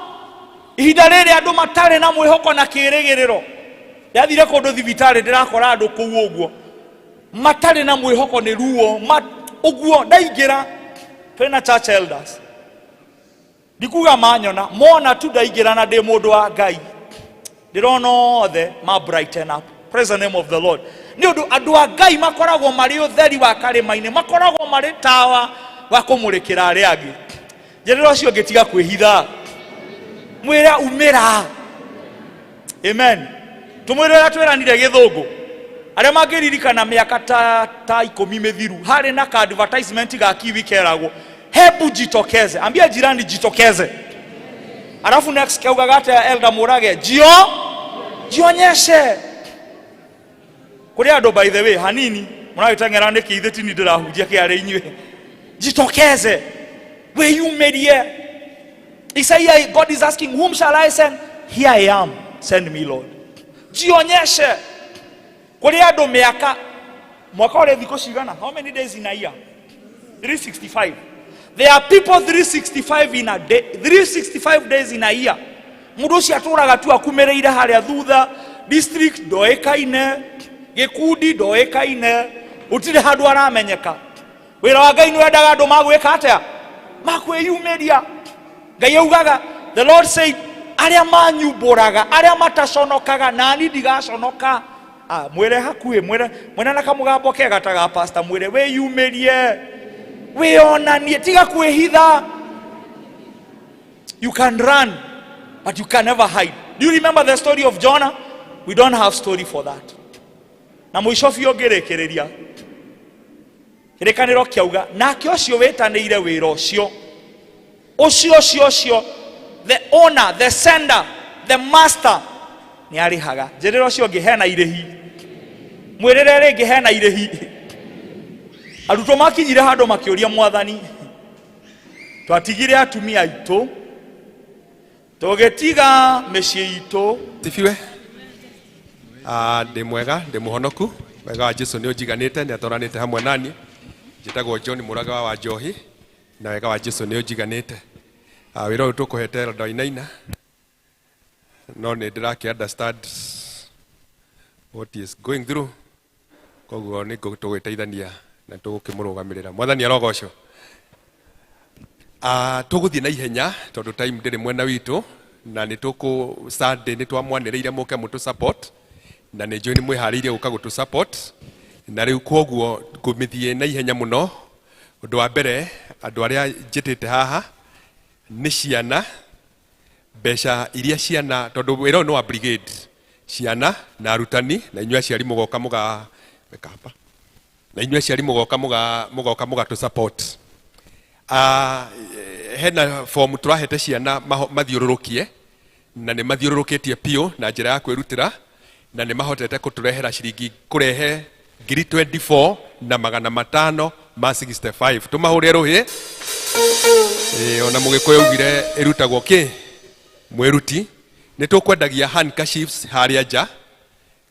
ihinda rĩrĩ andũ matarĩ na mwĩhoko na kĩĩrĩgĩrĩro. Ndathire kũndũ thibitarĩ ndĩrakora andũ kũu ũguo matarĩ na mwĩhoko nĩ ruo ũguo. Ndaingĩra twĩna church elders, ndikuga manyona mona tu ndaingĩra na ndĩ mũndũ wa Ngai, ndĩrona othe ma brighten up. Praise the name of the Lord. Nĩ ũndũ andũ a Ngai makoragwo marĩ ũtheri wa karĩma-inĩ, makoragwo marĩ tawa wa kũmũrĩkĩra arĩa angĩ. Njĩrĩra ũcio ũngĩtiga kwĩhitha mwĩra umĩra. Amen. Tumwĩra ũrĩa twĩranire Gĩthũngũ, arĩa mangĩririkana mĩaka ta 10 mĩthiru harĩ na ka advertisement ga Kiwi keragwo hebu jitokeze. Ambia jirani jitokeze. Alafu next kaugaga ata Elder Murage jionyeshe. Kuri andũ by the way hanini mũragĩteng'era nĩ kĩithĩti ni ndĩrahunjia kĩarĩ inyuĩ. Jitokeze wĩyumĩrie. Isaiah, God is asking, whom shall I send? Here I am, send me Lord. Jionyeshe. Kuri andũ mĩaka mwaka ũrĩ thikũ cigana? How many days in a year? 365. There are people 365 in a day, 365 days in a year. Mũndũ ũcio atũraga tu akumĩrĩire harĩa thutha, district ndoĩkaine, gĩkundi ndoĩkaine, ũtirĩ handũ aramenyeka. Wĩra wa Ngai nĩ wendaga andũ magwĩka atĩa? Makwĩyumĩria. Ngai augaga, the Lord said, arĩa manyumbũraga, arĩa mataconokaga, nani ndigaconoka. Mwĩre hakuhĩ, mwĩre na kamũgambo kega ta ga pastor, mwĩre wĩyumĩrie, wĩonanie, tiga kwĩhitha. You can run, but you can never hide. Do you remember the story of Jonah? We don't have story for that. Na mũico biũ ngĩrĩkĩrĩria, kĩrĩkanĩro kĩauga, nake ũcio wĩtanĩire wĩra ũcio, the owner, the sender, the master, nĩ arĩhaga. Njĩrĩra ũcio ũngĩ hena irĩhi. Mwĩrĩre rĩngĩ hena irĩhi. Arutwo makinyire handũ makĩũria Mwathani, twatigire atumia aitũ, tũgĩtiga mĩciĩ itũ. Tifiwe. Ndĩ mwega, ndĩ mũhonoku. Wega wa Jesũ nĩ ũnjiganĩte, nĩ atũranĩte hamwe nani. Njĩtagwo John Mũraga wa Njohi, na wega wa Jesũ nĩ ũnjiganĩte. Wĩra ũyũ tũkũhete Elder Wainaina, no nĩ ndĩrakĩ understand what is going through. Koguo nĩ tũgũteithania na tũgũkĩmũrũgamĩrĩra. Mwathani arogocwo. Tũgũthiĩ na ihenya tondũ time ndĩrĩ mwena witũ, na nĩ tũkũ Sunday nĩ twamwanĩrĩire mũke mũtũ support, na nĩ njũĩ nĩ mwĩharĩirie gũka gũtũ support. Na rĩu koguo ngũmĩthiĩ na ihenya mũno. Ũndũ wa mbere, andũ arĩa njĩtĩte haha nĩ ciana, mbeca iria ciana, tondũ wĩra ũyũ nĩ wa Brigade, ciana na arutani, na inyuĩ aciari mũgoka mũgakamba, na inyuĩ aciari mũgoka mũgatũ support. Hena form tũrahete ciana mathiũrũrũkie, na nĩ mathiũrũrũkĩtie piũ na njĩra ya kwĩrutĩra, na nĩ mahotete kũtũrehera ciringi kũrehe 24 na 565. Tũmahũrĩre rũhĩ. Ona mũgĩkũyũ augire ĩrutagwo kĩ? Mwĩruti. Nĩ tũkwendagia handkerchiefs harĩa nja,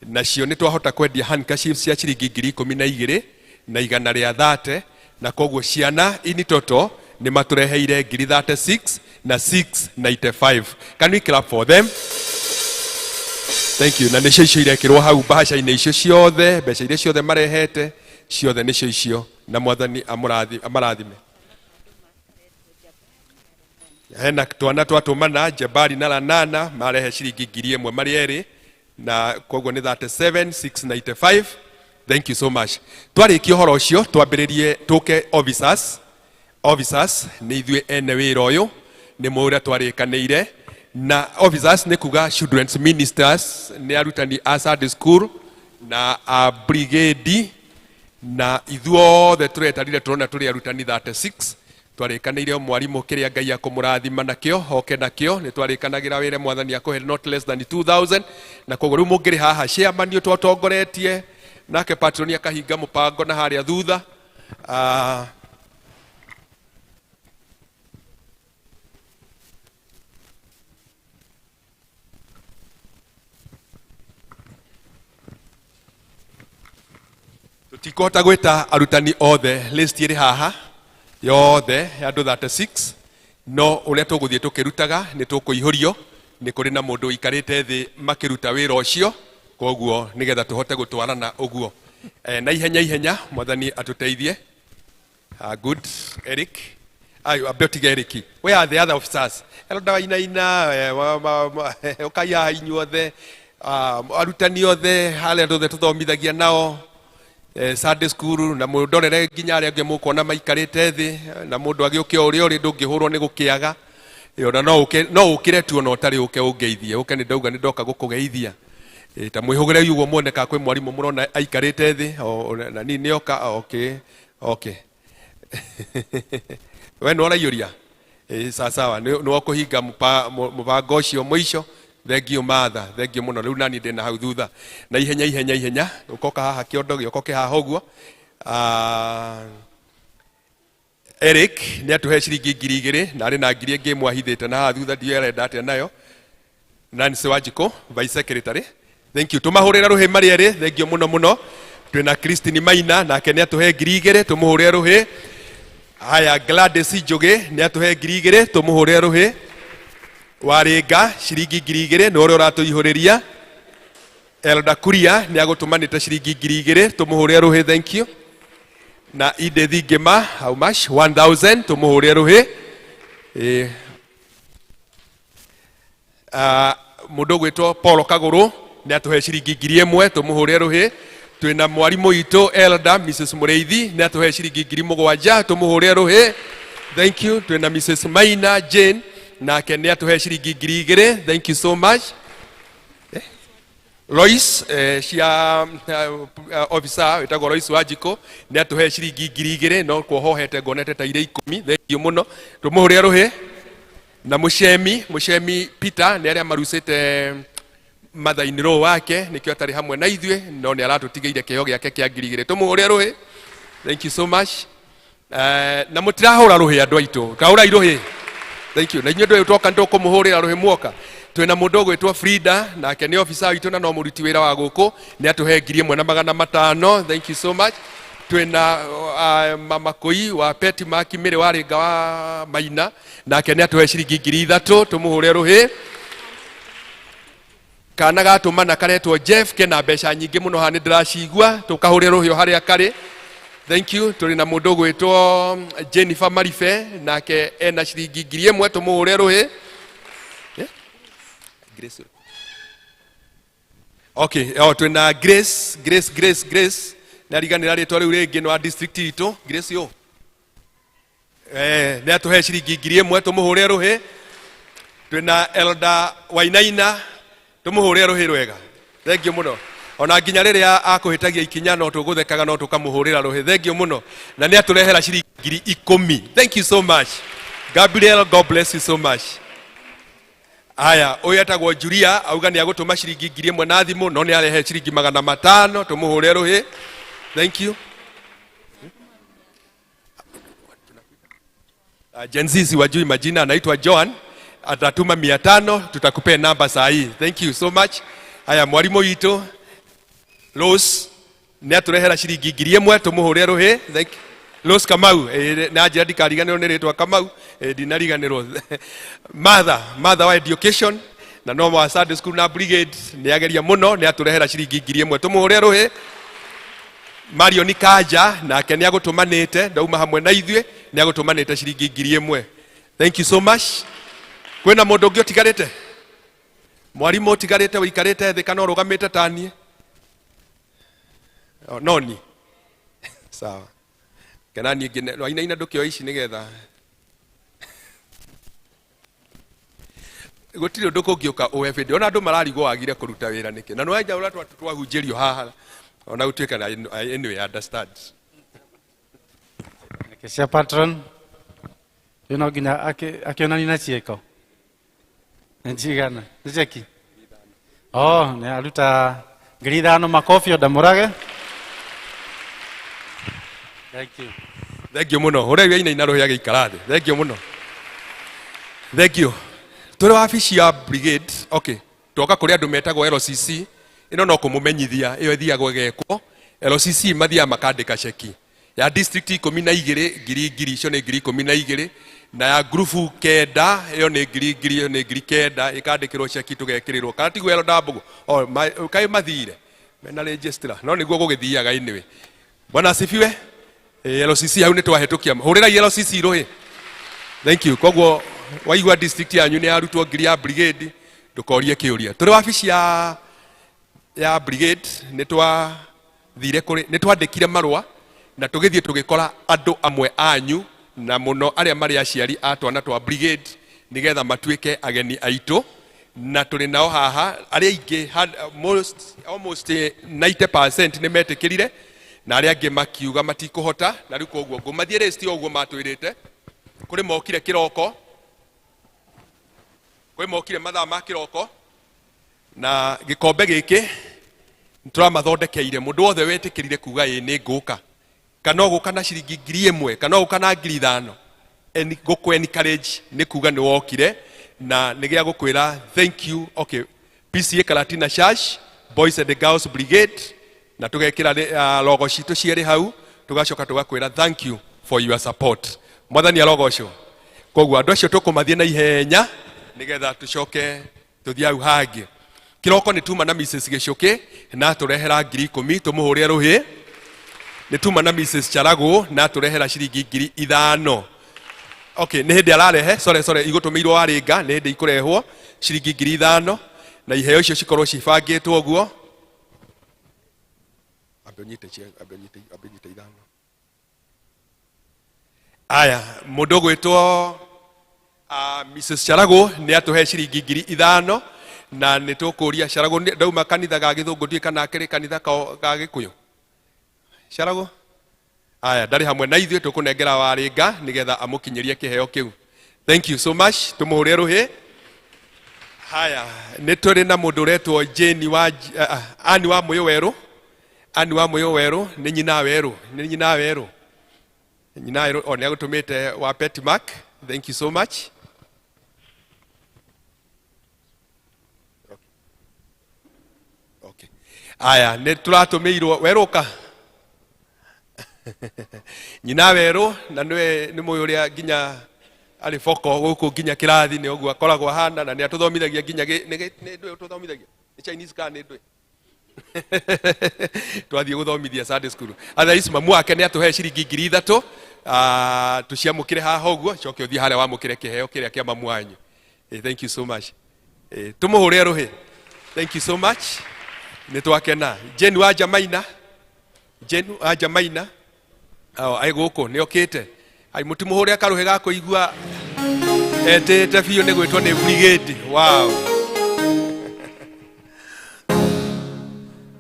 nacio nĩ twahota kwendia handkerchiefs cia ciringi 12,000 na 130, na koguo ciana ini toto nĩ matũreheire 36 na 695. Can we clap for them? Thank you. Na nĩcio icio irekĩrwo hau bahasha-inĩ icio ciothe, mbeca iria ciothe marehete ciothe nĩcio icio, na Mwathani amarathime. Hena twana twatũmana Jabari na Lanana marehe ciringi 1,000 marĩ erĩ, na koguo nĩ 37,695. Thank you so much. Twarĩkia ũhoro ũcio twambĩrĩrie tũke officers. Officers nĩ ithuĩ ene wĩra ũyũ, nĩ mũũrĩa twarĩkanĩire. Na officers nĩ kuga children's ministers, nĩ arutani a Sunday school na a Brigade, na ithuothe tũretanire tũrona tũrĩ arutani 36. Twarĩkanĩire mwarimũ kĩrĩa Ngai akũmũrathima nakĩo, hoke nakĩo, nĩ twarĩkanagĩra wĩra Mwathani akũhe not less than 2,000. Na koguo rĩu mũngĩrĩ haha chairman nĩ twatongoretie, nake patroni akahinga mũpango na harĩa thutha. tutikota gwita arutani othe list iri haha yothe ya andu 36 no uria tuguthie tukirutaga ni tukuihurio ni kuri na mundu ikarite thi makiruta wira ucio koguo nigetha tuhote gutwarana uguo na ihenya mwathani atuteithie. Good Eric. Abeotige Eric. Where are the other officers? Elda ina ukaya inyuothe arutani othe hale ndothe tuthomithagia nao Sunday school na mundorere nginya aria ange mukona maikarite thi na mundu agiuke uri ndungihurwo ni gukiaga na no ukire tu no tari uke ungeithie uke ni ndauga ni ndoka gukugeithia ta mwihugire yugo muone ka kwi mwarimu murona aikarite thi na ni nioka okay we no raiyuria sawa no kuhinga mubango ucio mwisho. Thengio matha thengio muno riu nani ndina hau thutha na ihenya ukoka haha kiondo giokoke haha uguo. Eric ni atuhe ciringi 2,000 na ari na 1,000 mwahithite na haha thutha ndierenda atia nayo. Nancy Wajiko vice secretary, thank you. Tumahurira ruhi mari eri thengio muno twina Christine Maina nake ni atuhe 2,000 tumuhurire ruhi. Haya Gladys Njoge ni atuhe 2,000 tumuhurire ruhi. Waringa ciringi 2,000 no uri uratuihuriria. Elda Kuria ni agutumanite ciringi 2,000 tumuhurire ruhi, thank you. Na Edith Ngema how much 1,000 tumuhurire ruhi. Mundu gwitwo Paul Kaguru ni atuhe ciringi 1,000 tumuhurire ruhi. Twina mwarimu itu Elda Mrs Mureithi ni atuhe ciringi 7,000 tumuhurire ruhi, thank you. Twina Mrs Maina Jane nake ni atuhe ciringi 2,000, thank you so much. Lois cia officer witagwo Lois Wajiko ni atuhe ciringi 2,000 no kuohohete ngonete ta ire 10, thank you muno tumuhurire ruhi. Na Mushemi Peter ni aria marusite mother-in-law wake nikio atari hamwe na ithue no ni aratutigeire kiheo giake kia 2,000 tumuhurire ruhi, thank you so much. Na mutirahura ruhi andu aitu kahura iruhi, thank you. Na inyo ndu toka ndo kumuhurira ruhi muoka. Twina mundu gwitwa Frida nake ni officer witu na no muruti wira wa guku ni atuhe 1,500, thank you so much. Twina mama Koi wa Peti Makimire Waringa wa Maina nake ni atuhe ciringi 3,000 tumuhurire ruhi. Kana gatumana karetwo Jeff kena mbeca nyingi muno hani ndiracigua tukahurire ruhi haria kari, thank you. Turi na mundu gwitwo Jennifer Marife nake ena ciringi 1,000 tumuhurire ruhi. Grace. Okay, twina Grace na riganira ritwa riu ringi no district itu Grace yo ni atuhe ciringi 1,000 tumuhurire ruhi. Twina Elda Wainaina tumuhurire ruhi rwega, thank you muno. Ona nginya riria akuhitagia ikinya no tuguthekaga no tukamuhurira ruhi, thank you muno. Na ni aturehera ciringi 10,000, thank you so much. Gabriel, God bless you so much. Aya uyu etagwo Julia auga ni agutuma ciringi 1,000 na thimu no ni arehe ciringi 500 tumuhurire ruhi, thank you. Jenzizi wajui majina anaitwa Joan atatuma 500 tutakupea namba saa hii, thank you so much. Aya mwalimu witu Rose ni aturehera ciringi 1,000 tumuhurire ruhi, thank you. Rose Kamau na njira ndikariganirwo ni ritwa Kamau ndinariganirwo. Mother wa education na no wa Sunday school na Brigade ni ageria muno ni aturehera ciringi 1,000 tumuhurire ruhi. Mario ni Kaja nake ni agutumanite ndauma hamwe na ithue ni agutumanite ciringi 1,000, thank you so much. Kwina mundu ungi utigarite mwarimu utigarite wikarite thi kana urugamite tanie noni sawa kana ni ngine ina ndukio ici nigetha gutiri undu kungiuka uwebindi ona andu mararigwo wagire kuruta wira niki na no aja ura twahunjirio haha ona utweka na anyway understand Kesha patron yuno gina akiona nina chieko njigana njeki ne aluta 5,000 makofi odamurage, thank you muno ure ina ina roho yake ikarathi, thank you muno, thank you. Turi wabici ya Brigade, okay, toka kuri andu metagwo LCC ino no kumumenyithia iyo ithiagwo gegekwo LCC mathia makandika cheki ya district 12 ngiri icio nĩ ngiri 12 na ya grupu kenda ĩyo nĩ ngiri kenda ikandĩkĩrwo cheki tũgekĩrĩrwo kana tiguo elo ndambugu kaĩ mathire mena register no nĩguo gũgĩthiaga anyway. Bwana asifiwe. LCC hau nĩ twahĩtũkia hũrĩrai LCC rũhĩ. Thank you. Koguo waigua district yanyu nĩ yarutwo ngiri ya Brigade ndũkorie kĩũria. Tũrĩ wabici ya Brigade nĩ twandĩkire marũa na tũgĩthiĩ tũgĩkora andũ amwe anyu na mũno arĩa marĩ aciari a twana twa Brigade nĩgetha matuĩke ageni aitũ na tũrĩ nao haha arĩa aingĩ almost 90% nĩ metĩkĩrire na arĩa angĩ makiuga matikũhota na rĩu koguo ngũmathiĩ list ũguo matwĩrĩte kũrĩ mokire kĩroko kũrĩ mokire mathaa ma kĩroko na gĩkombe gĩkĩ nĩtũramathondekeire mũndũ wothe wetĩkĩrire kuga ĩ nĩ ngũka kana ũgũka na ciringi 1,000 kana ũgũka na 5,000 gũkũ encourage nĩ kuga nĩ wokire na nĩ gĩa gũkwĩra thank you. Okay, PCA Karatina Church Boys and Girls Brigade na tũgekĩra logo citũ cierĩ hau tũgacoka tũgakwĩra thank you for your support. Mwathani arogocwo. Koguo andũ acio tũkũmathiĩ na ihenya nĩgetha tũcoke tũthiĩ hau hangĩ. Kĩroko nĩ tuma na Mrs. Gĩcũkĩ na tũrehera 10,000 tũmũhũrĩre rũhĩ. Nĩ tuma na Mrs. Charago na tũrehera ciringi 5,000. Okay, nĩ hĩndĩ ararehe sorry igũtũmĩirwo warĩnga nĩ hĩndĩ ikũrehwo ciringi 5,000 na iheo icio cikorwo cibangĩtwo ũguo. Ambĩnyite ithano. Aya mũndũ gwĩtwo Mrs. Charago nĩ atũhe ciringi 5,000 na nĩ tũkũria Charago ndauma kanitha ga Gĩthũngũ ndiĩ kana kĩrĩ kanitha ga Gĩkũyũ. Charago aya ndarĩ hamwe na ithuĩ tũkũnengera warĩnga nĩgetha amũkinyĩrie kĩheo kĩu. Thank you so much. Tũmũhũrĩre rũhĩ. Haya nĩ tũrĩ na mũndũ ũretwo Jane wa Ani wa Mũyũ Werũ. Ani wa Mũyũ Werũ nĩ nyina werũ o nĩ agũtũmĩte wa Petmark. Thank you so much. Okay. Aya nĩ tũratũmĩirwo werũka nyina werũ na nĩ mũyũ ũrĩa nginya arĩ boko gũkũ nginya kĩrathi nĩ ũguo akoragwo ahana na nĩ atũthomithagia nginya nĩ ndũĩ ũtũthomithagia nĩ Chinese kana nĩ ndũĩ twathiĩ gũthomithia Sunday school. Otherwise mamu wake nĩ atũhe ciringi 3,000 tũciamũkĩre haha ũguo coke ũthiĩ harĩa wamũkĩre kĩheo kĩrĩa kĩa mamu wanyu. Thank you so much. Tũmũhũrĩre rũhĩ. Thank you so much. Nĩ twakena. Jane wa Jamaina ai gũkũ nĩ okĩte. Ai mũtimũhũrĩre karũhĩ ga kũigua etĩte biũ nĩ gwĩtwo nĩ Brigade. Wow.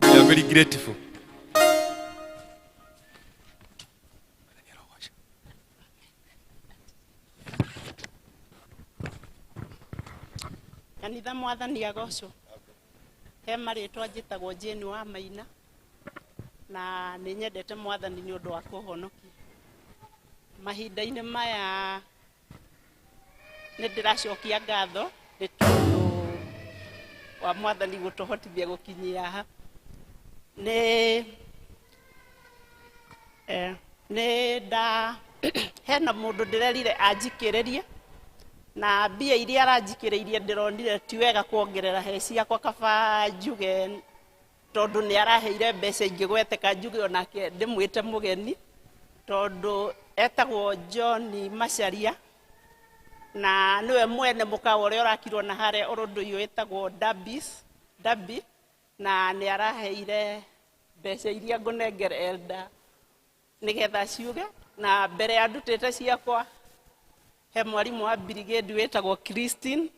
We are very grateful. Kanitha Mwathani agocwo. He marĩtwa njĩtagwo Jane wa Maina na nĩ nyendete Mwathani nĩ ũndũ wa kũhonokia. Mahinda-inĩ maya nĩ ndĩracokia ngatho nĩ tondũ wa Mwathani gũtũhotithia gũkinyia haha. Hena mũndũ ndĩrerire anjikĩrĩrie na mbia iria aranjikĩrĩirie ndĩronire ti wega kuongerera he ciakwa kaba njuge tondũ nĩ araheire mbeca ingĩ gweteka njuge onake ndĩmwĩte mũgeni tondũ etagwo John Macharia na nĩwe mwene mũkawa ũrĩa ũrakirwo na harĩa ũrũndũ-inĩ wĩtagwo Dabi na nĩ araheire mbeca iria ngũnengera elda nĩgetha ciuge na mbere ya ndutĩte ciakwa he mwarimũ wa Brigade wĩtagwo Christine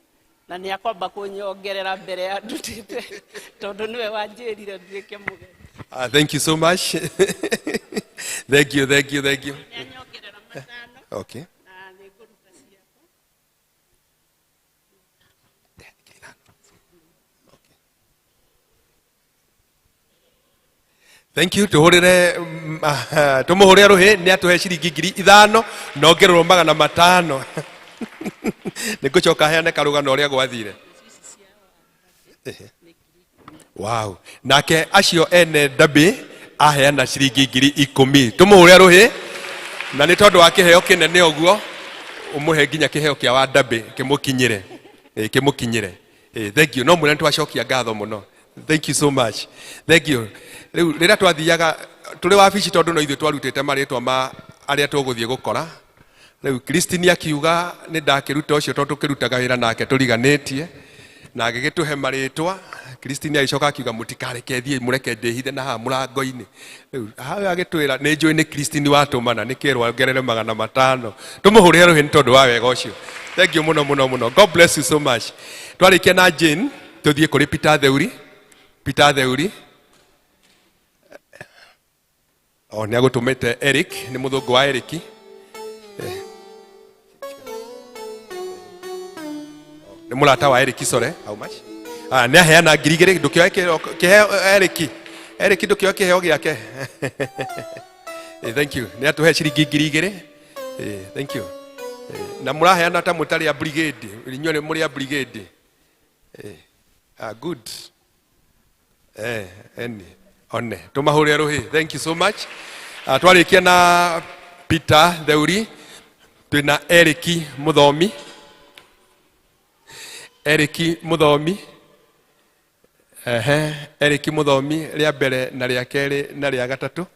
na nĩ akwamba kũnyongerera mbere ya ndutĩte tondũ nĩwe wanjĩrire nduĩke mũgeni. Thank you so much. Thank you. Okay. Thank you. Tumuhurire ruhi ni atuhe ciringi 5,000 na ongererwo 500. Nĩngũcoka heane karũgano ũrĩa gwathire. Wow. Nake acio ene Dabi aheana ciringi 10,000 tumuhure ruhi na ni tondu wa kiheo kinene uguo umuhe nginya kiheo kia wa ndabe kimukinyire kimukinyire. Thank you. No mwene twacokia ngatho muno. Thank you so much. Thank you. Rĩrĩa twathiaga tũrĩ wabici tondũ no ithuĩ twarutĩte marĩtwa ma arĩa tũgũthiĩ gũkora. Rĩu Kristini akiuga nĩ ndakĩruta ũcio tondũ tũkĩrutaga wĩra nake tũriganĩtie na agĩgĩtũhe marĩtwa. Kristini agĩcoka akiuga mũtikareke thiĩ mũreke ndĩhithe na haha mũrango-inĩ. Rĩu agĩtwĩra nĩ njũĩ nĩ Kristini watũmana nĩkĩrwo ngerere 500 tũmũhũrĩre rũhĩ nĩ tondũ wa wega ũcio. Thank you muno muno muno. God bless you so much. Twarĩkia na Jane tũthiĩ kũrĩ Peter Theuri. Peter Theuri nĩ agũtũmĩte Eric, nĩ mũthũngũ wa Eric. Nĩ mũrata wa Eric Sore. How much? Nĩ aheana 2,000 ndũkĩoe kĩheo Eric. Eric ndũkĩoe kĩheo gĩake. Thank you. Nĩ atũhe ciringi 2,000. Thank you. Na mũraheana ta mũtarĩ a Brigade. Inyuĩ nĩ mũrĩ a Brigade. Good. One tumahurire ruhi. Thank you so much. Twarikia na Peter Theuri twina Eric Muthomi. Eric Muthomi. Eric Muthomi ria mbere na ria keri na ria gatatu.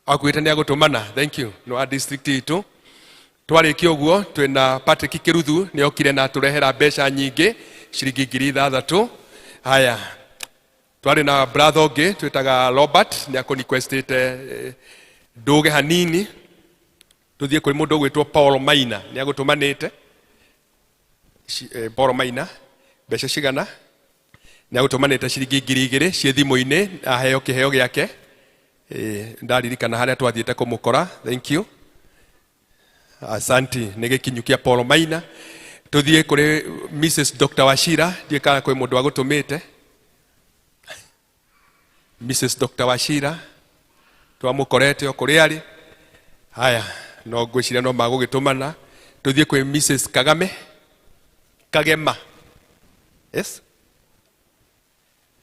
Akwita ni agutumana. Thank you. No a district itu. Twarikia uguo twina Patrick Kiruthu ni okire na turehera mbeca nyingi ciringi 6,000. Haya. Twari na brother ũngĩ twĩtaga Robert nĩ akũniquestĩte ndũge hanini tũthiĩ kũrĩ mũndũ ũgwĩtwo Paul Maina nĩ agũtũmanĩte Paul Maina mbeca cigana nĩ agũtũmanĩte ciringi 2,000 ciĩ thimũ-inĩ aheo kĩheo gĩake ndaririkana harĩa twathiĩte kũmũkora. Thank you. Asanti nĩ gĩkinyu kĩa Paul Maina. Tũthiĩ kũrĩ Mrs. Dr. Wachira ndiĩ kana kwĩ mũndũ agũtũmĩte Mrs. Dr. Wachira twamukorete okuri ari. Haya no ngwiciria no magũgĩtũmana. Tũthiĩ kwĩ Mrs. Kagema. Yes,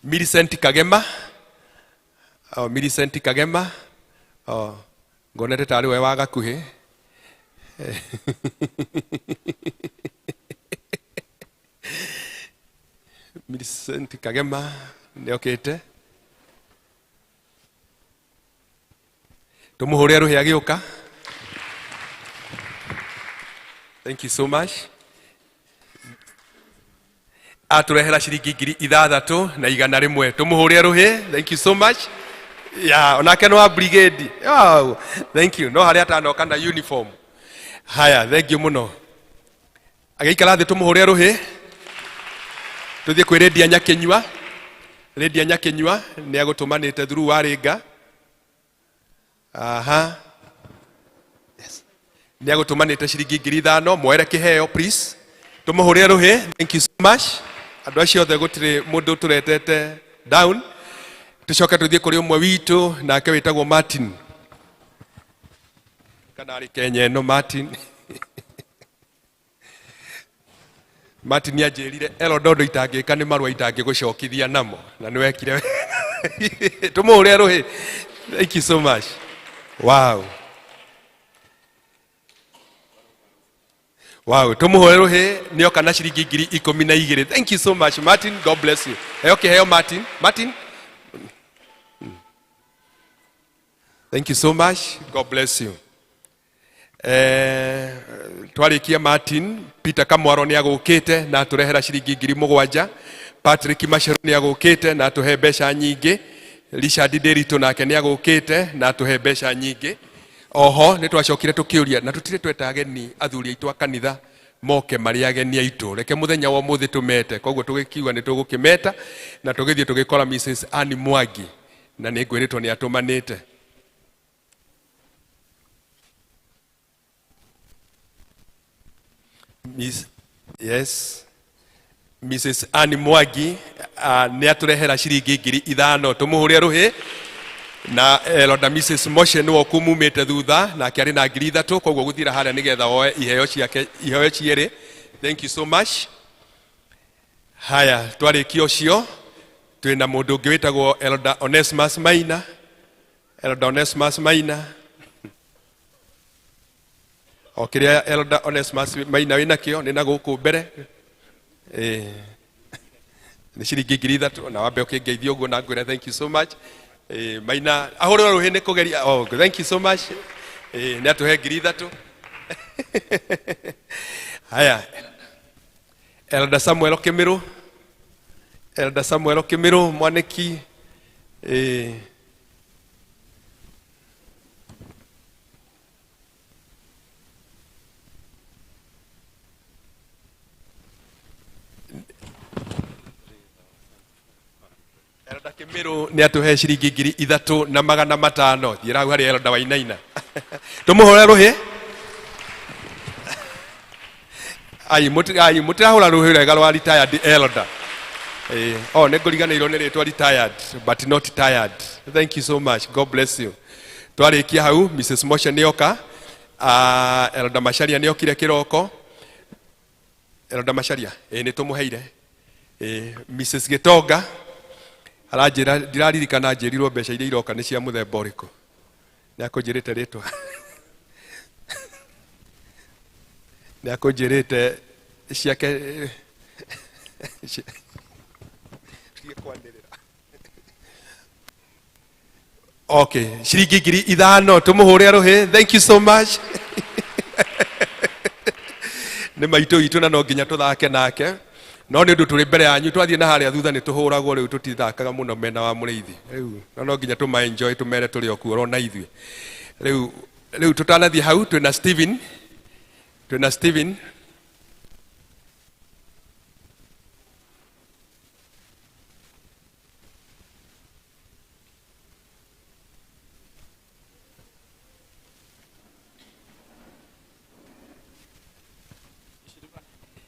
Millicent Kagema. Millicent Kagema. Ngonete tarĩ we wa gakuhĩ. Millicent Kagema nĩ okĩte. Tumuhurire ruhi agĩũka. Thank you so much. Aturehera ciringi 6,000 na 100. Tumuhurire ruhi. Thank you so much. Onake no wa Brigade. Thank you. No harĩa atanoka na uniform. Haya, thank you muno. Agĩikara thĩ tumuhurire ruhi. Tũthiĩ kwĩ Lydia Nyakenyua. Lydia Nyakenyua nĩ agũtũmanĩte through Warĩnga. Yes. Nĩ agũtũmanĩte ciringi 5,000 moere kĩheo please. Tumuhurire ruhi. Thank you so much. Andũ acio othe gũtirĩ mũndũ turetete down. Tucoke tũthiĩ kũrĩ ũmwe witũ nake wĩtagwo Martin. Kana arĩ Kenya ĩno Martin. Martin nĩanjĩrire Eldondo itangĩka nĩ marũa itangĩgũcokithia namo na nĩwekire. Tumuhurire ruhi. Thank you so much. Wow. Wow, tumuhurire ruhi nĩoka na ciringi 12,000. Thank you so much Martin. God bless you. Okay, heo Martin. Martin. Thank you so much. God bless you. Twarikia Martin, Peter Kamwaro nĩ agũkĩte na turehera ciringi 7,000. Patrick Mashero nĩ agũkĩte na tuhe mbeca nyingĩ. Richard Derito nake nĩ agũkĩte na tuhe mbeca nyingĩ. Oho nĩ twacokire tũkĩũria na tũtirĩ tweta ageni athuri aitũ a kanitha moke marĩ ageni aitũ. Reke mũthenya wa ũmũthĩ tũmete. Koguo tũgĩkiuga nĩ tũgũkĩmeta na tũgĩthiĩ tũgĩkora Mrs. Annie Mwangi na nĩ ngwĩrĩtwo nĩ atũmanĩte. Yes. Mrs. Annie Mwangi nĩ atũrehera ciringi 5,000. Tumuhurire ruhi. Na Elder Mrs. Moshe nĩ okumumĩte thutha na kĩarĩ na 3,000 koguo gũthira harĩa nĩgetha oe iheo ciake iheo cierĩ. Thank you so much. Haya twarĩkia ũcio twina mundu ungi witagwo Elder Onesimus Maina. Elder Onesimus Maina. Okiria Elder Onesimus Maina wina kio ni na guku mbere. Ni ciringi 3,000 na wambe ukingeithia uguo na ngwira thank you so much. Maina ahore ruhine kugeria. Oh, thank you so much. Ni atuhe 3,000. Haya. Elder Samuel Kimiru. Elder Samuel Kimiru mwaniki. Elder Kimiru ni atuhe ciringi 3,500 thira hau hari Elder Wainaina. Tumuhore ruhi. Ai mutirahura ruhi rega rwa retired elder. Oh, negoriganirwo ni ritwa retired but not tired. Thank you so much. God bless you. Twarikia hau Mrs. Moshe nioka. Elder Masharia niokire kiroko. Elder Masharia ni tumuheire. Mrs. Gitoga arajira ndiraririkana njirirwo mbeca iria iroka ni cia muthemba uriku. Niakunjirite ritwa. Niakunjirite ciake okay, ciringi 5,000 tumuhure ruhi. Thank you so much. Ni maitu itu na no nginya tuthake nake. No ni ndu turi mbere yanyu twathie na haria thutha ni tuhuragwo riu tutithakaga muno mena wa muriithi. Riu no nginya tuma enjoy tumere turi okuoro na ithui. Riu tutanathie hau twina Steven. Twina Steven.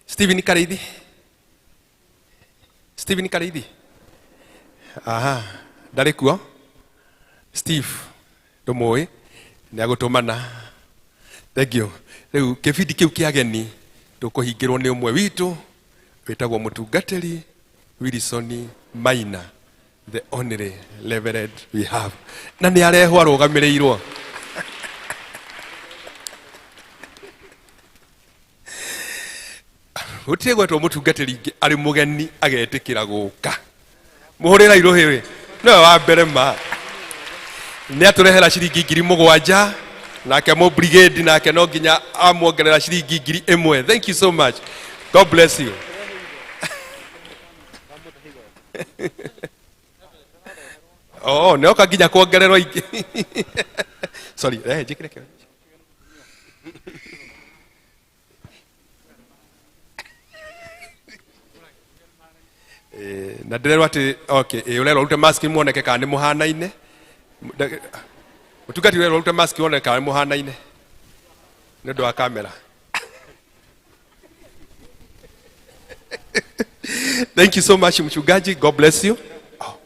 Steven Karithi. Steven Karithi. Aha, ndari kuo. Steve ndumui ni agutumana. Thank you. Riu kibindi kiu kiageni tukuhingirwo ni umwe witu witagwo mutungatiri Wilson Maina, the only reverend we have. Na ni arehwo arugamirirwo. Gutire gwetwo mutungatiri ingi ari mugeni agetikira guka. Muhurira iruhiwe. No wa mbere ma. Ni aturehera ciringi 7,000 nake mo Brigade nake no nginya amuongerera ciringi 1,000. Thank you so much. God bless you. Oh, no kaginya kuongererwa ingi. Sorry, jikire kio. Na ndirerwa ati okay, urero rute mask muoneke kana ni muhanaine. Utugati urero rute mask muoneke kana ni muhanaine. Ni ndo wa kamera. Thank you so much mchungaji. God bless you. Oh.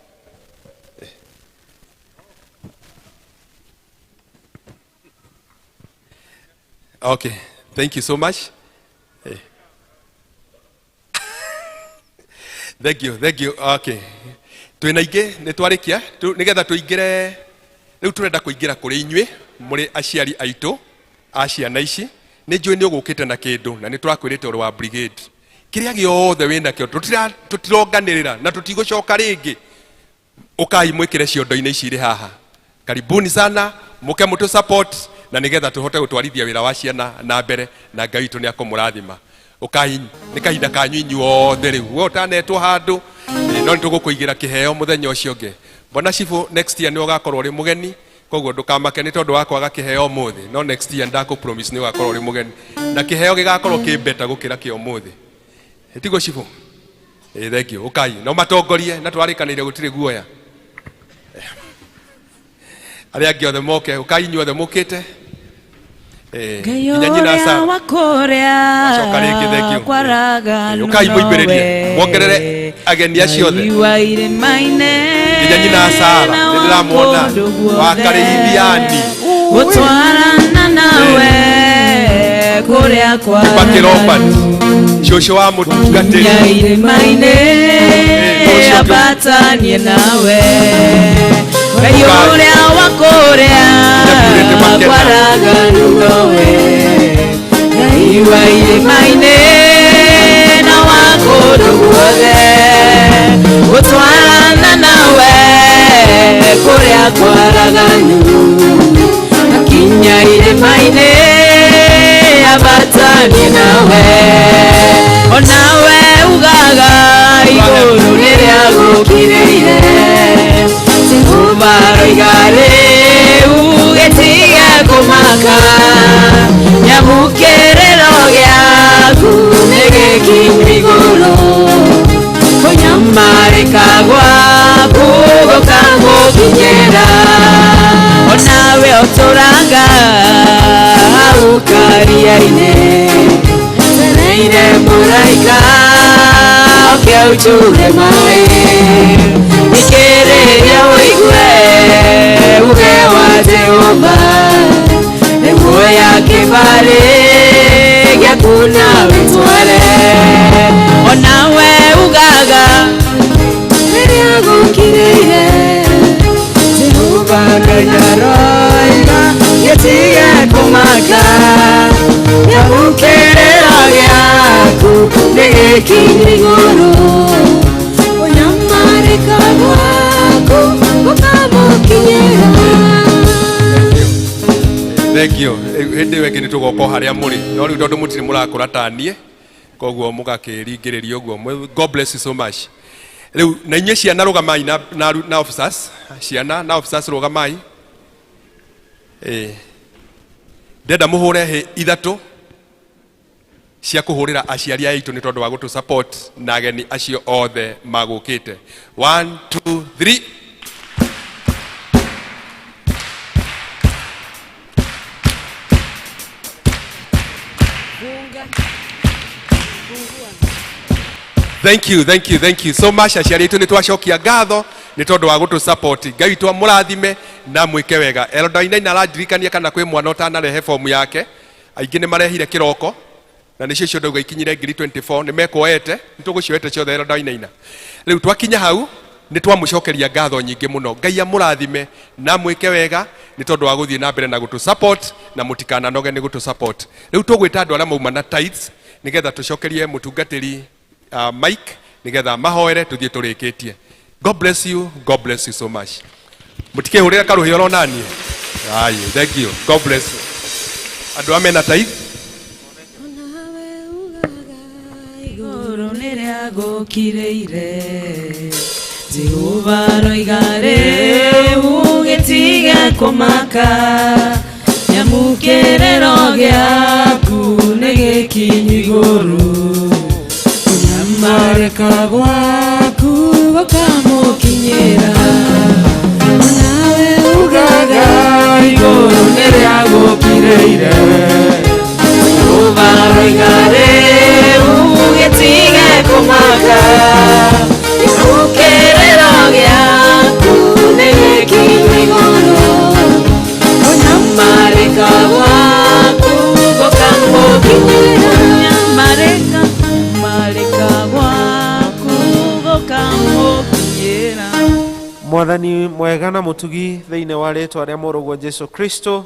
Okay, thank you so much. Thank you. Okay. Twina ingi ni twarikia nigetha tuingire riu turenda kuingira kuri inywe muri aciari aitu aciana ici ni njui ni ugukite na kindu na ni turakwirite uri wa Brigade kiria giothe wina kio tutironganirira na tutigucoka ringi ukai mwikire ciondo-ini ici iri haha. Karibuni sana muke mutu support na nigetha tuhote gutwarithia wira wa ciana na mbere na Ngai witu ni akumurathima. Ukai ni kahinda kanyu inyuothe riu we utanetwo handu no nitugukuigira kiheo muthenya ucio ungi. Bona cifu next year ni ugakorwo uri mugeni koguo ndukamake ni tondu wakwaga kiheo muthi no next year ndaku promise ni ugakorwo uri mugeni na kiheo gigakorwo kibeta gukira kio muthi. Etigo cifu. Thank you. Ukai no matongorie na twarikanire gutire guoya. Ari angi othe moke ukai inyuothe mukite. Gayoria wakorea kwaraga ukai muibererie mwongerere ageni acio othe nyina Sara ndiramwona wakariithiani gutwarana nawe kuria kwa shosho wa mutungatiri irima-inĩ abata abatanie nawe Ngai ũrĩa wakũrĩa kwaraganu nowe Ngai wa irĩma-inĩ na wa kũndũ guothe gũtwarana nawe kũrĩa kwaraganu akinya irĩma-inĩ abatanie nawe onawe ugaga igũrũ rĩrĩa gũkirĩire Jehova roiga rĩu gĩtige kũmaka nyamũkĩrĩro gĩaku nĩ gĩkinyu igũrũ kũnyamarĩka gwaku gũkamũkinyĩra onawe ũtũraga hau karia-inĩ tereire mũraika oke ũcure maĩ thikĩrĩria ũigue uge wa Jehova nĩguoya kĩbarĩ gĩaku nawe tware onawe ugaga rĩrĩa gũkirĩire Jehova Ngai aroiga gĩtige kũmaka nyamũkĩrĩro gĩaku nĩ gĩkinyu igũrũ kũnyamarĩka gwaku gũkamũkinyĩra Thank you. Hĩndĩ ĩyo ĩngĩ nĩ tũgoka harĩa mũrĩ no rĩu tondũ mũtirĩ mũrakũra taniĩ koguo mũgakĩringĩrĩria ũguo. God bless you so much. Rĩu na inyuĩ ciana rũgamai na officers ciana na officers rũgamai ndenda mũhũre hĩ ithatũ cia kũhũrĩra aciari aitũ nĩ tondũ wa gũtũ support na ageni acio othe magũkĩte. 1 2 3 Thank you so much aciari aitũ nĩ twacokia ngatho nĩ tondũ wa gũtũ support. Ngai witũ amũrathime na mwĩke wega. Eldaina arandirikania kana kwĩ mwana ũtanarehe form yake aingĩ nĩ marehire kĩroko na nĩcio cio ndauga ikinyire 24 nĩ mekoete nĩ tũgũcioete ciothe Eldaina. Rĩu twakinya hau nĩ twamũcokeria ngatho nyingĩ mũno. Ngai amũrathime na mwĩke wega nĩ tondũ wa gũthiĩ na mbere na gũtũ support na mũtikananoge nĩ gũtũ support. Rĩu tũgwĩta andũ arĩa mauma na tithes nĩgetha tũcokerie mũtungatĩri Mike nigetha mahoere tuthie turĩkĩtie. God bless you so much. Mũtikĩhũrĩra karũhĩ oro nani. Aye, thank you. God bless you. Andũ amena tithe igũrũ nĩrĩa gũkirĩire Jehova roiga rĩu gĩtige kũmaka nyamũkĩrĩro gĩaku nĩ gĩkinyu igũrũ kũnyamarĩka gwaku gũkamũkinyĩra onawe ugaga igũrũ nĩrĩa gũkirĩire Jehova roiga rĩu gĩtige kũmaka nyamũkĩrĩro gĩaku nĩ gĩkinyu igũrũ kũnyamarĩka gwaku gũkamũkinyĩra Mwathani mwega na mũtugi thĩinĩ wa rĩĩtwa rĩa mũrũguo Jesu Kristo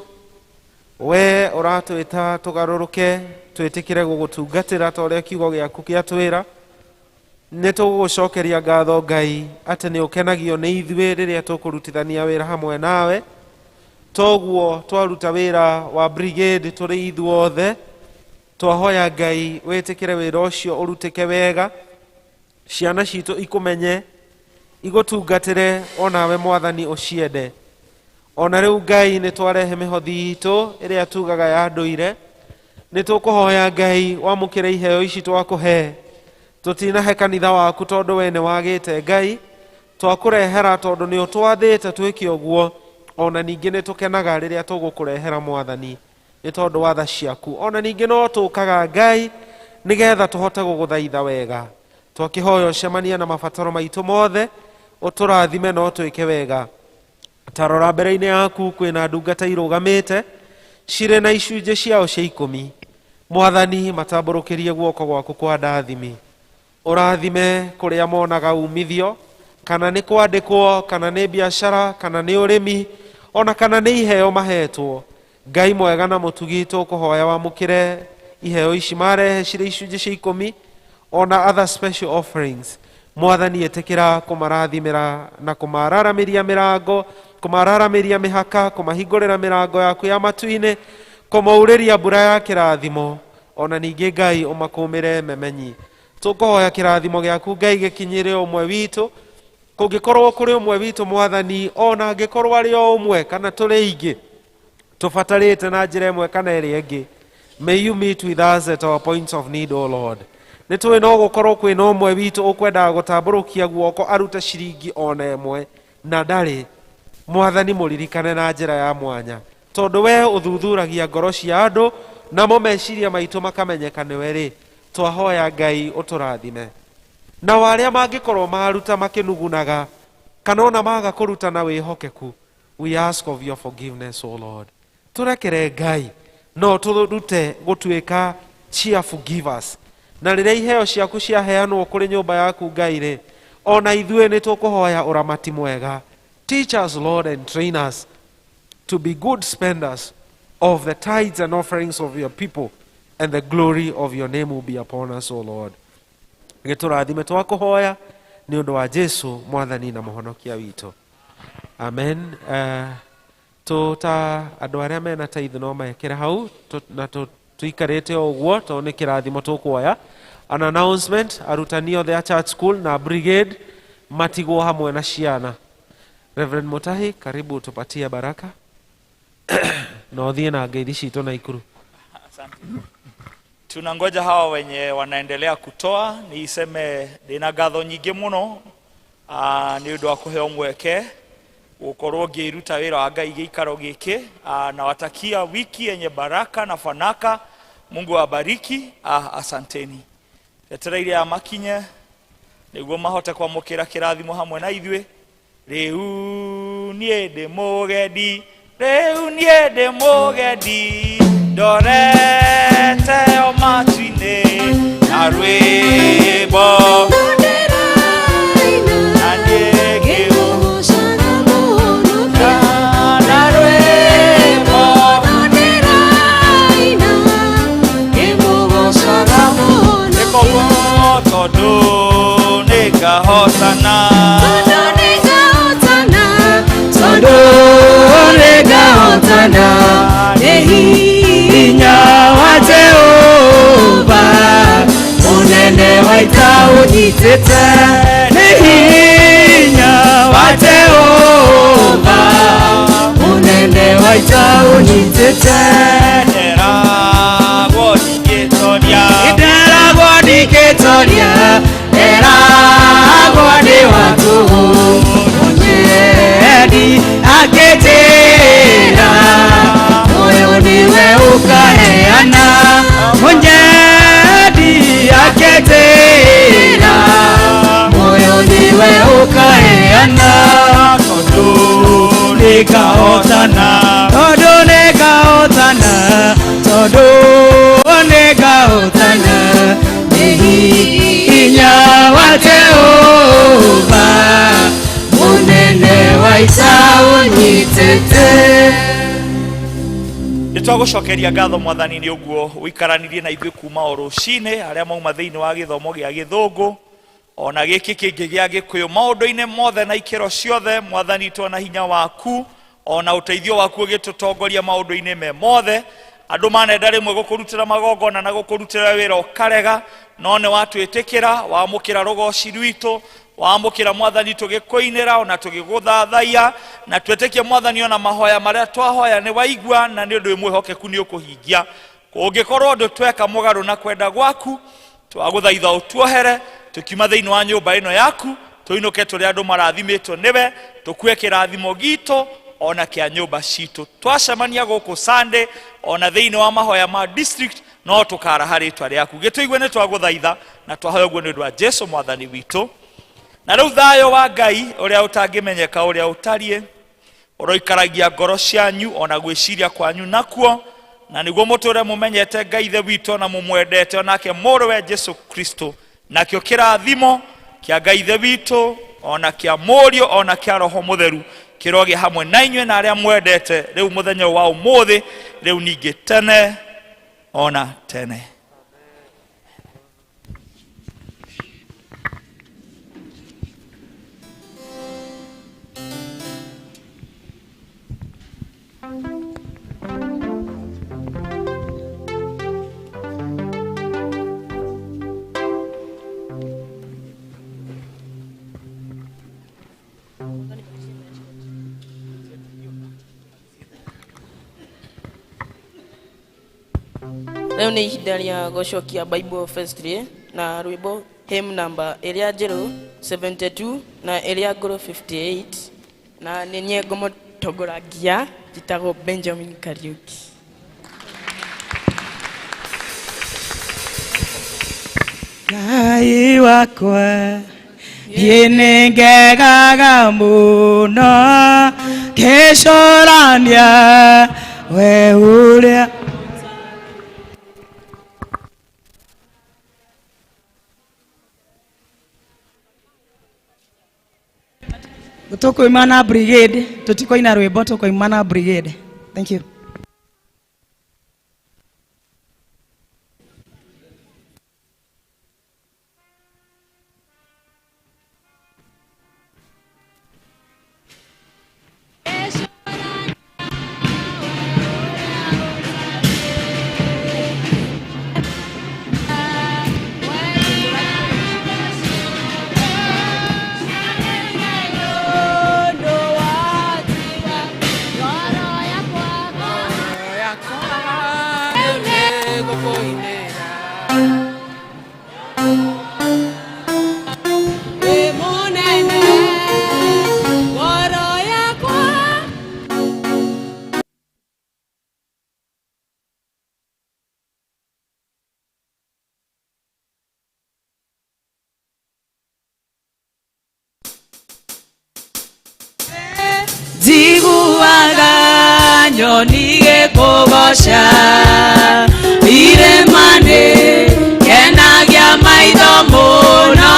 we ũratwĩta tũgarũrũke twĩtĩkĩre gũgũtungatĩra ta ũrĩa kiugo gĩaku gĩatwĩra nĩ tũgũgũcokeria ngatho Ngai atĩ nĩ ũkenagio nĩ ithuĩ rĩrĩa tũkũrutithania wĩra hamwe nawe toguo twaruta wĩra wa Brigade tũrĩ ithuothe twahoya Ngai wĩtĩkĩre wĩra ũcio ũrutĩke wega ciana citũ ikũmenye igũtungatĩre onawe Mwathani ũciende ona rĩu Ngai nĩ twarehe mĩhothi itũ ĩrĩa tugaga ya ndũire nĩ tũkũhoya Ngai wamũkĩre iheo ici twakũhe tũtinahe kanitha waku tondũ we nĩ wagĩte Ngai twakũrehera tondũ nĩ ũtwathĩte twĩke ũguo ona ningĩ nĩ tũkenaga rĩrĩa tũgũkũrehera Mwathani nĩ tondũ wa tha ciaku ona ningĩ no tũkaga Ngai nĩgetha tũhote gũgũthaitha wega twakĩhoya ũcemania na mabataro maitũ mothe ũtũrathime no twĩke wega tarora mbere-inĩ yaku kwĩna ndungata irũgamĩte cirĩ na icunjĩ ciao cia 10 Mwathani matambũrũkĩrie guoko gwaku kwa ndathimi ũrathime kũrĩa monaga umithio kana nĩ kwandĩkwo, kana nĩ biacara, kana nĩ ũrĩmi, ona kana nĩ iheo mahetwo. Ngai mwega na mũtugi tũkũhoya wamũkĩre iheo ici marehe cirĩ icunjĩ cia 10, ona other special offerings. Mwathani etĩkĩra kũmarathimĩra na kũmararamĩria mĩrango, kũmararamĩria mĩhaka, kũmahingũrĩra mĩrango yaku ya matu-inĩ, kũmaurĩria mbura ya kĩrathimo, ona ningĩ Ngai ũmakũmĩre memenyi. Tũkũhoya kĩrathimo gĩaku Ngai gĩkinyĩre ũmwe witũ, kũngĩkorwo kũrĩ ũmwe witũ Mwathani, ona angĩkorwo arĩ o ũmwe kana tũrĩ aingĩ tũbatarĩte na njĩra ĩmwe kana ĩrĩa ĩngĩ. May you meet with us at our points of need, O Lord. Nĩtũĩ no gũkorwo kwĩna ũmwe witũ ũkwendaga gũtambũrũkia guoko arute ciringi ona ĩmwe na ndarĩ. Mwathani mũririkane na njĩra ya mwanya, tondũ we ũthuthuragia ngoro cia andũ namo meciria maitũ makamenyeka nĩwe rĩ. Twahoya Ngai ũtũrathime. Na arĩa mangĩkorwo maruta makĩnugunaga kana ona maga kũruta na wĩhokeku, we ask of your forgiveness, O Lord. Tũrekere Ngai, no tũrute gũtuĩka cheerful givers. Na rĩrĩa iheo ciaku ciaheanwo kũrĩ nyũmba yaku Ngai rĩ, ona ithuĩ nĩ tũkũhoya ũramati mwega. Teach us, Lord, and train us to be good spenders of the tithes and offerings of your people, and the glory of your name will be upon us, O Lord. Gĩtũrathime twakũhoya nĩ ũndũ wa Jesu Mwathani na mũhonokia witũ. Amen. Ta andũ arĩa mena tithe no mekĩre hau na tuikarĩte o ũguo tondũ nĩ kĩrathimo tũkuoya. An announcement, arutani othe a church school na Brigade matigwo hamwe na ciana. Reverend Mutahi, karibu tupatie baraka. Na ũthiĩ na ngeithi citũ na ikuru. Asante. Tunangoja hawa wenye wanaendelea kutoa. Niseme ndina ngatho nyingĩ mũno nĩ ũndũ wa kũheo mweke gũkorwo ngĩruta wĩra wa Ngai gĩikaro gĩkĩ, na watakia wiki yenye baraka na fanaka. Mungu awabariki. Asanteni. Etereire ya makinye nĩguo mahote kwamũkĩra kĩrathimo hamwe na ithuĩ. Rĩu niĩ ndĩ mũgendi, rĩu niĩ ndĩ mũgendi, ndorete o matu-inĩ na rwĩmbo na niĩ ngĩũgũcaga mũno na rwĩmbo ngĩmũgũcaga mũno nĩkoguo tondũ nĩngahotana nĩ hinya wa Jehova mũnene wa ita ũnyitĩte, nĩ hinya wa Jehova mũnene wa ita ũnyitĩte. Nderagwo ndingĩtoria, nderagwo nĩ wa tũhũ mũnyendi akĩnjĩra moyo niwe ũkaheana, mũnyendi akĩnjĩra moyo niwe ũkaheana, tondũ nĩngahotana, tondũ nĩngahotana, tondũ nĩngahotana, nĩ hinya wa Jehova mũnene wa ita ũnyitĩte. Nĩtwagũcokeria ngatho Mwathani nĩ ũguo ũikaranirie na ithuĩ kuma o rũcinĩ, arĩa mauma thĩinĩ wa gĩthomo gĩa Gĩthũngũ ona gĩkĩ kĩngĩ gĩa Gĩkũyũ, maũndũ-inĩ mothe na ikĩro ciothe. Mwathani tuona hinya waku ona ũteithio waku ũgĩtũtongoria maũndũ-inĩ me mothe. Andũ manenda rĩmwe gũkũrutĩra magongona na gũkũrutĩra wĩra ũkarega, no nĩ watwĩtĩkĩra, wamũkĩra rũgoci rwitũ, wamũkĩra Mwathani tũgĩkũinĩra ona tũgĩgũthathaiya, na twĩtĩkie Mwathani ona mahoya marĩa twahoya nĩ waigua, na nĩ ũndũ mwĩhokeku nĩ ũkũhingia. Kũngĩkorwo ũndũ tweka mũgarũ na kwenda gwaku, twagũthaitha ũtuohere tũkiuma thĩinĩ wa nyũmba ĩno yaku, tũinũke tũrĩ andũ marathimĩtwo nĩwe, tũkue kĩrathimo gitũ ona kĩa nyũmba citũ. Twacemania gũkũ Sunday ona thĩinĩ wa mahoya ma district, no tũkaraha rĩtwa rĩaku. Gĩtũigue nĩ twagũthaitha na twahoya ũguo nĩ ũndũ wa Jesũ Mwathani witũ. Na rĩu thayũ wa Ngai ũrĩa ũtangĩmenyeka, ũrĩa ũtariĩ, ũroikaragia ngoro cianyu ona gwĩciria kwanyu nakuo, na nĩguo mũtũre mũmenyete Ngai ithe witũ na mũmwendete onake mũrũwe Jesũ Kristo, nakĩo kĩrathimo kĩa Ngai ithe witũ ona kia Mũriũ ona kia Roho Mũtheru kiroge hamwe na inyuĩ na arĩa mwendete rĩu mũthenya wa ũmũthĩ rĩu ningĩ tene ona tene. Leo ni ihinda rĩa gũcokia Bible Festival na rwĩmbo hymn number ĩrĩa njerũ 72 na ĩrĩa ngũrũ 58 na nĩ niĩ ngũmũtongoragia njĩtagwo Benjamin Kariuki. Ngai wakwa nĩ ngegaga mũno ngĩcũrania we ũrĩa tukoimana Brigade, tutikoina rwĩmbo tukoimana Brigade. Thank you. Jiguaga nyoni gĩkũgoca irĩma-inĩ kenagia maitho mũno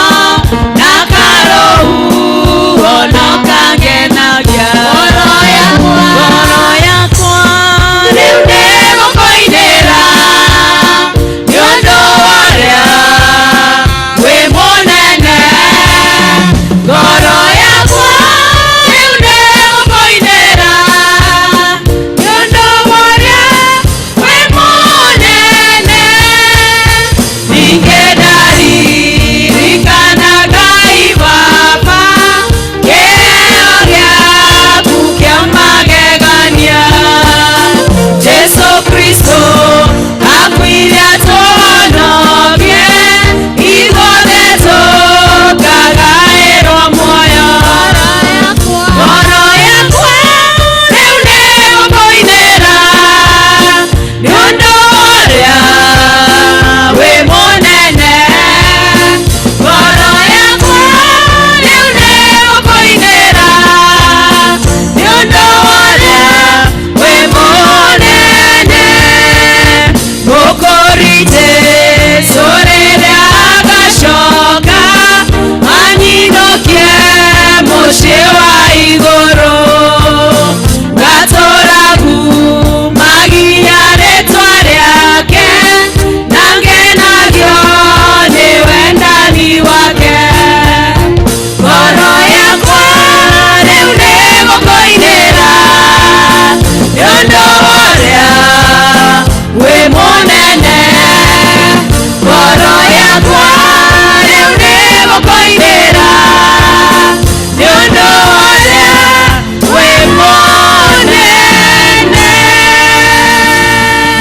na karohuho no kangenagia ngoro yakwa rĩu ndĩgũkũinĩra nĩũndũ ũrĩa wĩ mũnene ngoro yakwa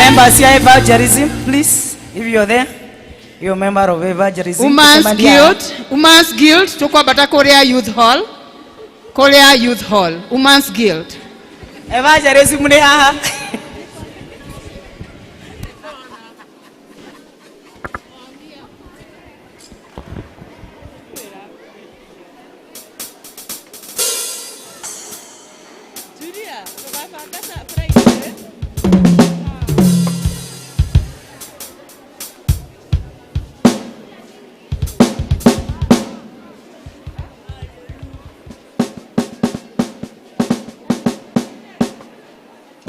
Evangelism, please, if you're there, you're a member of evangelism. Women's Guild, tukwa bata Korea Youth Hall. Women's Guild. Evangelism ni haha. Julia, tukapanga